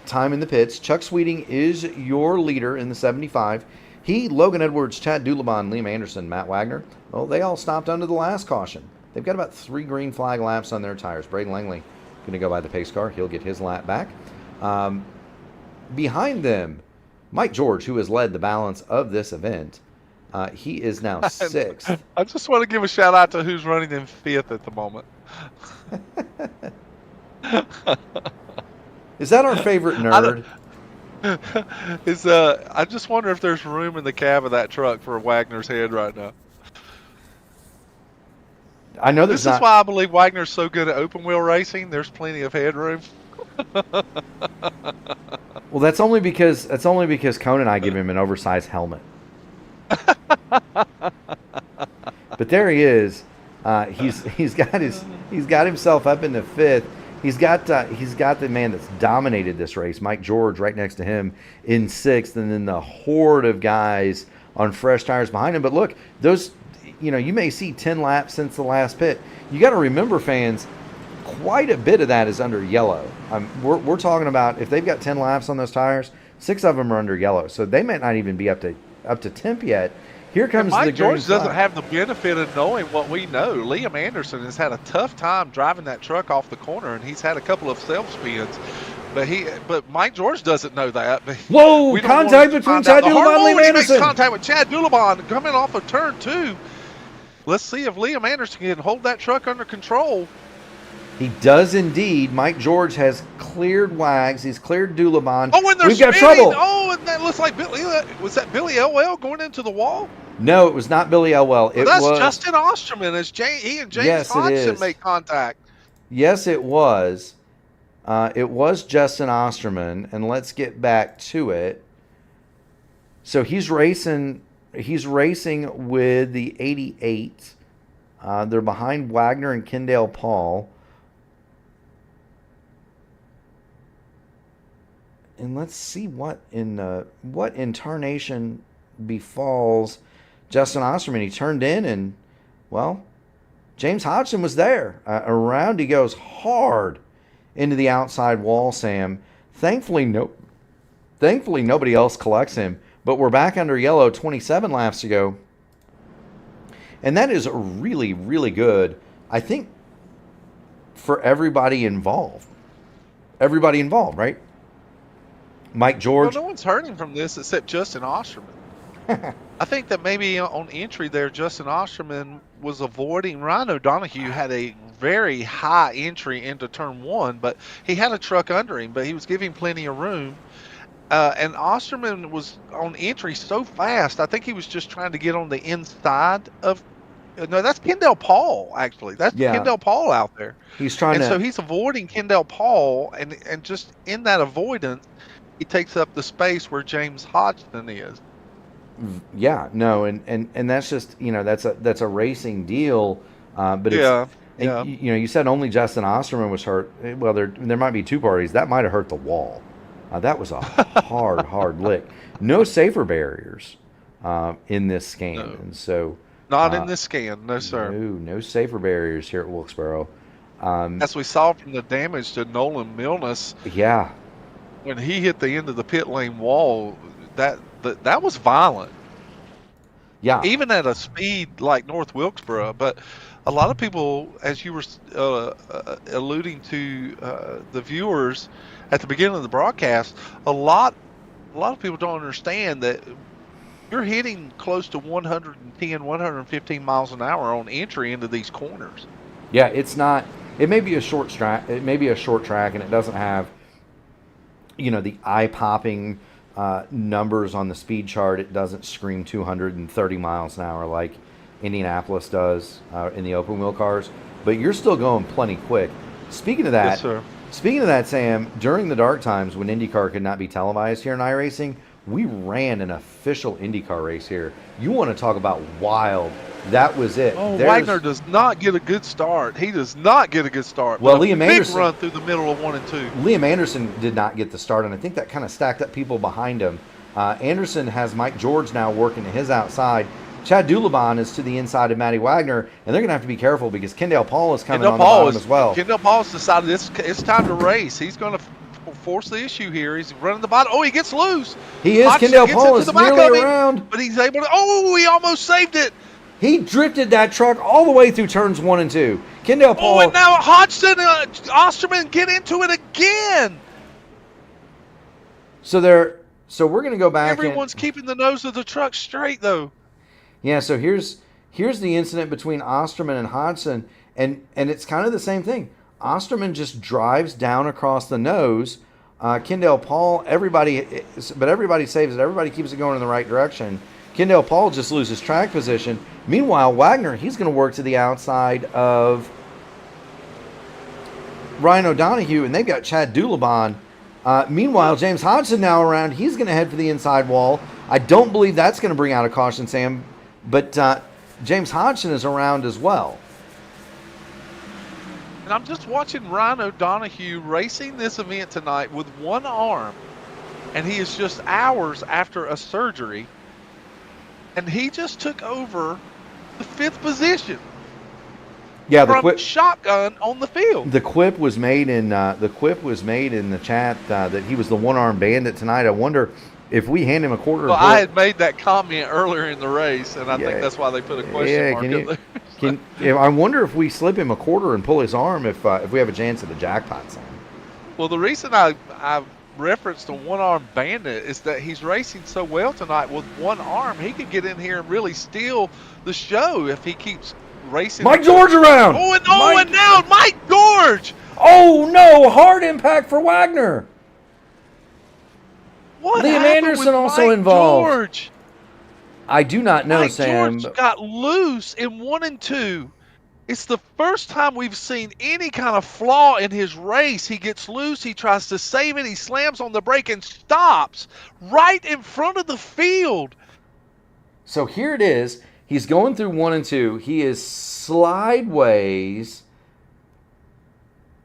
Speaker 2: Time in the pits. Chuck Sweeting is your leader in the 75. He, Logan Edwards, Chad Doulabon, Liam Anderson, Matt Wagner. Well, they all stopped under the last caution. They've got about 3 green flag laps on their tires. Braden Langley going to go by the pace car. He'll get his lap back. Behind them, Mike George, who has led the balance of this event. He is now 6th.
Speaker 1: I just want to give a shout out to who's running in 5th at the moment.
Speaker 2: Is that our favorite nerd?
Speaker 1: I just wonder if there's room in the cab of that truck for Wagner's head right now.
Speaker 2: I know there's
Speaker 1: This is why I believe Wagner's so good at open wheel racing. There's plenty of headroom.
Speaker 2: Well, that's only because Conan and I give him an oversized helmet. But there he is. He's got himself up in the 5th. He's got the man that's dominated this race, Mike George, right next to him in 6th, and then the horde of guys on fresh tires behind him. But look, those, you may see 10 laps since the last pit. You got to remember, fans, quite a bit of that is under yellow. We're talking about if they've got 10 laps on those tires, 6 of them are under yellow, so they might not even be up to temp yet. Here comes
Speaker 1: Mike George doesn't have the benefit of knowing what we know. Liam Anderson has had a tough time driving that truck off the corner, and he's had a couple of self-spins. But Mike George doesn't know that.
Speaker 2: Whoa! Contact between Chad Doulabon and Liam Anderson.
Speaker 1: He makes contact with Chad Doulabon coming off of turn 2. Let's see if Liam Anderson can hold that truck under control.
Speaker 2: He does indeed. Mike George has cleared Wags. He's cleared Doulabon.
Speaker 1: Oh, and
Speaker 2: We've got trouble.
Speaker 1: Oh, and that looks like was that Billy Elwell going into the wall?
Speaker 2: No, it was not Billy Elwell.
Speaker 1: That's Justin Osterman. He and James Hodgson make contact.
Speaker 2: Yes, it was. It was Justin Osterman, and let's get back to it. So he's racing with the 88. They're behind Wagner and Kendall Paul. And let's see what in tarnation befalls Justin Osterman. He turned in, and well, James Hodgson was there. Around he goes hard into the outside wall, Sam. Thankfully nobody else collects him, but we're back under yellow, 27 laps to go. And that is really, really good, I think, for everybody involved. Everybody involved, right? Mike George.
Speaker 1: Well, no one's hurting from this except Justin Osterman. I think that maybe on entry there, Justin Osterman was avoiding. Ryan O'Donohue had a very high entry into turn 1, but he had a truck under him, but he was giving plenty of room. And Osterman was on entry so fast, I think he was just trying to get on the inside of No, that's Kendall Paul, actually. That's
Speaker 2: Yeah,
Speaker 1: Kendall Paul out there.
Speaker 2: he's trying
Speaker 1: And so
Speaker 2: to.
Speaker 1: he's avoiding Kendall Paul, and just in that avoidance, he takes up the space where James Hodgson is.
Speaker 2: Yeah, no, and that's just that's a racing deal, but it's
Speaker 1: Yeah,
Speaker 2: and
Speaker 1: yeah.
Speaker 2: you said only Justin Osterman was hurt. Well, there might be two parties that might have hurt the wall. That was a hard lick. No safer barriers in this scan,
Speaker 1: No,
Speaker 2: and so
Speaker 1: not in
Speaker 2: uh,
Speaker 1: this scan. No, sir.
Speaker 2: no safer barriers here at Wilkesboro.
Speaker 1: As we saw from the damage to Nolan Milnes
Speaker 2: Yeah,
Speaker 1: when he hit the end of the pit lane wall, that was violent,
Speaker 2: yeah,
Speaker 1: even at a speed like North Wilkesboro. But a lot of people, as you were alluding to the viewers at the beginning of the broadcast, a lot of people don't understand that you're hitting close to 110, 115 miles an hour on entry into these corners.
Speaker 2: yeah. It's not. It may be a short track. It may be a short track, and it doesn't have the eye-popping numbers on the speed chart. It doesn't scream 230 miles an hour like Indianapolis does in the open wheel cars, but you're still going plenty quick. Speaking of
Speaker 1: Yes,
Speaker 2: that,
Speaker 1: sir.
Speaker 2: speaking of that, Sam, during the dark times when IndyCar could not be televised here in iRacing, we ran an official IndyCar race here. You want to talk about wild? That was it.
Speaker 1: Oh,
Speaker 2: There's-
Speaker 1: Wagner does not get a good start. He does not get a good start.
Speaker 2: Well,
Speaker 1: but a
Speaker 2: Liam
Speaker 1: big
Speaker 2: Anderson-
Speaker 1: run through the middle of 1 and 2.
Speaker 2: Liam Anderson did not get the start, and I think that kind of stacked up people behind him. Anderson has Mike George now working to his outside. Chad Dulabon is to the inside of Matty Wagner, and they're going to have to be careful because Kendall Paul is coming on the bottom as well.
Speaker 1: Kendall Paul's decided it's time to race. He's going to force the issue here. He's running the bottom. Oh, he gets loose.
Speaker 2: He is.
Speaker 1: Hodgson
Speaker 2: Kendall
Speaker 1: gets
Speaker 2: Paul
Speaker 1: into
Speaker 2: is
Speaker 1: the back
Speaker 2: nearly
Speaker 1: of him,
Speaker 2: around.
Speaker 1: but he's able to. Oh, he almost saved it.
Speaker 2: He drifted that truck all the way through turns 1 and 2. Kendall Paul.
Speaker 1: Oh, and now Hodgson and Osterman get into it again.
Speaker 2: So we're going to go back.
Speaker 1: Everyone's keeping the nose of the truck straight, though.
Speaker 2: Yeah. So here's the incident between Osterman and Hodgson, and it's kind of the same thing. Osterman just drives down across the nose. Kendall Paul, everybody saves it. Everybody keeps it going in the right direction. Kendall Paul just loses track position. Meanwhile, Wagner, he's going to work to the outside of Ryan O'Donoghue, and they've got Chad Dulabon. Meanwhile, James Hodgson now around. He's going to head for the inside wall. I don't believe that's going to bring out a caution, Sam, but James Hodgson is around as well.
Speaker 1: And I'm just watching Ryan O'Donoghue racing this event tonight with one arm, and he is just hours after a surgery, and he just took over the 5th position.
Speaker 2: Yeah,
Speaker 1: from shotgun on the field.
Speaker 2: The quip was made in the chat that he was the one-arm bandit tonight. I wonder if we hand him a quarter.
Speaker 1: Well, I had made that comment earlier in the race, and I think that's why they put a question mark in there.
Speaker 2: I wonder if we slip him a quarter and pull his arm if we have a chance at a jackpot, Sam.
Speaker 1: Well, the reason I referenced a one-arm bandit is that he's racing so well tonight with one arm. He could get in here and really steal the show if he keeps racing.
Speaker 2: Mike George around.
Speaker 1: And now Mike George.
Speaker 2: Oh no! Hard impact for Wagner.
Speaker 1: What
Speaker 2: Liam
Speaker 1: happened
Speaker 2: Anderson
Speaker 1: with
Speaker 2: also
Speaker 1: Mike
Speaker 2: involved.
Speaker 1: George?
Speaker 2: I do not know,
Speaker 1: Mike
Speaker 2: Sam.
Speaker 1: George got loose in 1 and 2. It's the first time we've seen any kind of flaw in his race. He gets loose. He tries to save it. He slams on the brake and stops right in front of the field.
Speaker 2: So here it is. He's going through 1 and 2. He is slideways.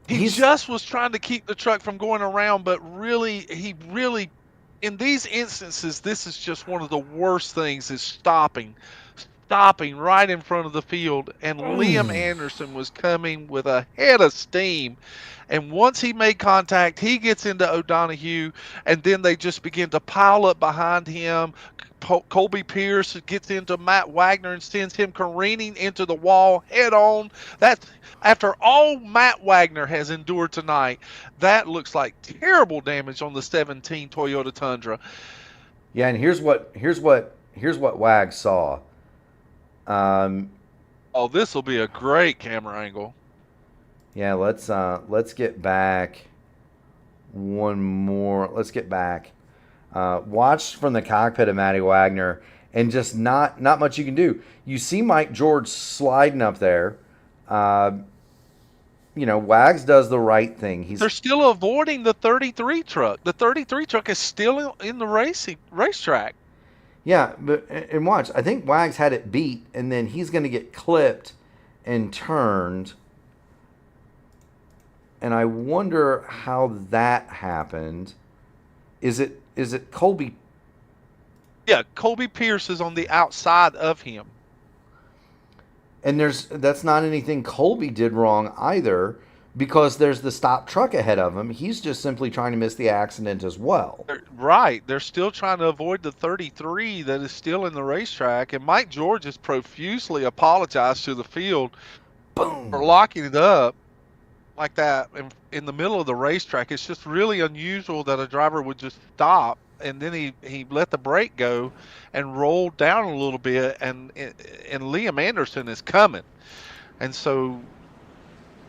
Speaker 1: He just was trying to keep the truck from going around, but really, in these instances, this is just one of the worst things is stopping right in front of the field. And Liam Anderson was coming with a head of steam. And once he made contact, he gets into O'Donoghue, and then they just begin to pile up behind him. Colby Pierce gets into Matt Wagner and sends him careening into the wall head on. That's after all Matt Wagner has endured tonight. That looks like terrible damage on the 17 Toyota Tundra.
Speaker 2: Yeah, and here's what Wag saw.
Speaker 1: Oh, this will be a great camera angle.
Speaker 2: Yeah, let's get back one more. Let's get back. Watch from the cockpit of Matty Wagner, and just not much you can do. You see Mike George sliding up there. Wags does the right thing.
Speaker 1: They're still avoiding the 33 truck. The 33 truck is still in the racetrack.
Speaker 2: Yeah, and watch. I think Wags had it beat, and then he's going to get clipped and turned. And I wonder how that happened. Is it Colby?
Speaker 1: Yeah, Colby Pierce is on the outside of him.
Speaker 2: And that's not anything Colby did wrong either, because there's the stop truck ahead of him. He's just simply trying to miss the accident as well.
Speaker 1: Right. They're still trying to avoid the 33 that is still in the racetrack. And Mike George has profusely apologized to the field for locking it up like that in the middle of the racetrack. It's just really unusual that a driver would just stop, and then he let the brake go and rolled down a little bit, and Liam Anderson is coming. And so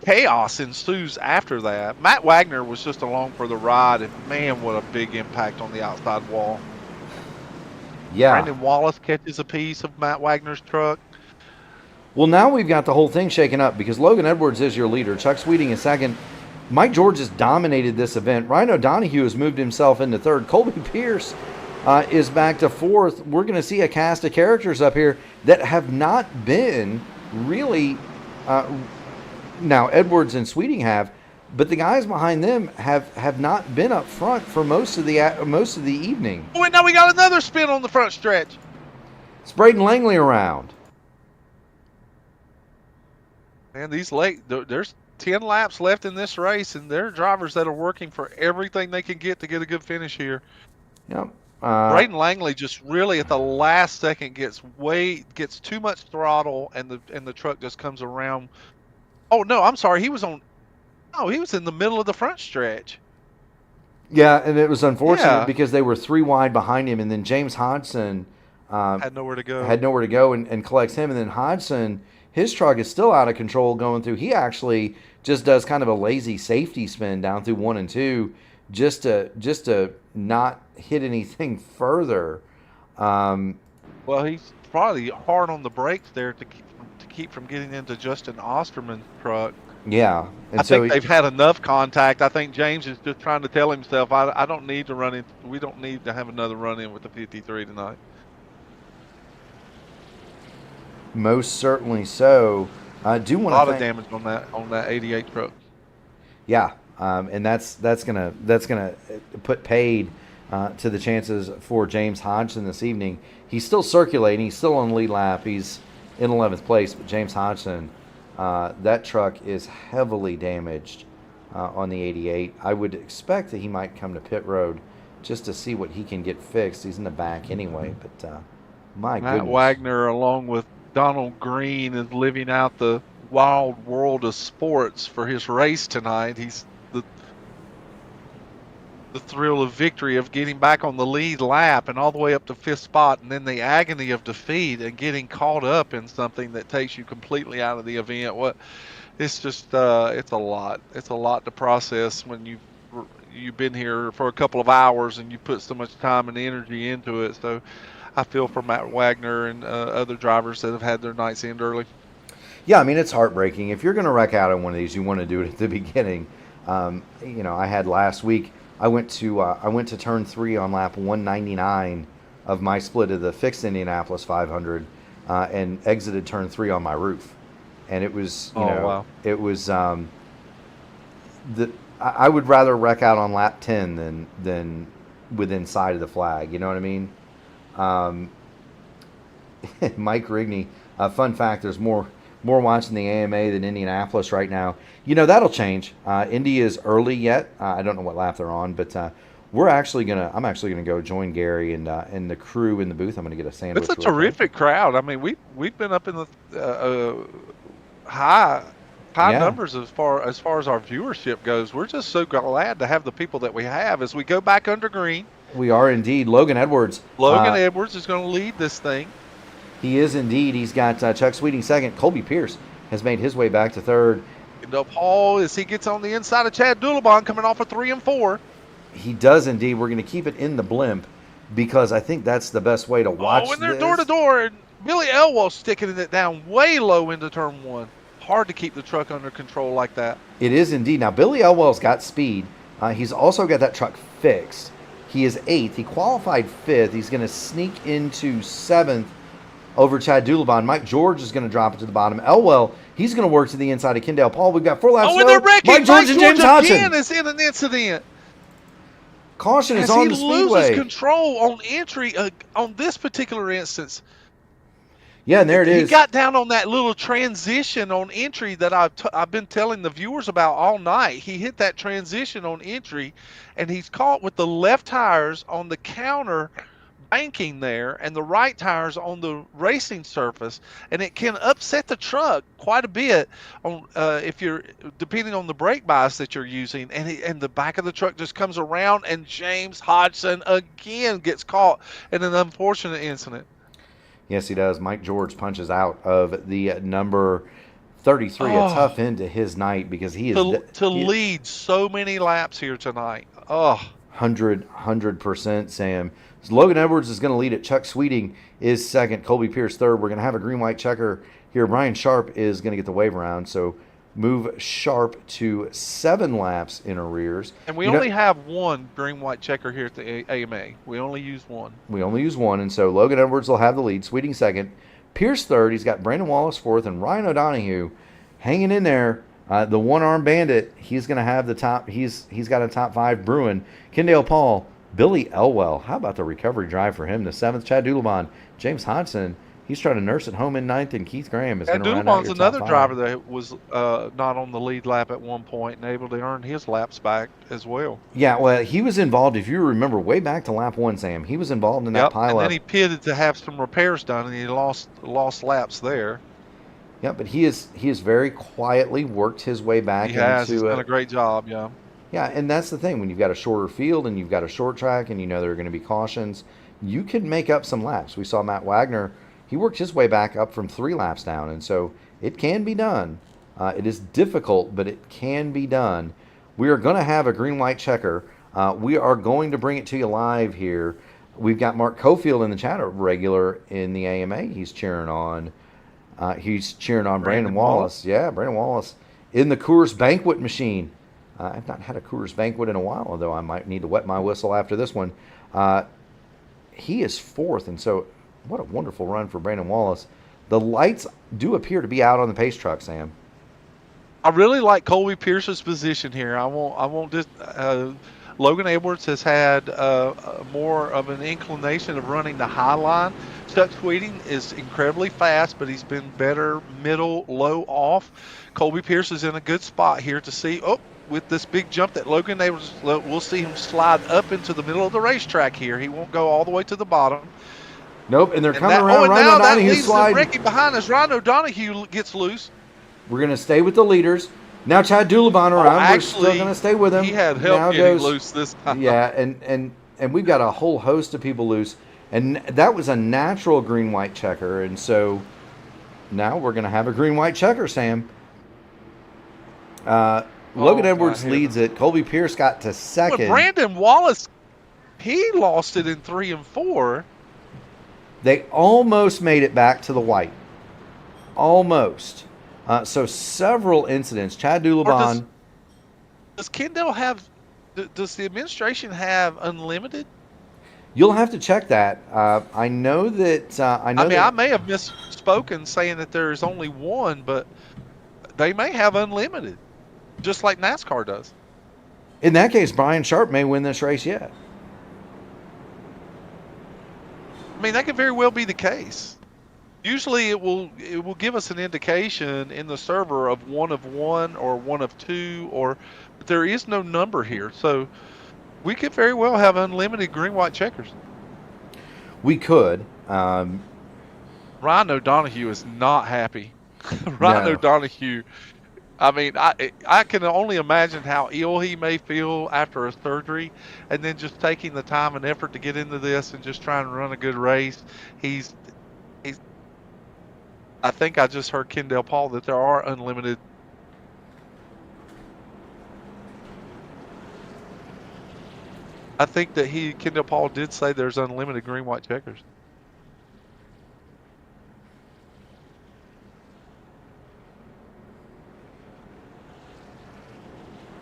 Speaker 1: chaos ensues after that. Matt Wagner was just along for the ride, and man, what a big impact on the outside wall.
Speaker 2: Yeah.
Speaker 1: Brandon Wallace catches a piece of Matt Wagner's truck.
Speaker 2: Well, now we've got the whole thing shaken up because Logan Edwards is your leader. Chuck Sweeting is second. Mike George has dominated this event. Ryan O'Donohue has moved himself into third. Colby Pierce is back to fourth. We're going to see a cast of characters up here that have not been really... now, Edwards and Sweeting have, but the guys behind them have not been up front for most of the evening.
Speaker 1: Oh, wait, now we got another spin on the front stretch.
Speaker 2: It's Braden Langley around.
Speaker 1: Man, there's 10 laps left in this race, and there are drivers that are working for everything they can get to get a good finish here.
Speaker 2: Yep.
Speaker 1: Braden Langley just really at the last second gets too much throttle, and the truck just comes around. Oh no, I'm sorry. He was in the middle of the front stretch.
Speaker 2: Yeah, and it was unfortunate because they were 3 wide behind him, and then James Hodgson
Speaker 1: had nowhere to
Speaker 2: go and collects him, and then Hodgson, his truck is still out of control going through. He actually just does kind of a lazy safety spin down through 1 and 2 just to not hit anything further.
Speaker 1: Well, he's probably hard on the brakes there to keep from getting into Justin Osterman's truck.
Speaker 2: Yeah. And
Speaker 1: I think they've had enough contact. I think James is just trying to tell himself, I don't need to run in. We don't need to have another run in with the 53 tonight.
Speaker 2: Most certainly so. I do want to
Speaker 1: a lot of damage on that 88 truck.
Speaker 2: Yeah, and that's gonna put paid to the chances for James Hodgson this evening. He's still circulating. He's still on the lead lap. He's in 11th place, but James Hodgson, that truck is heavily damaged on the 88. I would expect that he might come to pit road just to see what he can get fixed. He's in the back anyway, but Matt
Speaker 1: Wagner, along with Donald Green, is living out the wild world of sports for his race tonight. He's the thrill of victory of getting back on the lead lap and all the way up to 5th spot, and then the agony of defeat and getting caught up in something that takes you completely out of the event. It's just it's a lot. It's a lot to process when you've been here for a couple of hours and you put so much time and energy into it. So I feel for Matt Wagner and other drivers that have had their nights end early.
Speaker 2: Yeah, I mean, it's heartbreaking. If you're going to wreck out on one of these, you want to do it at the beginning. I had last week, I went to turn 3 on lap 199 of my split of the fixed Indianapolis 500 and exited turn 3 on my roof. And it was, it was, I would rather wreck out on lap 10 than within sight of the flag. You know what I mean? Mike Rigney, fun fact, there's more watching the AMA than Indianapolis right now. That'll change. Indy is early yet. I don't know what lap they're on, but I'm actually gonna go join Gary and the crew in the booth. I'm gonna get a sandwich.
Speaker 1: It's a terrific crowd. I mean, we've been up in the high numbers as far as our viewership goes. We're just so glad to have the people that we have as we go back under green.
Speaker 2: We are indeed. Logan Edwards.
Speaker 1: Edwards is going to lead this thing.
Speaker 2: He is indeed. He's got Chuck Sweeting second. Colby Pierce has made his way back to third.
Speaker 1: And Paul, as he gets on the inside of Chad Doulabon, coming off of 3 and 4.
Speaker 2: He does indeed. We're going to keep it in the blimp because I think that's the best way to watch
Speaker 1: Oh, and they're
Speaker 2: this.
Speaker 1: door to door, and Billy Elwell's sticking it down way low into turn 1. Hard to keep the truck under control like that.
Speaker 2: It is indeed. Now, Billy Elwell's got speed. He's also got that truck fixed. He is 8th. He qualified 5th. He's going to sneak into 7th over Chad Dulabon. Mike George is going to drop it to the bottom. Elwell, he's going to work to the inside of Kendall Paul. We've got 4 laps to go.
Speaker 1: Oh, and they're wrecking.
Speaker 2: Mike George and James
Speaker 1: again
Speaker 2: Hodgson.
Speaker 1: is in an incident.
Speaker 2: Caution is
Speaker 1: As
Speaker 2: on
Speaker 1: he
Speaker 2: the Speedway.
Speaker 1: loses control on entry on this particular instance.
Speaker 2: Yeah, and there it is.
Speaker 1: He got down on that little transition on entry that I've been telling the viewers about all night. He hit that transition on entry, and he's caught with the left tires on the counter banking there and the right tires on the racing surface, and it can upset the truck quite a bit on if you're depending on the brake bias that you're using, and the back of the truck just comes around, and James Hodgson again gets caught in an unfortunate incident.
Speaker 2: Yes, he does. Mike George punches out of the number 33. A tough end to his night because he is
Speaker 1: to lead so many laps here tonight.
Speaker 2: 100%, Sam. So Logan Edwards is going to lead it. Chuck Sweeting is 2nd. Colby Pierce 3rd. We're going to have a green-white checker here. Brian Sharp is going to get the wave around. So move Sharp to 7 laps in arrears.
Speaker 1: And we only have one green-white checker here at the AMA. We only use one.
Speaker 2: We only use one, and so Logan Edwards will have the lead. Sweeting 2nd. Pierce 3rd. He's got Brandon Wallace 4th, and Ryan O'Donohue hanging in there. The one-arm bandit, he's going to have the top. He's got a top 5 brewing. Kendall Paul, Billy Elwell. How about the recovery drive for him? The 7th, Chad Dulabon. James Hodgson, he's trying to nurse it home in 9th, and Keith Graham is going to run out your
Speaker 1: another
Speaker 2: top 5.
Speaker 1: driver that was not on the lead lap at one point and able to earn his laps back as well.
Speaker 2: Yeah, well, he was involved, if you remember, way back to lap 1, Sam. He was involved in that pileup.
Speaker 1: And then he pitted to have some repairs done, and he lost laps there.
Speaker 2: Yeah, but he has very quietly worked his way back.
Speaker 1: He's done a great job, yeah.
Speaker 2: Yeah, and that's the thing. When you've got a shorter field and you've got a short track and you know there are going to be cautions, you can make up some laps. We saw Matt Wagner. He worked his way back up from 3 laps down, and so it can be done. It is difficult, but it can be done. We are going to have a green-white checker. We are going to bring it to you live here. We've got Mark Cofield in the chat, a regular in the AMA. He's cheering on. Brandon Wallace. Yeah, Brandon Wallace in the Coors Banquet machine. I've not had a Coors Banquet in a while, although I might need to wet my whistle after this one. He is 4th, and so what a wonderful run for Brandon Wallace. The lights do appear to be out on the pace truck, Sam.
Speaker 1: I really like Colby Pierce's position here. I won't just. Logan Edwards has had more of an inclination of running the high line. Chuck Sweeting is incredibly fast, but he's been better middle, low, off. Colby Pierce is in a good spot here to see. With this big jump that Logan Edwards, we'll see him slide up into the middle of the racetrack here. He won't go all the way to the bottom.
Speaker 2: Nope, and they're coming around.
Speaker 1: Ryan O'Donohue
Speaker 2: slide.
Speaker 1: Wrecking behind us. Ryan O'Donohue gets loose.
Speaker 2: We're going to stay with the leaders. Now Chad Dulabon around. We're still going to stay with him.
Speaker 1: He had help getting loose this time.
Speaker 2: Yeah, and we've got a whole host of people loose. And that was a natural green-white checker. And so now we're going to have a green-white checker, Sam. Logan Edwards leads it. Colby Pierce got to 2nd.
Speaker 1: Well, Brandon Wallace, he lost it in 3 and 4.
Speaker 2: They almost made it back to the white. Almost. So several incidents. Chad Dulabon.
Speaker 1: Does Kendall have? Does the administration have unlimited?
Speaker 2: You'll have to check that. I know that. I
Speaker 1: may have misspoken saying that there is only one, but they may have unlimited, just like NASCAR does.
Speaker 2: In that case, Brian Sharp may win this race yet.
Speaker 1: I mean, that could very well be the case. Usually it will give us an indication in the server of 1 of 1 or 1 of 2, but there is no number here. So we could very well have unlimited green-white checkers.
Speaker 2: We could.
Speaker 1: Ryan O'Donohue is not happy. Ryan O'Donohue, I mean, I can only imagine how ill he may feel after a surgery, and then just taking the time and effort to get into this and just trying to run a good race. I think I just heard Kendall Paul that there are unlimited. I think that Kendall Paul did say there's unlimited green, white checkers.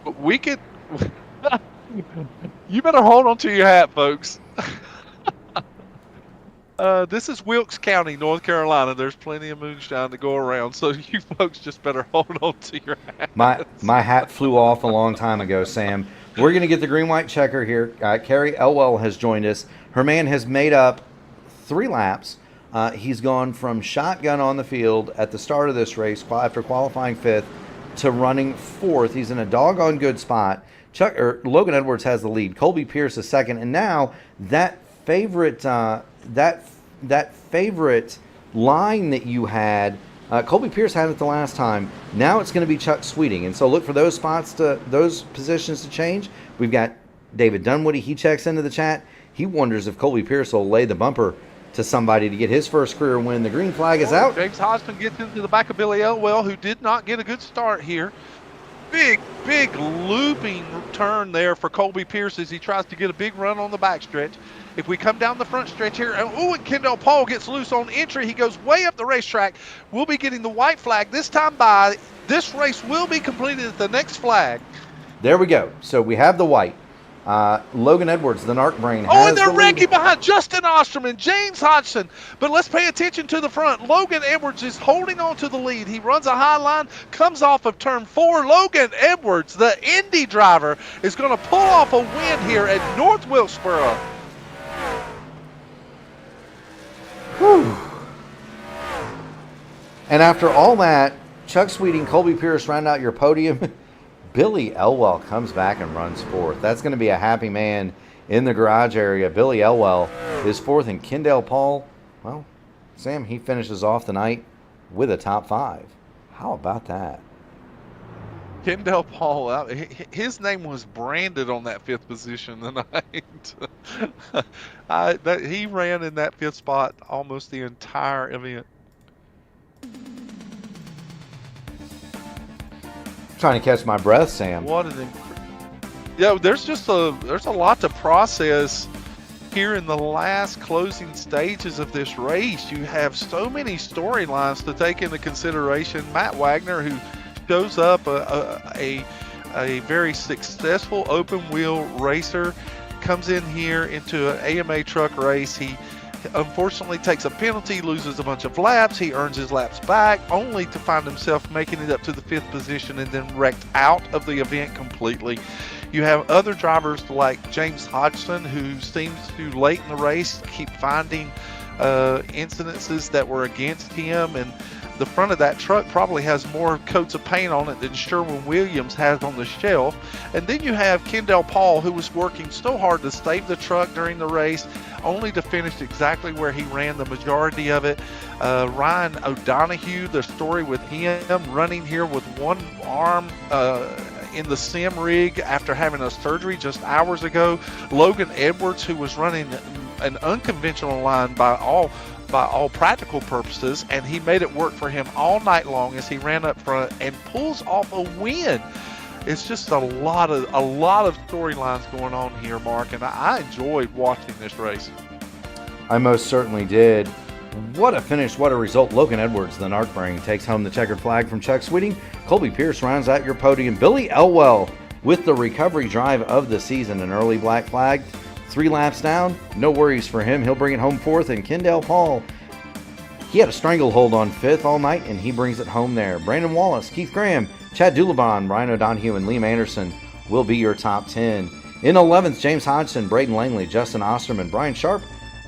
Speaker 1: But we could. You better hold on to your hat, folks. This is Wilkes County, North Carolina. There's plenty of moonshine to go around, so you folks just better hold on to your hats.
Speaker 2: My hat flew off a long time ago, Sam. We're going to get the green-white checker here. Carrie Elwell has joined us. Her man has made up 3 laps. He's gone from shotgun on the field at the start of this race after qualifying 5th to running 4th. He's in a doggone good spot. Logan Edwards has the lead. Colby Pierce is second, and now that favorite favorite line that you had, Colby Pierce had it the last time. Now it's going to be Chuck Sweeting, and so look for those positions to change. We've got David Dunwoody. He checks into the chat. He wonders if Colby Pierce will lay the bumper to somebody to get his first career win. The green flag is out.
Speaker 1: James Hodgson gets into the back of Billy Elwell, who did not get a good start here. Big looping turn there for Colby Pierce as he tries to get a big run on the backstretch. If we come down the front stretch here, and Kendall Paul gets loose on entry. He goes way up the racetrack. We'll be getting the white flag this time by. This race will be completed at the next flag.
Speaker 2: There we go. So we have the white. Logan Edwards, the narc brain, has
Speaker 1: and they're
Speaker 2: the lead.
Speaker 1: wrecking behind Justin Osterman, James Hodgson. But let's pay attention to the front. Logan Edwards is holding on to the lead. He runs a high line, comes off of turn 4. Logan Edwards, the Indy driver, is going to pull off a win here at North Wilkesboro.
Speaker 2: Whew. And after all that, Chuck Sweeting, Colby Pierce round out your podium. Billy Elwell comes back and runs 4th. That's going to be a happy man in the garage area. Billy Elwell is 4th, and Kendall Paul, well, Sam, he finishes off the night with a top 5. How about that?
Speaker 1: Kendall Paul, his name was branded on that 5th position tonight. He ran in that 5th spot almost the entire event.
Speaker 2: Trying to catch my breath, Sam.
Speaker 1: What an there's a lot to process here in the last closing stages of this race. You have so many storylines to take into consideration. Matt Wagner, who shows up a very successful open wheel racer, comes in here into an AMA truck race. He unfortunately takes a penalty, loses a bunch of laps. He earns his laps back, only to find himself making it up to the 5th position and then wrecked out of the event completely. You have other drivers like James Hodgson, who seems to late in the race keep finding incidences that were against him, and the front of that truck probably has more coats of paint on it than Sherwin-Williams has on the shelf. And then you have Kendall Paul, who was working so hard to save the truck during the race, only to finish exactly where he ran the majority of it. Ryan O'Donohue, the story with him running here with one arm in the sim rig after having a surgery just hours ago. Logan Edwards, who was running an unconventional line by all practical purposes, and he made it work for him all night long as he ran up front and pulls off a win. It's just a lot of storylines going on here, Mark, and I enjoyed watching this race.
Speaker 2: I most certainly did. What a finish, what a result. Logan Edwards, the narc brain, takes home the checkered flag from Chuck Sweeting. Colby Pierce rounds out your podium. Billy Elwell with the recovery drive of the season, an early black flag. 3 laps down, no worries for him. He'll bring it home 4th. And Kendall Paul, he had a stranglehold on 5th all night, and he brings it home there. Brandon Wallace, Keith Graham, Chad Dulabon, Ryan O'Donohue, and Liam Anderson will be your top 10. In 11th, James Hodgson, Braden Langley, Justin Osterman, Brian Sharp,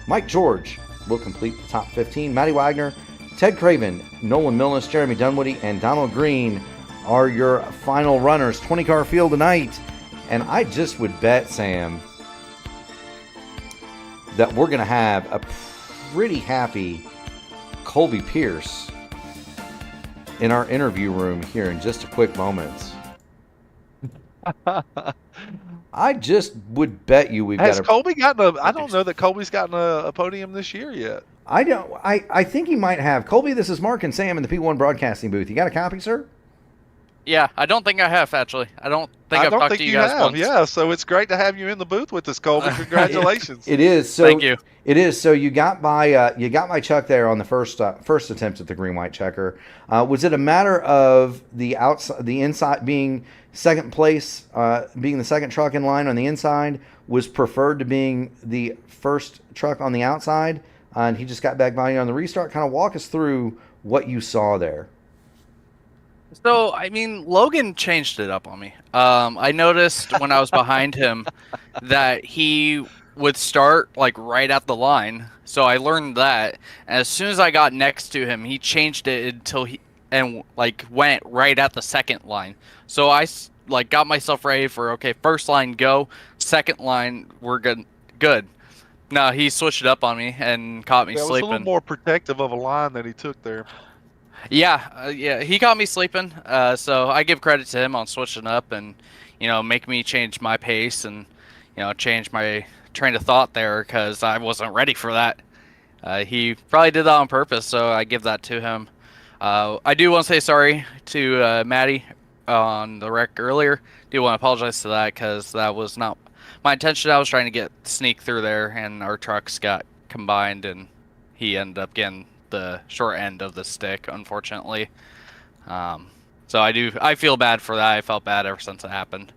Speaker 2: Mike George will complete the top 15. Matty Wagner, Ted Craven, Nolan Milnes, Jeremy Dunwoody, and Donald Green are your final runners. 20-car field tonight. And I just would bet, Sam, that we're going to have a pretty happy Colby Pierce in our interview room here in just a quick moment. I just would bet you we've
Speaker 1: Has
Speaker 2: got
Speaker 1: Colby gotten I don't know that Colby's gotten a podium this year yet.
Speaker 2: I think he might have. Colby, this is Mark and Sam in the P1 broadcasting booth. You got a copy, sir?
Speaker 4: Yeah, I don't think I have actually. I don't think
Speaker 1: I
Speaker 4: I've
Speaker 1: don't
Speaker 4: talked
Speaker 1: think
Speaker 4: to you
Speaker 1: you
Speaker 4: guys
Speaker 1: have.
Speaker 4: once.
Speaker 1: Yeah, so it's great to have you in the booth with us, Colby. Congratulations.
Speaker 2: It is. So
Speaker 4: Thank you.
Speaker 2: It is. So you got my Chuck there on the first attempt at the green white checker. Was it a matter of the outside, the inside being second place, being the second truck in line on the inside was preferred to being the first truck on the outside, and he just got back by you on the restart? Kind of walk us through what you saw there.
Speaker 4: So, I mean, Logan changed it up on me. I noticed when I was behind him that he would start like right at the line. So I learned that. And as soon as I got next to him, he changed it until he and like went right at the second line. So like got myself ready for okay, first line go, second line we're good. Good. No, he switched it up on me and caught me
Speaker 1: Yeah, it was a little
Speaker 4: sleeping.
Speaker 1: more protective of a line that he took there.
Speaker 4: Yeah, he caught me sleeping. So I give credit to him on switching up and, make me change my pace and, change my train of thought there because I wasn't ready for that. He probably did that on purpose, so I give that to him. I do want to say sorry to Maddie on the wreck earlier. Do want to apologize to that because that was not my intention. I was trying to sneak through there, and our trucks got combined, and he ended up getting the short end of the stick, unfortunately. So I feel bad for that. I felt bad ever since it happened.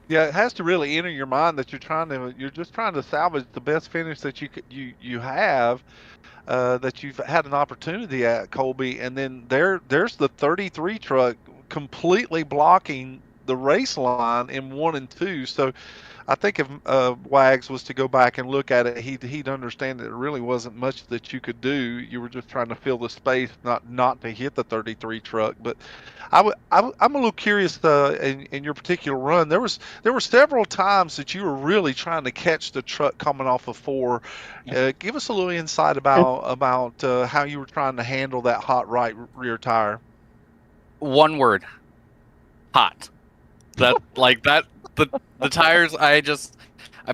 Speaker 1: Yeah, it has to really enter your mind that you're just trying to salvage the best finish that you have, that you've had an opportunity at, Colby, and then there's the 33 truck completely blocking the race line in 1 and 2. So I think if Wags was to go back and look at it, he'd understand that there really wasn't much that you could do. You were just trying to fill the space, not to hit the 33 truck. But I'm a little curious in your particular run. There were several times that you were really trying to catch the truck coming off of 4. Give us a little insight about how you were trying to handle that hot right rear tire.
Speaker 4: One word: hot. That. The tires, I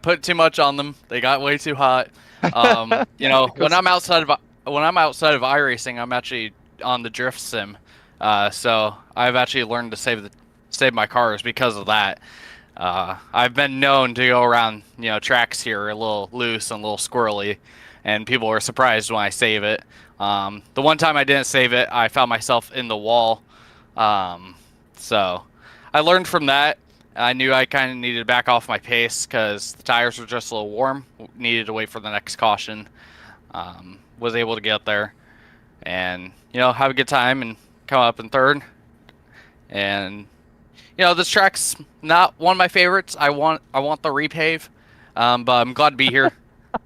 Speaker 4: put too much on them. They got way too hot. When I'm outside of iRacing, I'm actually on the drift sim. So I've actually learned to save my cars because of that. I've been known to go around, tracks here a little loose and a little squirrely, and people are surprised when I save it. The one time I didn't save it, I found myself in the wall. So I learned from that. I knew I kind of needed to back off my pace because the tires were just a little warm. Needed to wait for the next caution. Was able to get there and, have a good time and come up in third. And, this track's not one of my favorites. I want the repave, but I'm glad to be here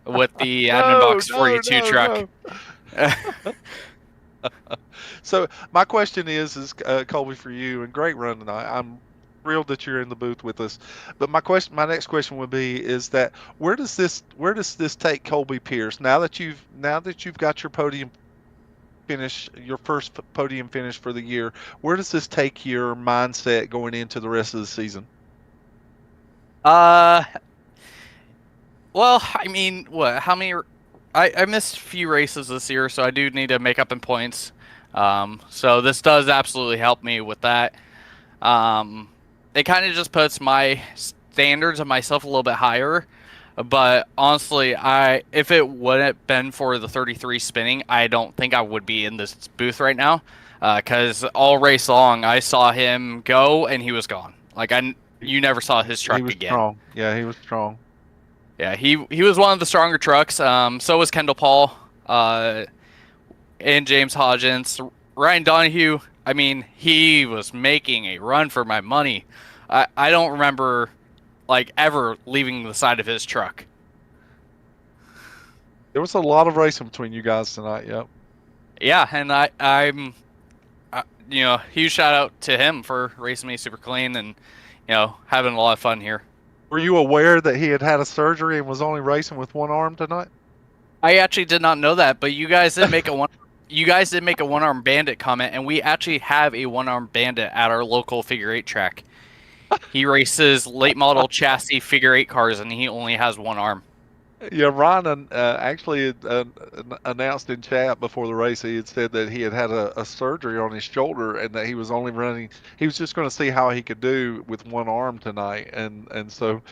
Speaker 4: with the Admin Box 42 truck.
Speaker 1: So my question is Colby, for you, and great run tonight. I'm thrilled that you're in the booth with us. But my next question would be is that where does this take Colby Pierce now that you've got your podium finish, your first podium finish for the year? Where does this take your mindset going into the rest of the season?
Speaker 4: Well, I mean, what? How many? I missed a few races this year, so I do need to make up in points. So this does absolutely help me with that. It kind of just puts my standards of myself a little bit higher. But honestly, if it wouldn't been for the 33 spinning, I don't think I would be in this booth right now. Because all race long, I saw him go and he was gone. You never saw his truck again.
Speaker 1: He was strong. Yeah, he was strong.
Speaker 4: Yeah, he was one of the stronger trucks. So was Kendall Paul, and James Hodgins. Ryan Donahue, I mean, he was making a run for my money. I don't remember, ever leaving the side of his truck.
Speaker 1: There was a lot of racing between you guys tonight, yep.
Speaker 4: Yeah, and I'm huge shout out to him for racing me super clean and, having a lot of fun here.
Speaker 1: Were you aware that he had a surgery and was only racing with one arm tonight?
Speaker 4: I actually did not know that, but you guys did make a one-arm bandit comment, and we actually have a one-arm bandit at our local figure 8 track. He races late model chassis figure 8 cars, and he only has one arm.
Speaker 1: Yeah, Ron actually announced in chat before the race. He had said that he had had a surgery on his shoulder and that he was only running. He was just going to see how he could do with one arm tonight, and so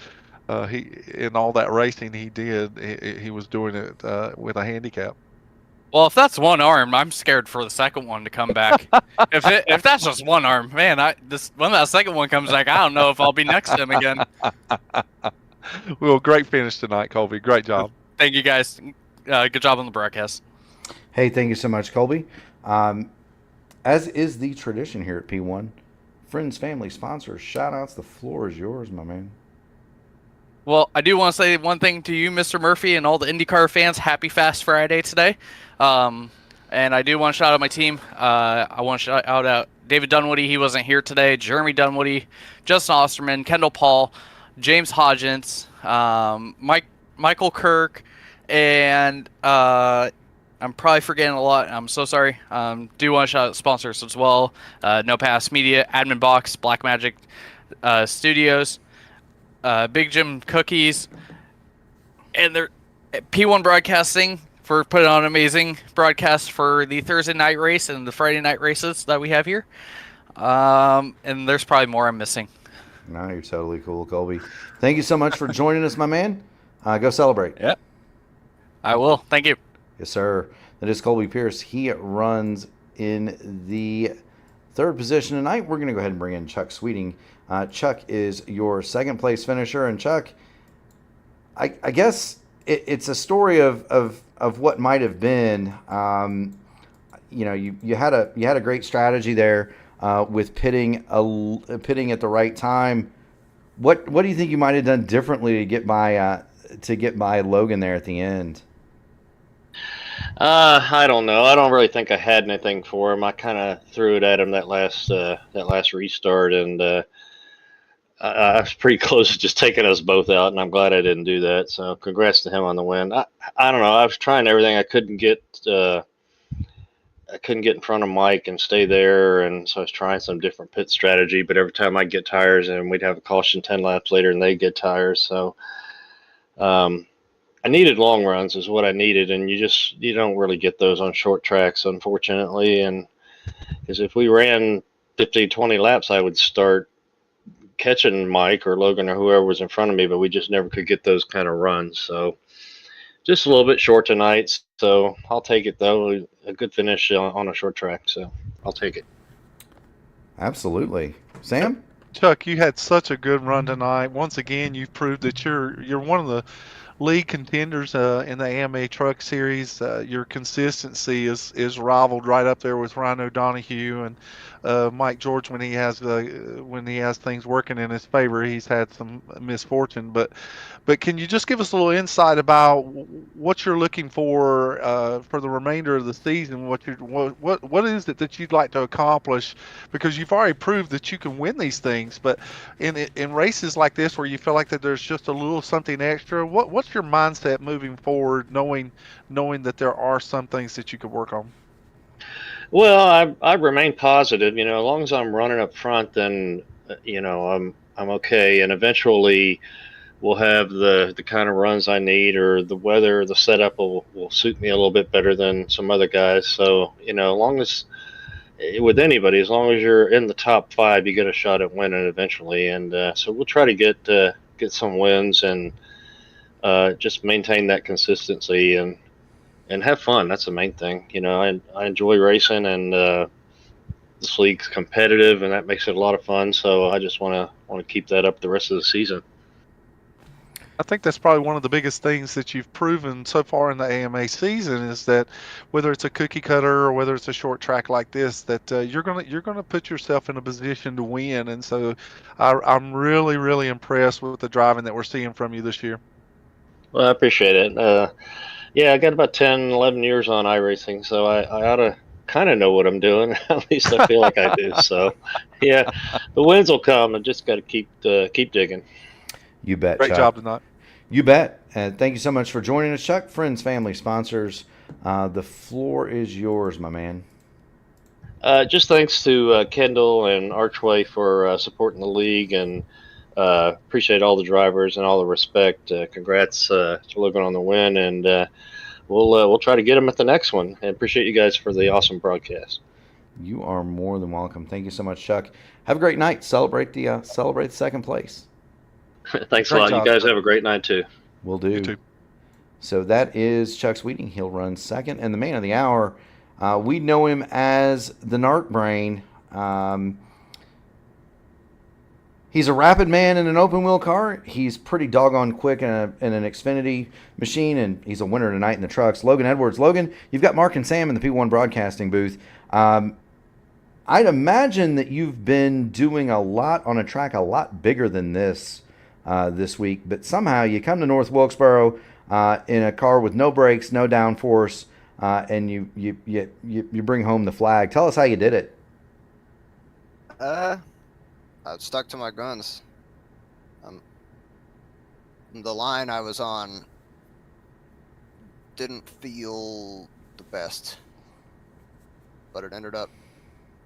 Speaker 1: he in all that racing he did, he was doing it with a handicap.
Speaker 4: Well, if that's one arm, I'm scared for the second one to come back. If that's just one arm, man, when that second one comes back, I don't know if I'll be next to him again.
Speaker 1: Well, great finish tonight, Colby. Great job.
Speaker 4: Thank you guys. Good job on the broadcast.
Speaker 2: Hey, thank you so much, Colby. As is the tradition here at P1, friends, family, sponsors, shout outs. The floor is yours, my man.
Speaker 4: Well, I do want to say one thing to you, Mr. Murphy, and all the IndyCar fans. Happy Fast Friday today. And I do want to shout out my team. I want to shout out David Dunwoody. He wasn't here today. Jeremy Dunwoody, Justin Osterman, Kendall Paul, James Hodgins, Michael Kirk, and I'm probably forgetting a lot. I'm so sorry. Do want to shout out sponsors as well. No Pass Media, Admin Box, Blackmagic Studios, Big Jim Cookies, and they're P1 Broadcasting for putting on an amazing broadcast for the Thursday night race and the Friday night races that we have here. And there's probably more I'm missing.
Speaker 2: No, you're totally cool, Colby. Thank you so much for joining us, my man. Go celebrate.
Speaker 4: Yep. I will. Thank you.
Speaker 2: Yes, sir. That is Colby Pierce. He runs in the third position tonight. We're going to go ahead and bring in Chuck Sweeting. Chuck is your second place finisher. And Chuck, I guess it's a story of what might have been. You had a great strategy there with pitting at the right time. What do you think you might have done differently to get by Logan there at the end?
Speaker 5: I don't know. I don't really think I had anything for him. I kind of threw it at him that last restart, and I was pretty close to just taking us both out, and I'm glad I didn't do that. So congrats to him on the win. I don't know. I was trying everything. I couldn't get in front of Mike and stay there, and so I was trying some different pit strategy. But every time I'd get tires, and we'd have a caution 10 laps later, and they'd get tires. So I needed long runs is what I needed, and you don't really get those on short tracks, unfortunately. And because if we ran 50, 20 laps, I would start catching Mike or Logan or whoever was in front of me, but we just never could get those kind of runs. So just a little bit short tonight. So I'll take it, though. A good finish on a short track, so I'll take it.
Speaker 2: Absolutely. Sam?
Speaker 1: Chuck, you had such a good run tonight. Once again, you've proved that you're one of the league contenders in the AMA Truck Series. Your consistency is rivaled right up there with Ryan O'Donoghue and Mike George when he has things working in his favor. He's had some misfortune, but can you just give us a little insight about what you're looking for the remainder of the season? What is it that you'd like to accomplish? Because you've already proved that you can win these things, but in races like this where you feel like that there's just a little something extra, what's your mindset moving forward, knowing that there are some things that you could work on?
Speaker 5: Well, I remain positive. As long as I'm running up front, then I'm okay. And eventually, we'll have the kind of runs I need, or the weather, the setup will suit me a little bit better than some other guys. So as long as with anybody, as long as you're in the top 5, you get a shot at winning eventually. And so we'll try to get some wins and just maintain that consistency and have fun. That's the main thing. I enjoy racing, and this league's competitive, and that makes it a lot of fun. So I just want to keep that up the rest of the season.
Speaker 1: I think that's probably one of the biggest things that you've proven so far in the AMA season is that whether it's a cookie cutter or whether it's a short track like this, that you're gonna put yourself in a position to win. And so I'm really, really impressed with the driving that we're seeing from you this year.
Speaker 5: Well, I appreciate it. Yeah, I got about 10, 11 years on iRacing, so I ought to kind of know what I'm doing. At least I feel like I do. So, yeah, the wins will come. I just got to keep digging.
Speaker 2: You bet,
Speaker 1: Great
Speaker 2: Chuck.
Speaker 1: job tonight.
Speaker 2: You bet. And thank you so much for joining us, Chuck. Friends, family, sponsors, the floor is yours, my man.
Speaker 5: Just thanks to Kendall and Archway for supporting the league, and Appreciate all the drivers and all the respect. Congrats to Logan on the win, and we'll try to get him at the next one. And appreciate you guys for the awesome broadcast.
Speaker 2: You are more than welcome. Thank you so much, Chuck. Have a great night. Celebrate the second place.
Speaker 5: Thanks
Speaker 1: Great
Speaker 5: a lot.
Speaker 1: job,
Speaker 5: You guys
Speaker 1: sir.
Speaker 5: have a great night too.
Speaker 2: Will do.
Speaker 1: You too.
Speaker 2: So that is Chuck Sweeting. He'll run second. And the man of the hour, we know him as the Narc Brain. He's a rapid man in an open wheel car. He's pretty doggone quick in an Xfinity machine, and he's a winner tonight in the trucks. Logan Edwards. Logan, you've got Mark and Sam in the P1 broadcasting booth. I'd imagine that you've been doing a lot on a track a lot bigger than this week, but somehow you come to North Wilkesboro in a car with no brakes, no downforce, and you bring home the flag. Tell us how you did it.
Speaker 6: I stuck to my guns. The line I was on didn't feel the best, but it ended up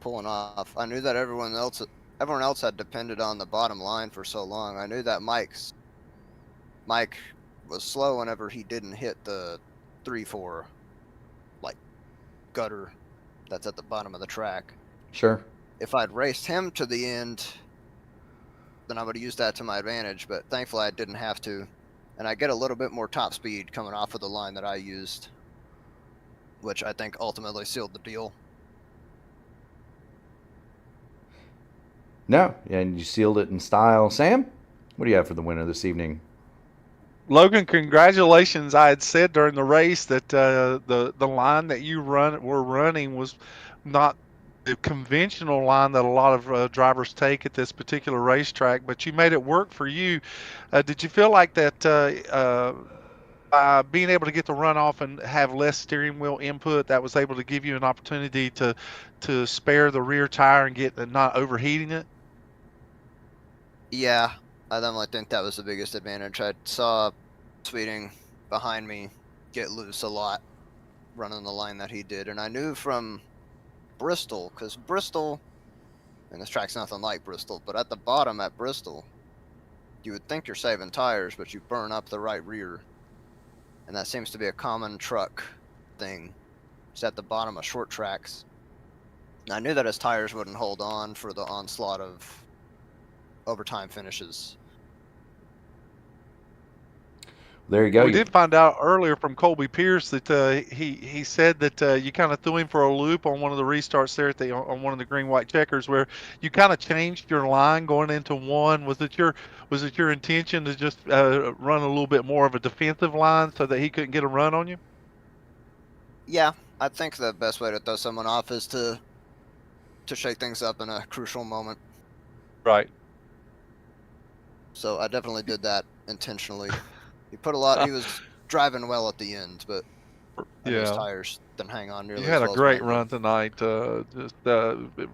Speaker 6: pulling off. I knew that everyone else had depended on the bottom line for so long. I knew that Mike was slow whenever he didn't hit the 3-4 like gutter that's at the bottom of the track.
Speaker 2: Sure.
Speaker 6: If I'd raced him to the end, then I would have used that to my advantage, but thankfully I didn't have to. And I get a little bit more top speed coming off of the line that I used, which I think ultimately sealed the deal.
Speaker 2: No, and you sealed it in style. Sam, what do you have for the winner this evening?
Speaker 1: Logan, congratulations. I had said during the race that the line that you were running was not the conventional line that a lot of drivers take at this particular racetrack, but you made it work for you. Did you feel like that by being able to get the runoff and have less steering wheel input, that was able to give you an opportunity to spare the rear tire and get not overheating it?
Speaker 6: Yeah, I definitely think that was the biggest advantage. I saw Sweeting behind me get loose a lot running the line that he did, and I knew from Bristol, because Bristol, and this track's nothing like Bristol, but at the bottom at Bristol, you would think you're saving tires, but you burn up the right rear, and that seems to be a common truck thing. It's at the bottom of short tracks. And I knew that his tires wouldn't hold on for the onslaught of overtime finishes.
Speaker 2: There you go.
Speaker 1: We did find out earlier from Colby Pierce that he said that you kind of threw him for a loop on one of the restarts there on one of the green-white checkers, where you kind of changed your line going into one. Was it your intention to just run a little bit more of a defensive line so that he couldn't get a run on you?
Speaker 6: Yeah, I think the best way to throw someone off is to shake things up in a crucial moment.
Speaker 1: Right.
Speaker 6: So I definitely did that intentionally. He was driving well at the end, but his tires didn't hang on nearly
Speaker 1: You
Speaker 6: as
Speaker 1: had
Speaker 6: well
Speaker 1: a
Speaker 6: as
Speaker 1: great
Speaker 6: mine
Speaker 1: run tonight. Just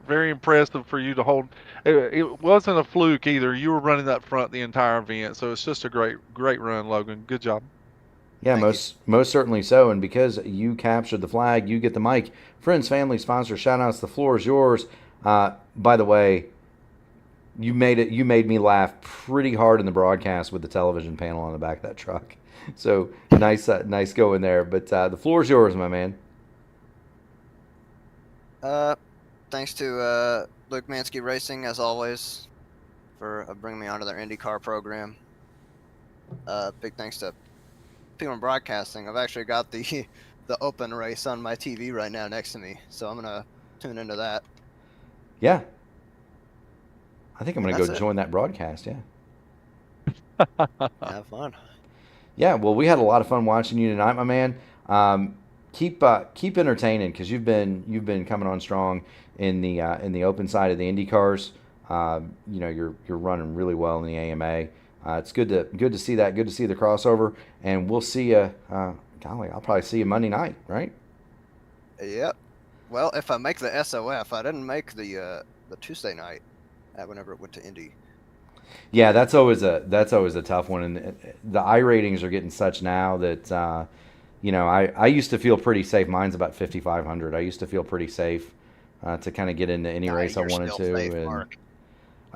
Speaker 1: very impressive for you to hold. It wasn't a fluke either. You were running up front the entire event, so it's just a great run, Logan. Good job.
Speaker 2: Yeah, most certainly so. And because you captured the flag, you get the mic. Friends, family, sponsors, shout outs. The floor is yours. By the way, you made me laugh pretty hard in the broadcast with the television panel on the back of that truck. So nice going there. But the floor is yours, my man.
Speaker 6: Thanks to Luke Mansky Racing, as always, for bringing me onto their IndyCar program. Big thanks to P1 Broadcasting. I've actually got the open race on my TV right now next to me, so I'm gonna tune into that.
Speaker 2: Yeah, I think I'm gonna go join that broadcast. Yeah.
Speaker 6: Have fun.
Speaker 2: Yeah, well, we had a lot of fun watching you tonight, my man. Keep entertaining, because you've been coming on strong in the open side of the Indy cars. You're running really well in the AMA. It's good to see that. Good to see the crossover, and we'll see you. Golly, I'll probably see you Monday night, right?
Speaker 6: Yep. Well, if I make the SOF, I didn't make the Tuesday night. Whenever it went to Indy.
Speaker 2: Yeah, that's always a tough one, and the I ratings are getting such now that I used to feel pretty safe. Mine's about 5,500. I used to feel pretty safe to kind of get into any race I wanted to.
Speaker 6: Safe,
Speaker 2: and
Speaker 6: Mark.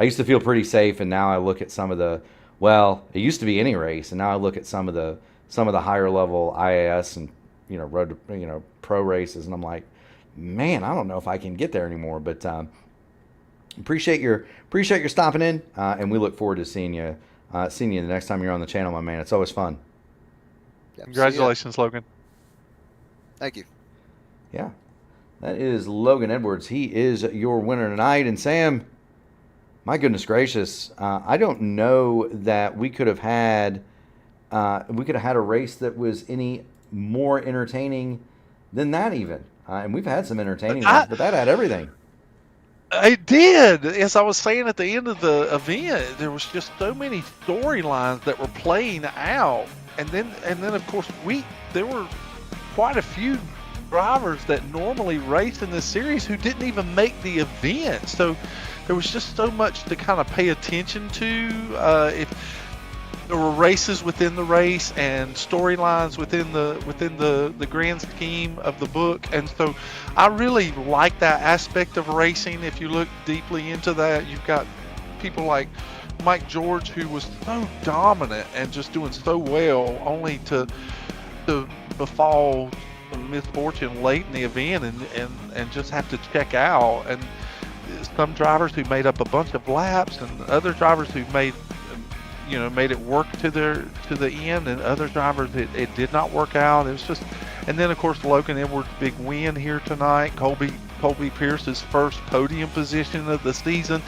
Speaker 2: I used to feel pretty safe, and now I look at some of the, well, it used to be any race, and now I look at some of the higher level IAS and road to, pro races, and I'm like, man, I don't know if I can get there anymore. But appreciate your stopping in, and we look forward to seeing you the next time you're on the channel, my man. It's always fun.
Speaker 6: Yep,
Speaker 1: Congratulations, Logan.
Speaker 6: Thank you.
Speaker 2: Yeah, that is Logan Edwards. He is your winner tonight. And Sam, my goodness gracious, I don't know that we could have had a race that was any more entertaining than that even. And we've had some entertaining ones, but that had everything.
Speaker 1: It did. As I was saying at the end of the event, there was just so many storylines that were playing out, and then of course there were quite a few drivers that normally race in this series who didn't even make the event. So there was just so much to kind of pay attention to. If there were races within the race and storylines within the grand scheme of the book, and so I really like that aspect of racing. If you look deeply into that, you've got people like Mike George, who was so dominant and just doing so well, only to befall some misfortune late in the event and just have to check out. And some drivers who made up a bunch of laps, and other drivers who made it work to the end, and other drivers it did not work out. It was just, and then of course Logan Edwards' big win here tonight. Colby Pierce's first podium position of the season.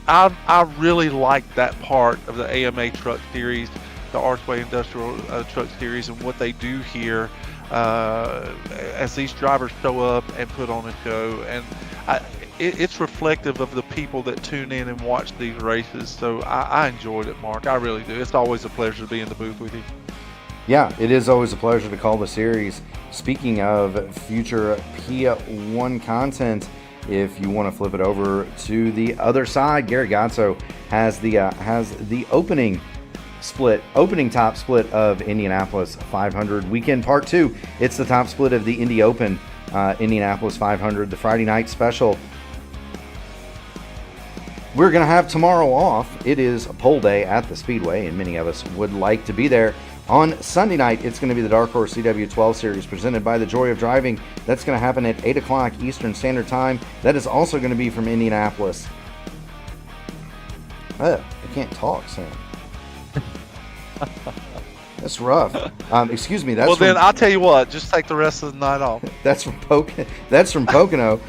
Speaker 1: I really like that part of the AMA Truck Series, the Archway Industrial Truck Series, and what they do here as these drivers show up and put on a show. And it's reflective of the people that tune in and watch these races. So I enjoyed it, Mark. I really do. It's always a pleasure to be in the booth with you.
Speaker 2: Yeah, it is always a pleasure to call the series. Speaking of future P1 content, if you want to flip it over to the other side, Gary Gatso has the opening top split of Indianapolis 500 weekend part 2. It's the top split of the Indy Open Indianapolis 500, the Friday night special. We're going to have tomorrow off. It is a pole day at the Speedway, and many of us would like to be there. On Sunday night, it's going to be the Dark Horse CW12 Series presented by The Joy of Driving. That's going to happen at 8 o'clock Eastern Standard Time. That is also going to be from Indianapolis. I can't talk, Sam. That's rough. Excuse me.
Speaker 1: Well, then I'll tell you what. Just take the rest of the night off.
Speaker 2: That's from Pocono.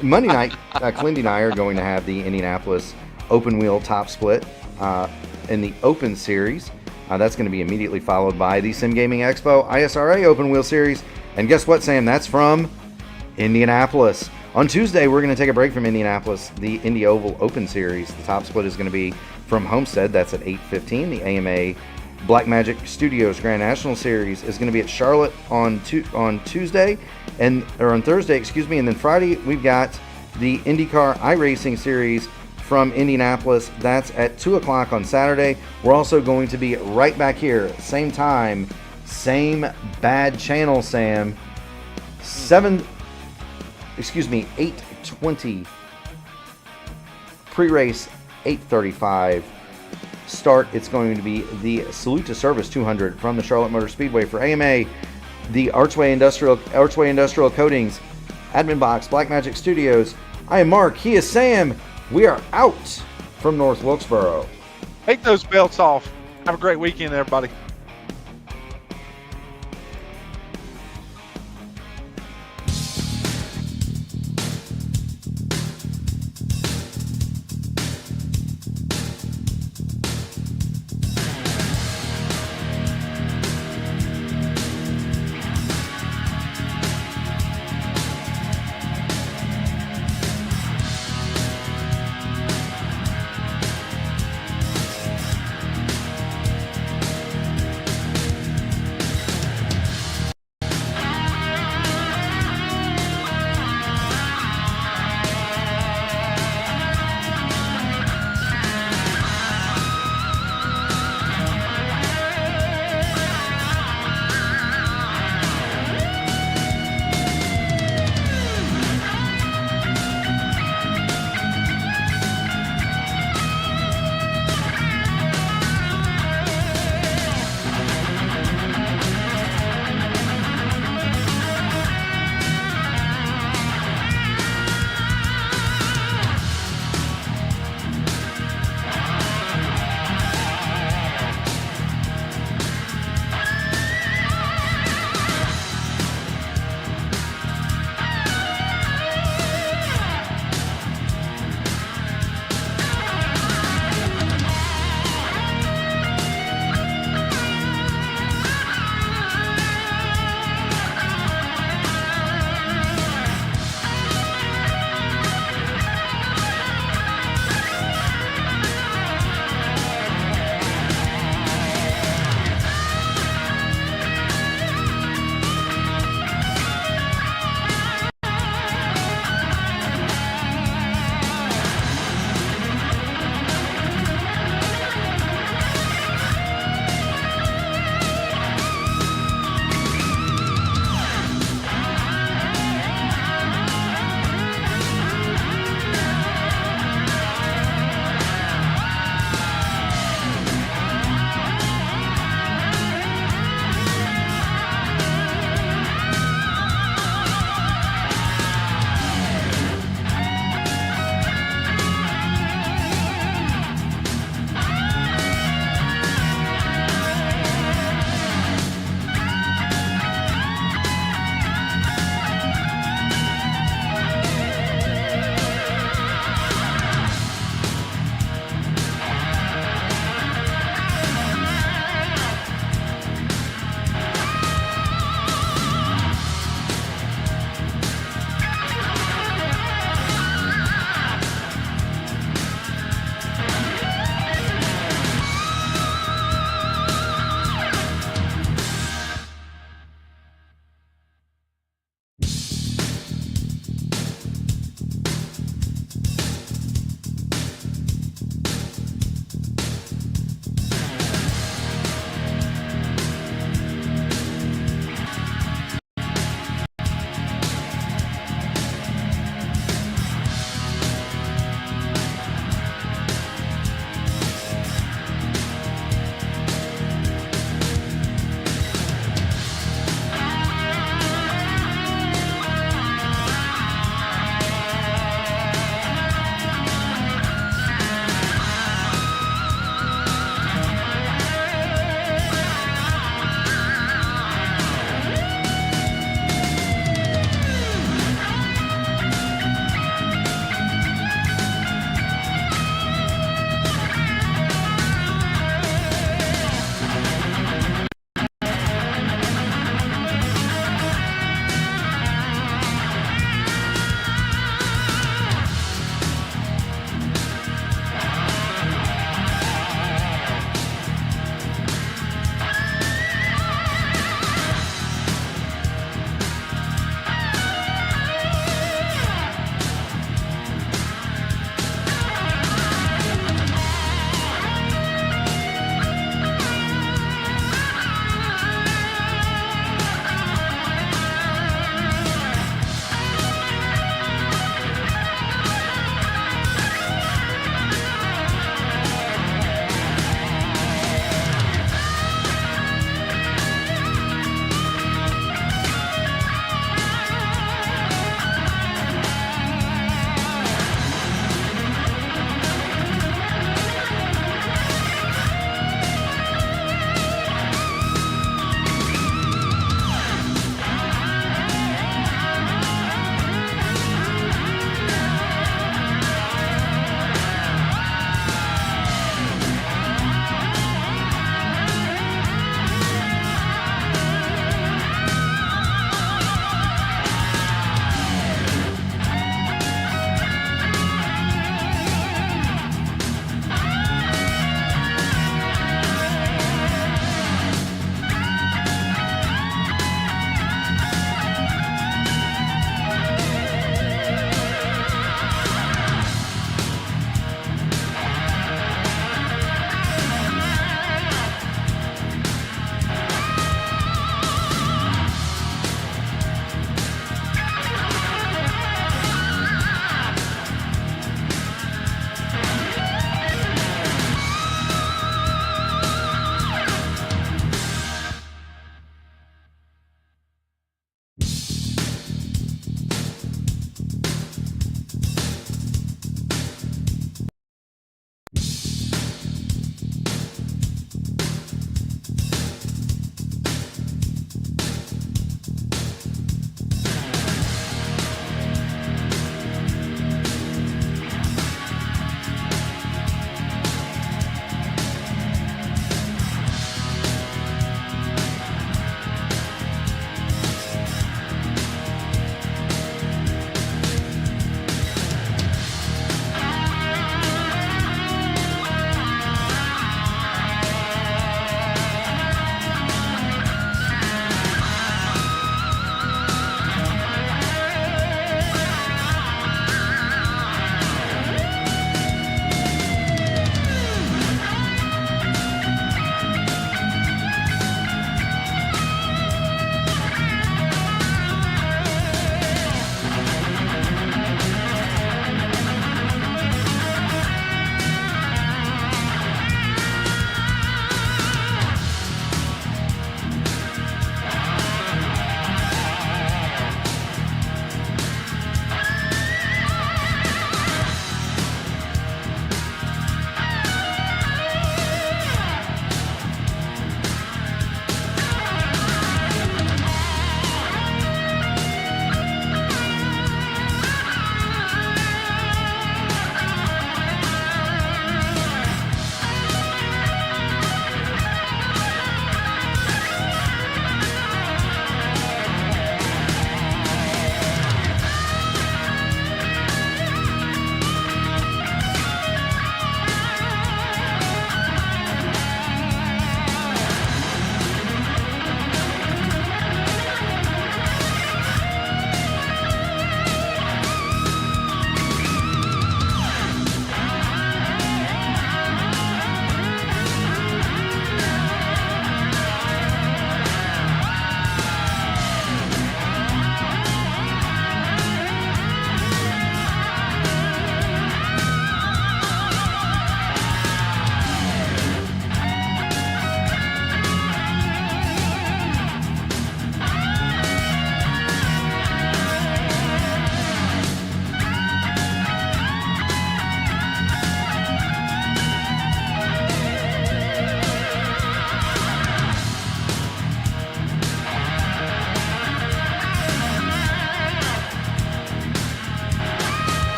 Speaker 2: Monday night, Clindy and I are going to have the Indianapolis Open Wheel Top Split in the Open Series. That's going to be immediately followed by the Sim Gaming Expo ISRA Open Wheel Series. And guess what, Sam? That's from Indianapolis. On Tuesday, we're going to take a break from Indianapolis. The Indy Oval Open Series, the top split is going to be from Homestead. That's at 8:15. The AMA Blackmagic Studios Grand National Series is going to be at Charlotte on Thursday, and then Friday we've got the IndyCar iRacing Series from Indianapolis. That's at 2 o'clock on Saturday. We're also going to be right back here, same time, same bad channel, Sam. 8:20 pre-race, 8:35 start. It's going to be the Salute to Service 200 from the Charlotte Motor Speedway for AMA, the Archway Industrial Coatings, Admin Box, Blackmagic Studios. I am Mark. He is Sam. We are out from North Wilkesboro.
Speaker 1: Take those belts off. Have a great weekend, everybody.